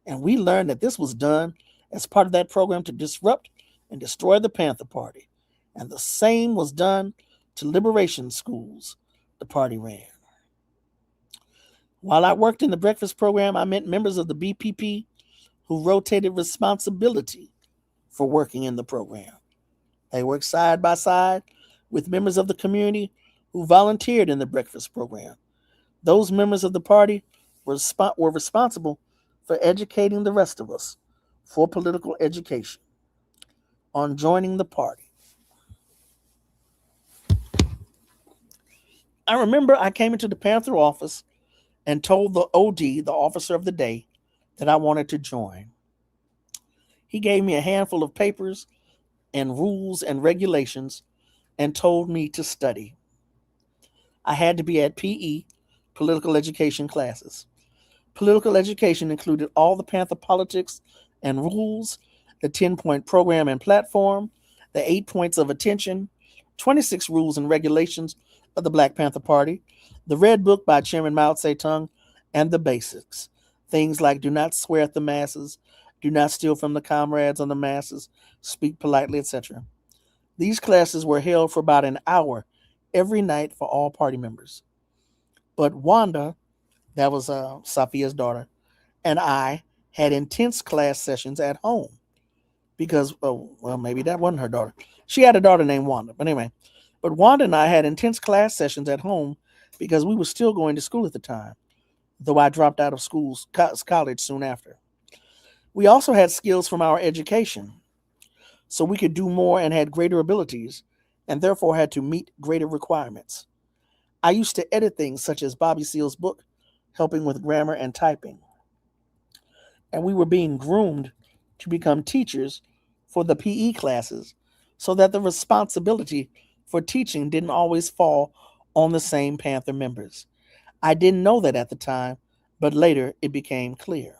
And we learned that this was done as part of that program to disrupt and destroy the Panther Party. And the same was done to liberation schools the party ran. While I worked in the breakfast program, I met members of the BPP who rotated responsibility for working in the program. They worked side by side with members of the community who volunteered in the breakfast program. Those members of the party were responsible for educating the rest of us for political education on joining the party. I remember I came into the Panther office and told the OD, the officer of the day, that I wanted to join. He gave me a handful of papers and rules and regulations and told me to study. I had to be at PE, political education classes. Political education included all the Panther politics and rules, the 10-point program and platform, the 8 points of attention, 26 rules and regulations of the Black Panther Party, the Red Book by Chairman Mao Zedong, and the basics. Things like do not swear at the masses, do not steal from the comrades on the masses, speak politely, etc. These classes were held for about an hour every night for all party members. But Wanda, that was Safiya's daughter, and I had intense class sessions at home because, maybe that wasn't her daughter. She had a daughter named Wanda, but anyway. But Wanda and I had intense class sessions at home because we were still going to school at the time, though I dropped out of college soon after. We also had skills from our education, so we could do more and had greater abilities, and therefore had to meet greater requirements. I used to edit things such as Bobby Seale's book, helping with grammar and typing. And we were being groomed to become teachers for the PE classes so that the responsibility for teaching didn't always fall on the same Panther members. I didn't know that at the time, but later it became clear.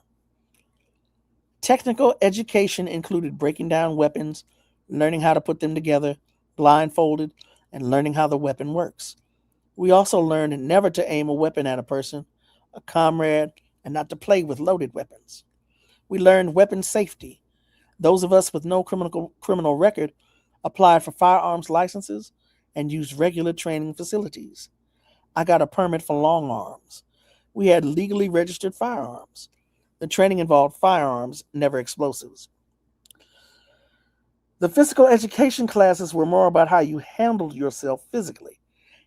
Technical education included breaking down weapons, learning how to put them together, blindfolded, and learning how the weapon works. We also learned never to aim a weapon at a person, a comrade, and not to play with loaded weapons. We learned weapon safety. Those of us with no criminal record applied for firearms licenses and used regular training facilities. I got a permit for long arms. We had legally registered firearms. The training involved firearms, never explosives. The physical education classes were more about how you handled yourself physically,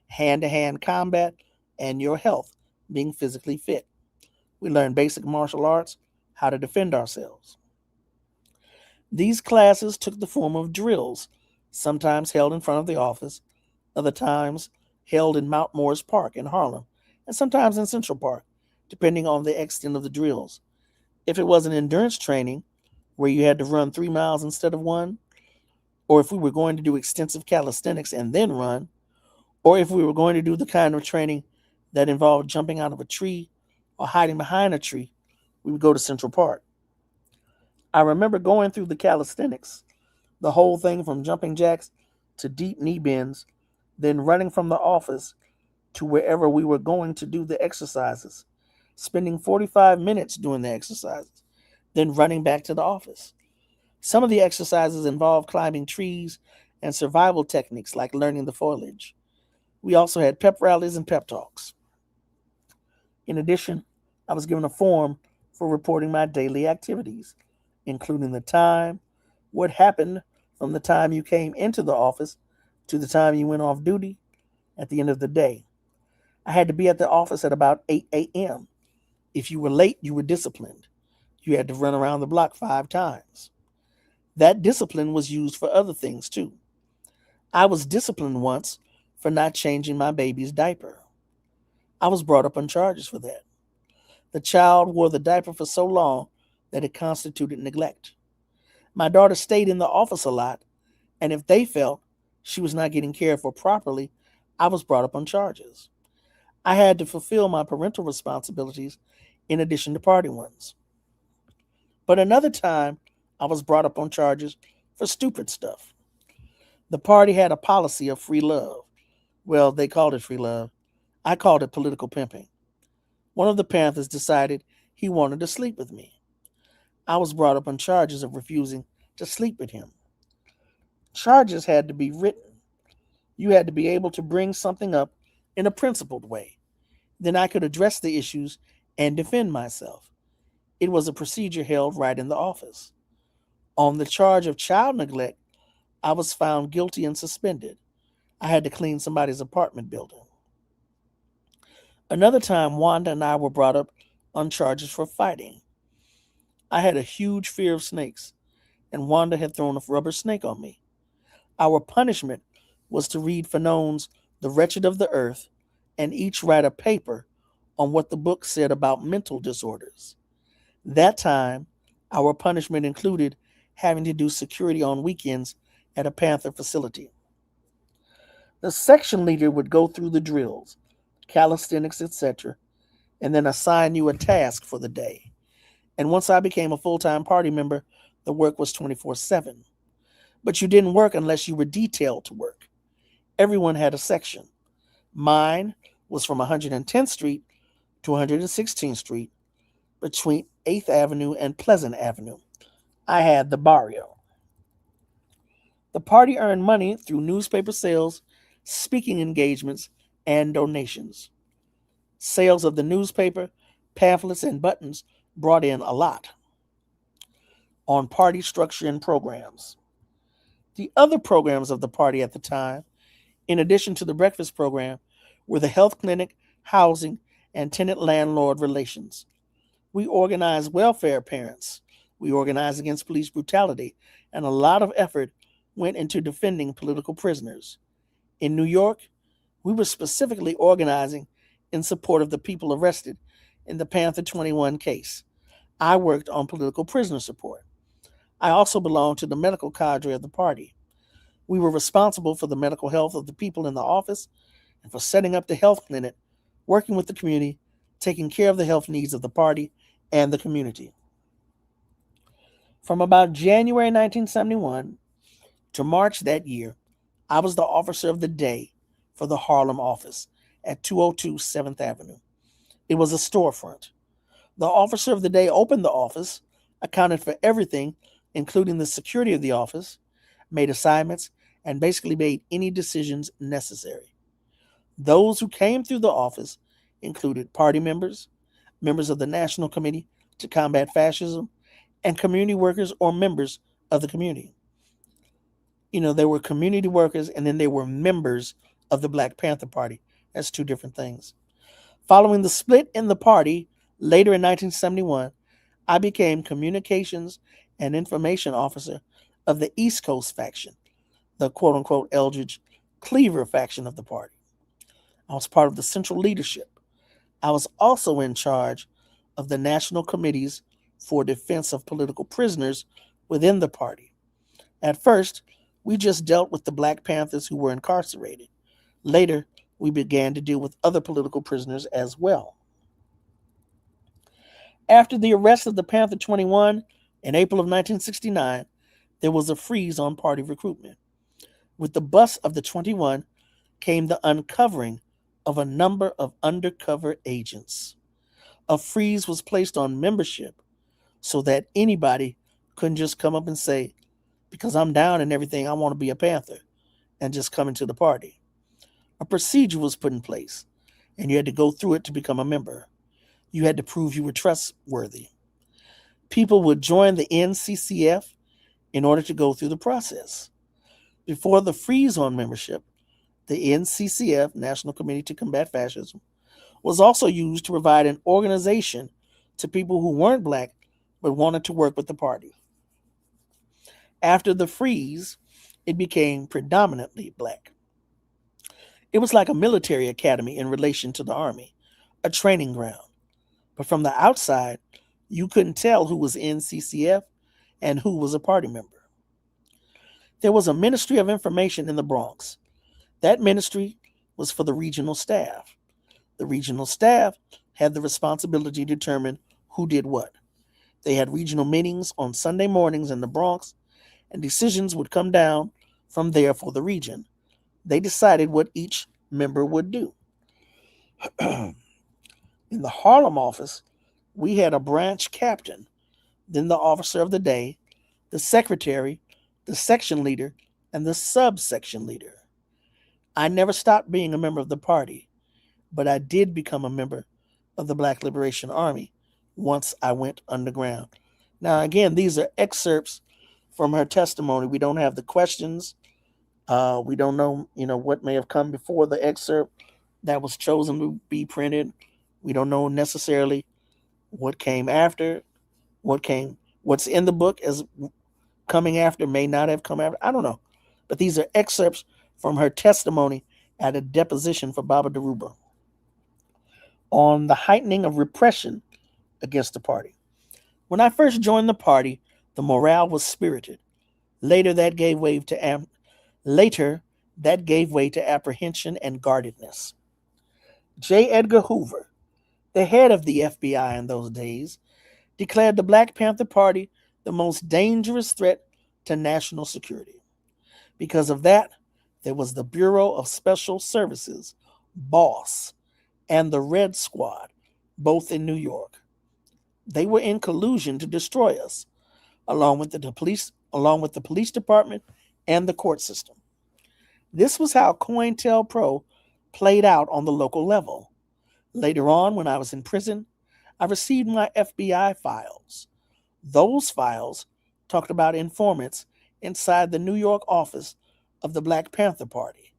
hand-to-hand combat, and your health, being physically fit. We learned basic martial arts, how to defend ourselves. These classes took the form of drills, sometimes held in front of the office, other times held in Mount Morris Park in Harlem, and sometimes in Central Park, depending on the extent of the drills. If it was an endurance training where you had to run 3 miles instead of one, or if we were going to do extensive calisthenics and then run, or if we were going to do the kind of training that involved jumping out of a tree or hiding behind a tree, we would go to Central Park. I remember going through the calisthenics, the whole thing from jumping jacks to deep knee bends, then running from the office to wherever we were going to do the exercises, spending 45 minutes doing the exercises, then running back to the office. Some of the exercises involved climbing trees and survival techniques like learning the foliage. We also had pep rallies and pep talks. In addition, I was given a form for reporting my daily activities, including the time, what happened from the time you came into the office to the time you went off duty at the end of the day. I had to be at the office at about 8 a.m. If you were late, you were disciplined. You had to run around the block 5 times. That discipline was used for other things too. I was disciplined once for not changing my baby's diaper. I was brought up on charges for that. The child wore the diaper for so long that it constituted neglect. My daughter stayed in the office a lot, and if they felt she was not getting cared for properly, I was brought up on charges. I had to fulfill my parental responsibilities in addition to party ones. But another time, I was brought up on charges for stupid stuff. The party had a policy of free love. Well, they called it free love. I called it political pimping. One of the Panthers decided he wanted to sleep with me. I was brought up on charges of refusing to sleep with him. Charges had to be written. You had to be able to bring something up in a principled way. Then I could address the issues and defend myself. It was a procedure held right in the office. On the charge of child neglect, I was found guilty and suspended. I had to clean somebody's apartment building. Another time, Wanda and I were brought up on charges for fighting. I had a huge fear of snakes, and Wanda had thrown a rubber snake on me. Our punishment was to read Fanon's The Wretched of the Earth and each write a paper on what the book said about mental disorders. That time, our punishment included having to do security on weekends at a Panther facility. The section leader would go through the drills, calisthenics, etc., and then assign you a task for the day. And once I became a full-time party member, the work was 24/7. But you didn't work unless you were detailed to work. Everyone had a section. Mine was from 110th Street to 116th Street, between 8th Avenue and Pleasant Avenue. I had the barrio. The party earned money through newspaper sales, speaking engagements, and donations. Sales of the newspaper, pamphlets, and buttons brought in a lot. On party structure and programs. The other programs of the party at the time, in addition to the breakfast program, were the health clinic, housing, and tenant-landlord relations. We organized welfare parents. We organized against police brutality, and a lot of effort went into defending political prisoners. In New York, we were specifically organizing in support of the people arrested in the Panther 21 case. I worked on political prisoner support. I also belonged to the medical cadre of the party. We were responsible for the medical health of the people in the office and for setting up the health clinic, working with the community, taking care of the health needs of the party and the community. From about January 1971 to March that year, I was the officer of the day for the Harlem office at 202 7th Avenue. It was a storefront. The officer of the day opened the office, accounted for everything, including the security of the office, made assignments, and basically made any decisions necessary. Those who came through the office included party members, members of the National Committee to Combat Fascism, and community workers or members of the community. There were community workers and then there were members of the Black Panther Party. That's two different things. Following the split in the party later in 1971, I became communications and information officer of the East Coast faction, the quote-unquote Eldridge Cleaver faction of the party. I was part of the central leadership. I was also in charge of the national committees for defense of political prisoners within the party. At first, we just dealt with the Black Panthers who were incarcerated. Later, we began to deal with other political prisoners as well. After the arrest of the Panther 21 in April of 1969, there was a freeze on party recruitment. With the bust of the 21 came the uncovering of a number of undercover agents. A freeze was placed on membership so that anybody couldn't just come up and say, because I'm down and everything, I want to be a Panther, and just come into the party. A procedure was put in place, and you had to go through it to become a member. You had to prove you were trustworthy. People would join the NCCF in order to go through the process. Before the freeze on membership, the NCCF, National Committee to Combat Fascism, was also used to provide an organization to people who weren't Black but wanted to work with the party. After the freeze, it became predominantly Black. It was like a military academy in relation to the Army, a training ground. But from the outside, you couldn't tell who was NCCF and who was a party member. There was a Ministry of Information in the Bronx. That ministry was for the regional staff. The regional staff had the responsibility to determine who did what. They had regional meetings on Sunday mornings in the Bronx, and decisions would come down from there for the region. They decided what each member would do. In the Harlem office, we had a branch captain, then the officer of the day, the secretary, the section leader, and the subsection leader. I never stopped being a member of the party, but I did become a member of the Black Liberation Army once I went underground. Now, again, these are excerpts from her testimony. We don't have the questions. We don't know, what may have come before the excerpt that was chosen to be printed. We don't know necessarily what came after, what's in the book as coming after may not have come after. I don't know. But these are excerpts from her testimony at a deposition for Baba Daruba on the heightening of repression against the party. When I first joined the party, the morale was spirited. Later, that gave way to apprehension and guardedness. J. Edgar Hoover, the head of the FBI in those days, declared the Black Panther Party the most dangerous threat to national security. Because of that, there was the Bureau of Special Services, BOSS, and the Red Squad, both in New York. They were in collusion to destroy us, along with the police department and the court system. This was how COINTELPRO played out on the local level. Later on, when I was in prison, I received my FBI files. Those files talked about informants inside the New York office of the Black Panther Party,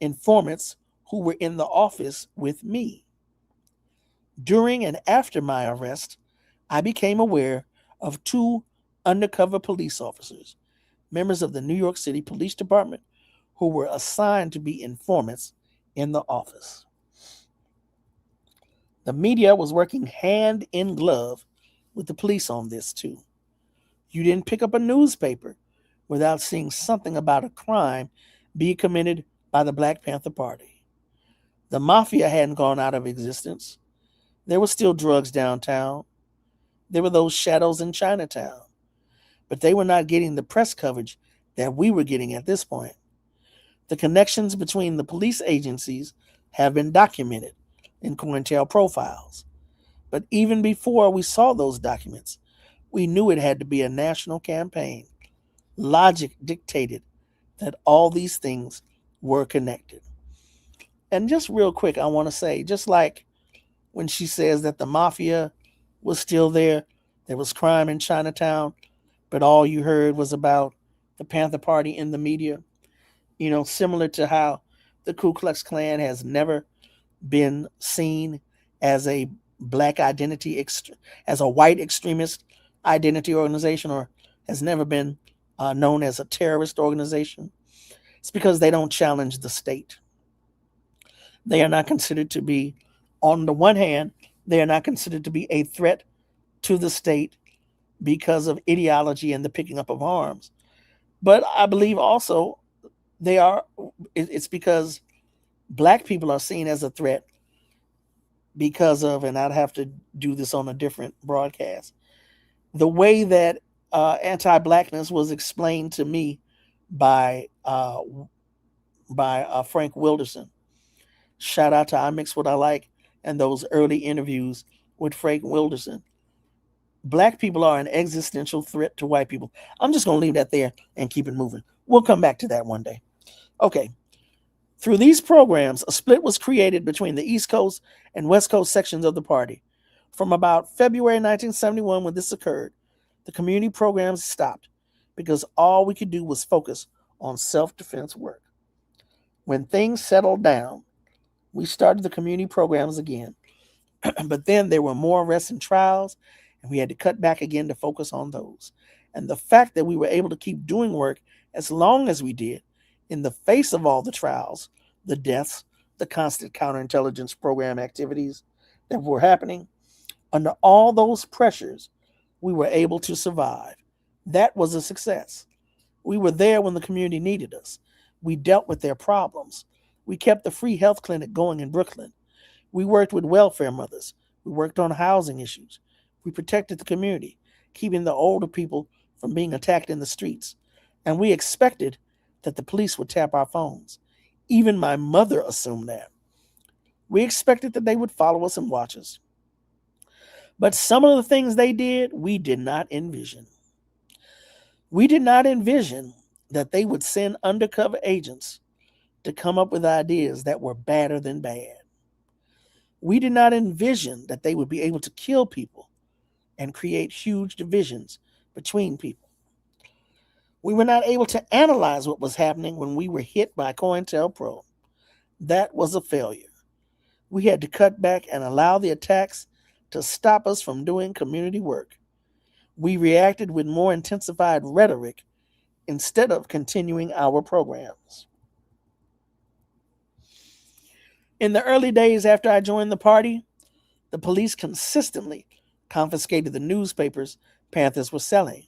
informants who were in the office with me. During and after my arrest, I became aware of two undercover police officers, members of the New York City Police Department, who were assigned to be informants in the office. The media was working hand in glove with the police on this too. You didn't pick up a newspaper without seeing something about a crime being committed by the Black Panther Party. The mafia hadn't gone out of existence. There were still drugs downtown. There were those shadows in Chinatown. But they were not getting the press coverage that we were getting at this point. The connections between the police agencies have been documented in COINTELPRO files. But even before we saw those documents, we knew it had to be a national campaign. Logic dictated that all these things were connected. And just real quick, I want to say, just like when she says that the mafia was still there was crime in Chinatown, but all you heard was about the Panther Party in the media. Similar to how the Ku Klux Klan has never been seen as a Black identity, as a white extremist identity organization, or has never been known as a terrorist organization. It's because they don't challenge the state. They are not considered to be, on the one hand, they are not considered to be a threat to the state because of ideology and the picking up of arms. But I believe also they are, it's because black people are seen as a threat because of, and I'd have to do this on a different broadcast, the way that anti-blackness was explained to me by Frank Wilderson. Shout out to I Mix What I Like and those early interviews with Frank Wilderson. Black people are an existential threat to white people. I'm just going to leave that there and keep it moving. We'll come back to that one day. Okay. Through these programs, a split was created between the East Coast and West Coast sections of the party. From about February 1971, when this occurred, the community programs stopped because all we could do was focus on self-defense work. When things settled down, we started the community programs again. But then there were more arrests and trials, and we had to cut back again to focus on those. And the fact that we were able to keep doing work as long as we did, in the face of all the trials, the deaths, the constant counterintelligence program activities that were happening, under all those pressures, we were able to survive. That was a success. We were there when the community needed us. We dealt with their problems. We kept the free health clinic going in Brooklyn. We worked with welfare mothers. We worked on housing issues. We protected the community, keeping the older people from being attacked in the streets. And we expected that the police would tap our phones. Even my mother assumed that. We expected that they would follow us and watch us. But some of the things they did, we did not envision. We did not envision that they would send undercover agents to come up with ideas that were badder than bad. We did not envision that they would be able to kill people and create huge divisions between people. We were not able to analyze what was happening when we were hit by COINTELPRO. That was a failure. We had to cut back and allow the attacks to stop us from doing community work. We reacted with more intensified rhetoric instead of continuing our programs. In the early days after I joined the party, the police consistently confiscated the newspapers Panthers were selling.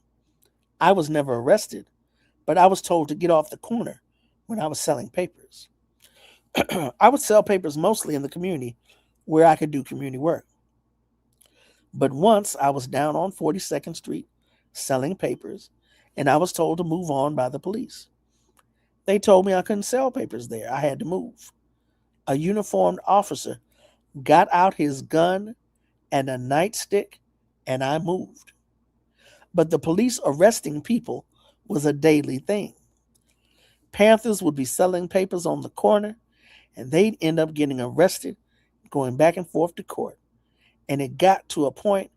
I was never arrested, but I was told to get off the corner when I was selling papers. I would sell papers mostly in the community where I could do community work. But once I was down on 42nd Street selling papers, and I was told to move on by the police. They told me I couldn't sell papers there. I had to move. A uniformed officer got out his gun and a nightstick, and I moved. But the police arresting people was a daily thing. Panthers would be selling papers on the corner, and they'd end up getting arrested, going back and forth to court. And it got to a point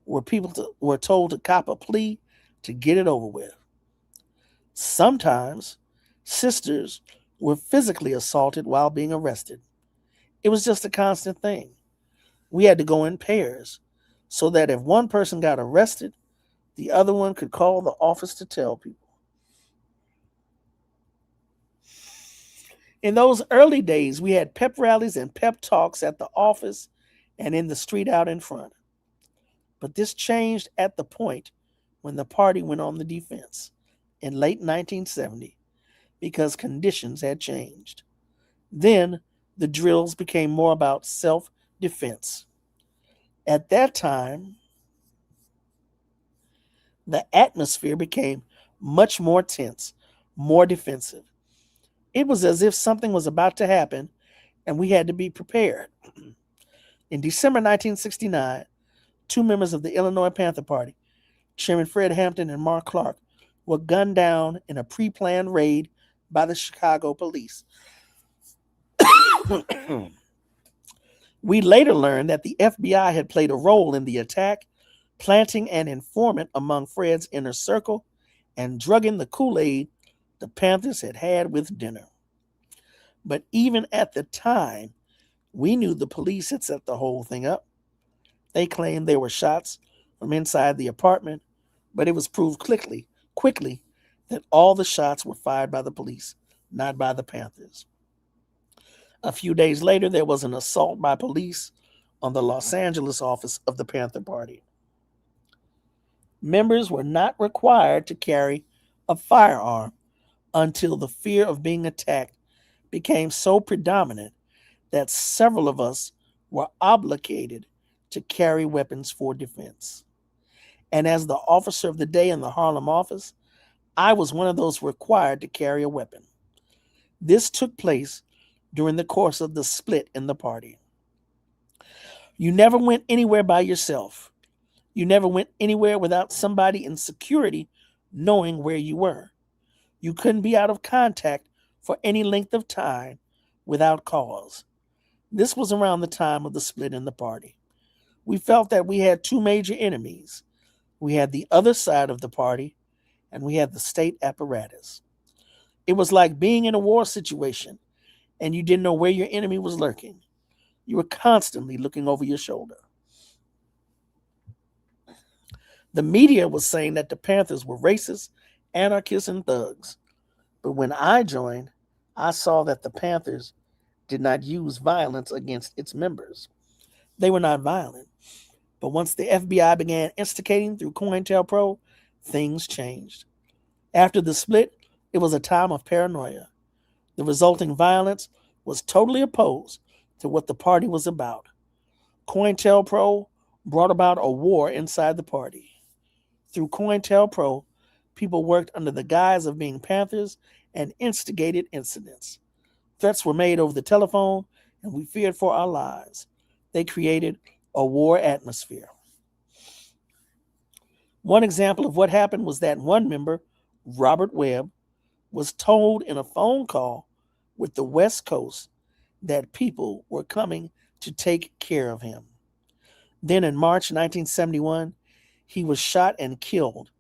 where people were told to cop a plea to get it over with. Sometimes sisters were physically assaulted while being arrested. It was just a constant thing. We had to go in pairs so that if one person got arrested, the other one could call the office to tell people. In those early days, we had pep rallies and pep talks at the office and in the street out in front. But this changed at the point when the party went on the defense in late 1970 because conditions had changed. Then the drills became more about self-defense. At that time, the atmosphere became much more tense, more defensive. It was as if something was about to happen and we had to be prepared. In December 1969, two members of the Illinois Panther Party, Chairman Fred Hampton and Mark Clark, were gunned down in a pre-planned raid by the Chicago police. We later learned that the FBI had played a role in the attack, planting an informant among Fred's inner circle and drugging the Kool-Aid the Panthers had had with dinner. But even at the time, we knew the police had set the whole thing up. They claimed there were shots from inside the apartment, but it was proved quickly that all the shots were fired by the police, not by the Panthers. A few days later, there was an assault by police on the Los Angeles office of the Panther Party. Members were not required to carry a firearm until the fear of being attacked became so predominant that several of us were obligated to carry weapons for defense. And as the officer of the day in the Harlem office, I was one of those required to carry a weapon. This took place during the course of the split in the party. You never went anywhere by yourself. You never went anywhere without somebody in security knowing where you were. You couldn't be out of contact for any length of time without cause. This was around the time of the split in the party. We felt that we had two major enemies. We had the other side of the party, and we had the state apparatus. It was like being in a war situation, and you didn't know where your enemy was lurking. You were constantly looking over your shoulder. The media was saying that the Panthers were racist, anarchists, and thugs. But when I joined, I saw that the Panthers did not use violence against its members. They were not violent. But once the FBI began instigating through COINTELPRO, things changed. After the split, it was a time of paranoia. The resulting violence was totally opposed to what the party was about. COINTELPRO brought about a war inside the party. Through COINTELPRO, people worked under the guise of being Panthers and instigated incidents. Threats were made over the telephone, and we feared for our lives. They created a war atmosphere. One example of what happened was that one member, Robert Webb, was told in a phone call with the West Coast that people were coming to take care of him. Then in March 1971, he was shot and killed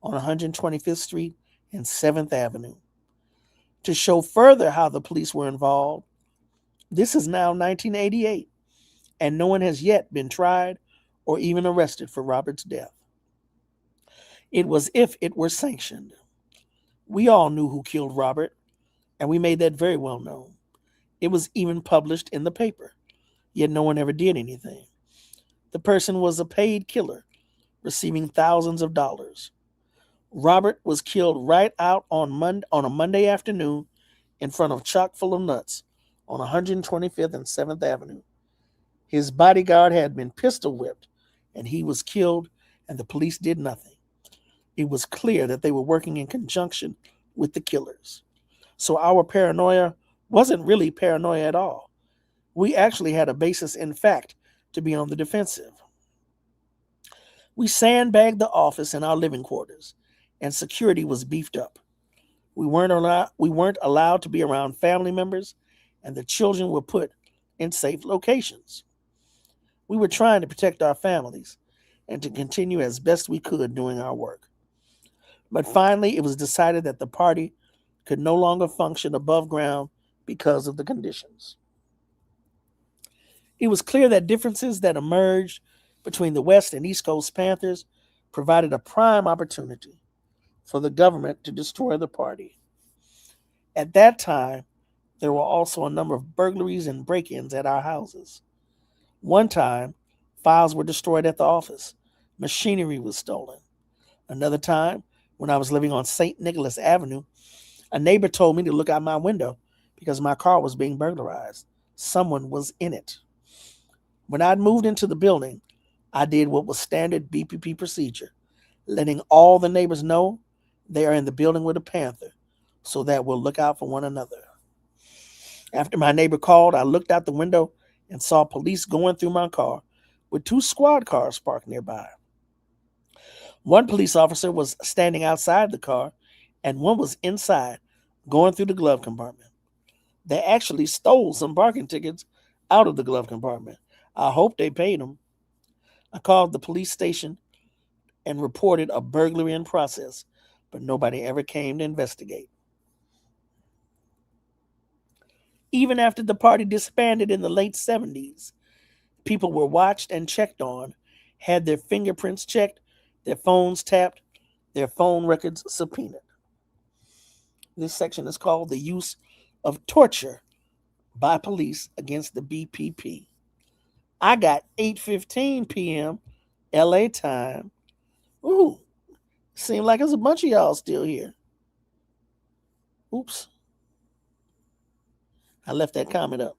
on 125th Street and 7th Avenue. To show further how the police were involved, this is now 1988, and no one has yet been tried or even arrested for Robert's death. It was if it were sanctioned. We all knew who killed Robert, and we made that very well known. It was even published in the paper, yet no one ever did anything. The person was a paid killer, receiving thousands of dollars. Robert was killed right out on a Monday afternoon in front of chock full of nuts on 125th and 7th Avenue. His bodyguard had been pistol whipped, and he was killed, and the police did nothing. It was clear that they were working in conjunction with the killers. So our paranoia wasn't really paranoia at all. We actually had a basis in fact to be on the defensive. We sandbagged the office and our living quarters, and security was beefed up. We weren't allowed to be around family members, and the children were put in safe locations. We were trying to protect our families and to continue as best we could doing our work. But finally, it was decided that the party could no longer function above ground because of the conditions. It was clear that differences that emerged between the West and East Coast Panthers provided a prime opportunity for the government to destroy the party. At that time, there were also a number of burglaries and break-ins at our houses. One time, files were destroyed at the office. Machinery was stolen. Another time, when I was living on St. Nicholas Avenue, a neighbor told me to look out my window because my car was being burglarized. Someone was in it. When I'd moved into the building, I did what was standard BPP procedure, letting all the neighbors know they are in the building with a Panther so that we'll look out for one another. After my neighbor called, I looked out the window and saw police going through my car with 2 squad cars parked nearby. One police officer was standing outside the car, and one was inside, going through the glove compartment. They actually stole some parking tickets out of the glove compartment. I hope they paid them. I called the police station and reported a burglary in process, but nobody ever came to investigate. Even after the party disbanded in the late 70s, people were watched and checked on, had their fingerprints checked, their phones tapped, their phone records subpoenaed. This section is called The Use of Torture by Police Against the BPP. I got 8:15 p.m. LA time. Ooh, seemed like there's a bunch of y'all still here. Oops. I left that comment up.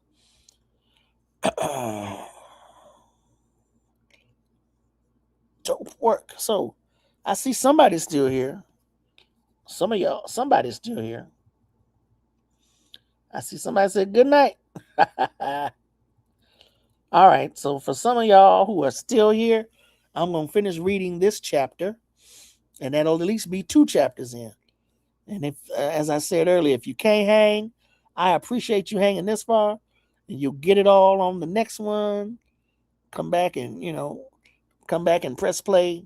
Dope work. So I see somebody's still here. Some of y'all, somebody's still here. I see somebody said good night. All right. So for some of y'all who are still here, I'm going to finish reading this chapter, and that'll at least be 2 chapters in. And if, as I said earlier, if you can't hang, I appreciate you hanging this far, and you'll get it all on the next one. Come back and, press play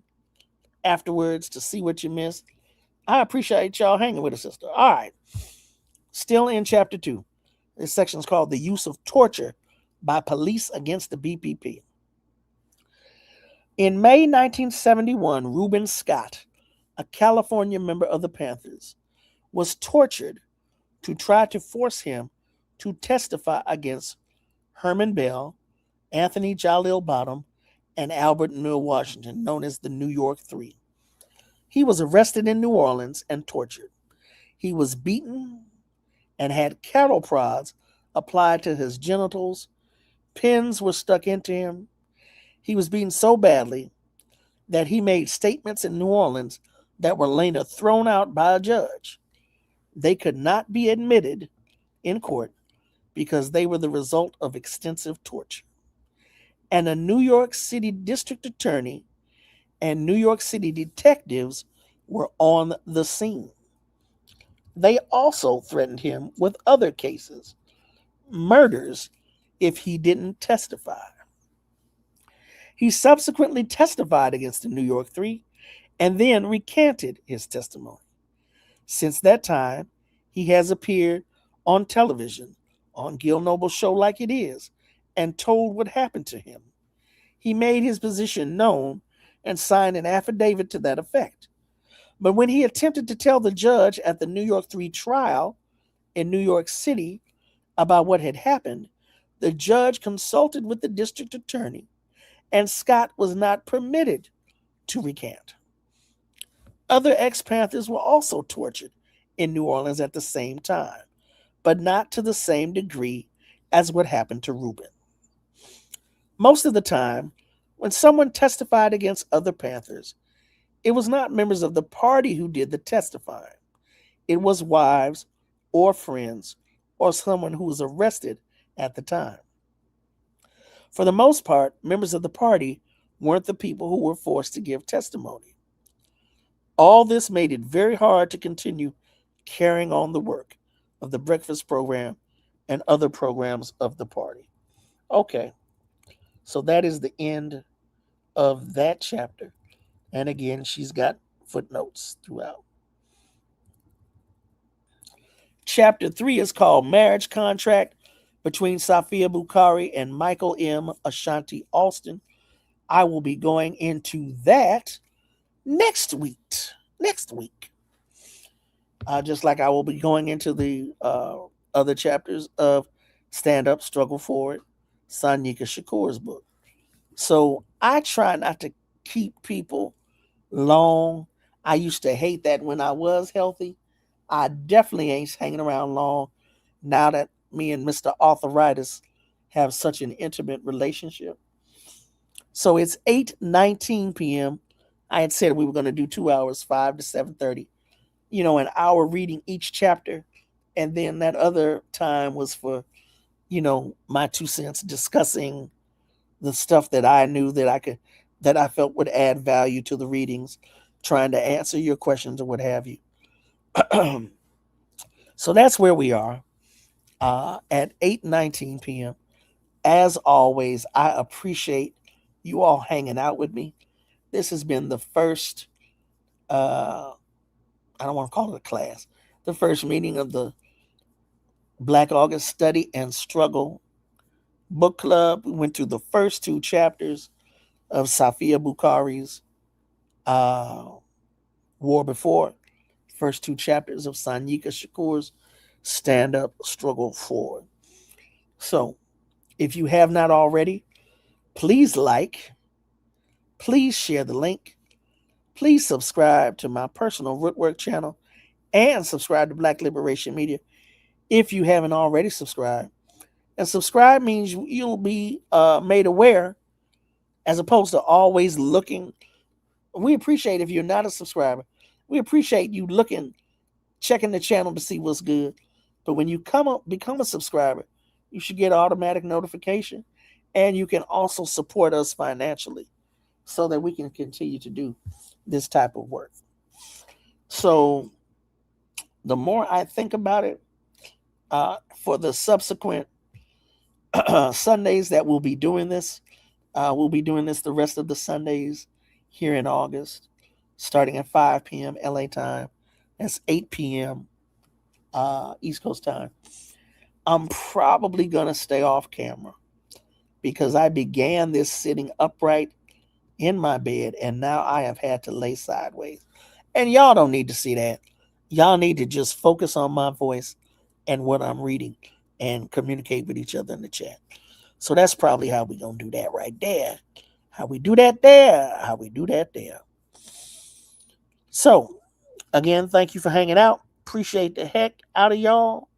afterwards to see what you missed. I appreciate y'all hanging with us, sister. All right. Still in chapter 2. This section is called The Use of Torture by Police Against the BPP. In May 1971, Reuben Scott, a California member of the Panthers, was tortured to try to force him to testify against Herman Bell, Anthony Jalil Bottom, and Albert Neal Washington, known as the New York Three. He was arrested in New Orleans and tortured. He was beaten and had cattle prods applied to his genitals. Pins were stuck into him. He was beaten so badly that he made statements in New Orleans that were later thrown out by a judge. They could not be admitted in court because they were the result of extensive torture. And a New York City district attorney and New York City detectives were on the scene. They also threatened him with other cases, murders, if he didn't testify. He subsequently testified against the New York Three and then recanted his testimony. Since that time, he has appeared on television, on Gil Noble's show Like It Is, and told what happened to him. He made his position known and signed an affidavit to that effect. But when he attempted to tell the judge at the New York Three trial in New York City about what had happened, the judge consulted with the district attorney, and Scott was not permitted to recant. Other ex-Panthers were also tortured in New Orleans at the same time, but not to the same degree as what happened to Reuben. Most of the time, when someone testified against other Panthers, it was not members of the party who did the testifying. It was wives or friends or someone who was arrested at the time. For the most part, members of the party weren't the people who were forced to give testimony. All this made it very hard to continue carrying on the work of the breakfast program and other programs of the party. Okay, so that is the end of that chapter. And again, she's got footnotes throughout. Chapter 3 is called Marriage Contract between Safiya Bukhari and Michael M. Ashanti Alston. I will be going into that next week. Just like I will be going into the other chapters of Stand Up, Struggle Forward, Sanyika Shakur's book. So I try not to keep people long. I used to hate that when I was healthy. I definitely ain't hanging around long now that me and Mr. Arthritis have such an intimate relationship. So it's 8:19 p.m. I had said we were going to do 2 hours, 5 to 7:30. An hour reading each chapter. And then that other time was for, my 2 cents discussing the stuff that I knew that I felt would add value to the readings, trying to answer your questions or what have you. So that's where we are at 8:19 p.m. As always, I appreciate you all hanging out with me. This has been the first, I don't want to call it a class, the first meeting of the Black August Study and Struggle Book Club. We went through the first 2 chapters of Safiya Bukhari's War Before, first 2 chapters of Sanyika Shakur's Stand Up, Struggle Forward. So, if you have not already, please like, please share the link, please subscribe to my personal Rootwork channel, and subscribe to Black Liberation Media if you haven't already subscribed. And subscribe means you'll be made aware as opposed to always looking. We appreciate if you're not a subscriber. We appreciate you looking, checking the channel to see what's good. But when you become a subscriber, you should get automatic notification. And you can also support us financially so that we can continue to do this type of work. So the more I think about it, for the subsequent Sundays that we'll be doing this the rest of the Sundays here in August, starting at 5 p.m. LA time. That's 8 p.m. East Coast time. I'm probably going to stay off camera because I began this sitting upright in my bed, and now I have had to lay sideways. And y'all don't need to see that. Y'all need to just focus on my voice and what I'm reading and communicate with each other in the chat. So that's probably how we're going to do that right there. How we do that there. How we do that there. So, again, thank you for hanging out. Appreciate the heck out of y'all.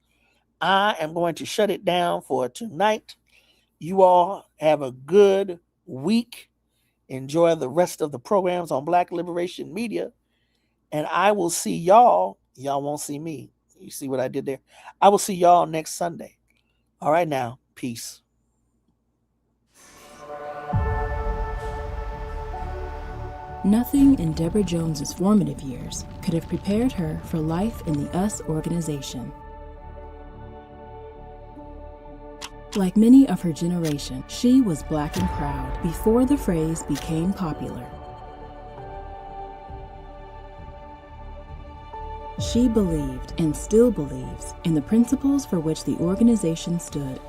I am going to shut it down for tonight. You all have a good week. Enjoy the rest of the programs on Black Liberation Media. And I will see y'all. Y'all won't see me. You see what I did there? I will see y'all next Sunday. All right now. Peace. Nothing in Deborah Jones's formative years could have prepared her for life in the US organization. Like many of her generation, she was Black and proud before the phrase became popular. She believed, and still believes, in the principles for which the organization stood.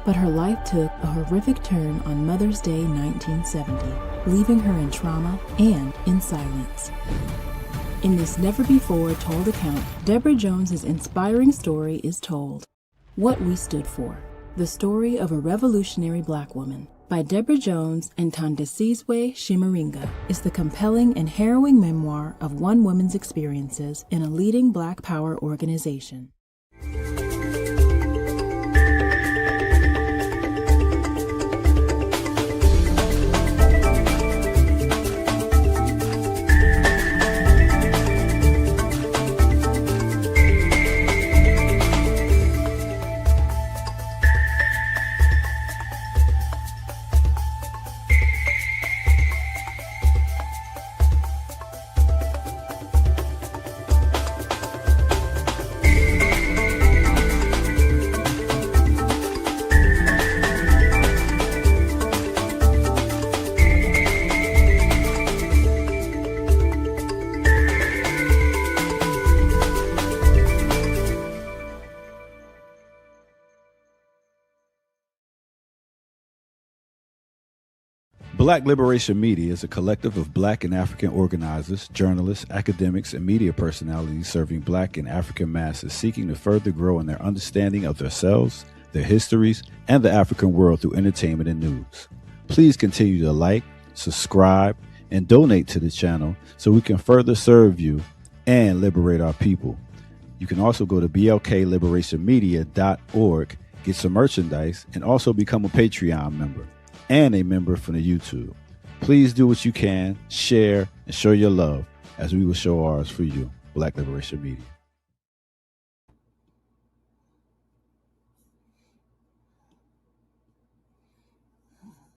But her life took a horrific turn on Mother's Day 1970, leaving her in trauma and in silence. In this never-before-told account, Deborah Jones's inspiring story is told. What We Stood For, the story of a revolutionary Black woman, by Deborah Jones and Thandisizwe Chimurenga, is the compelling and harrowing memoir of one woman's experiences in a leading Black power organization. Black Liberation Media is a collective of Black and African organizers, journalists, academics, and media personalities serving Black and African masses seeking to further grow in their understanding of themselves, their histories, and the African world through entertainment and news. Please continue to like, subscribe, and donate to the channel so we can further serve you and liberate our people. You can also go to blkliberationmedia.org, get some merchandise, and also become a Patreon member and a member from the YouTube. Please do what you can, share, and show your love as we will show ours for you. Black Liberation Media.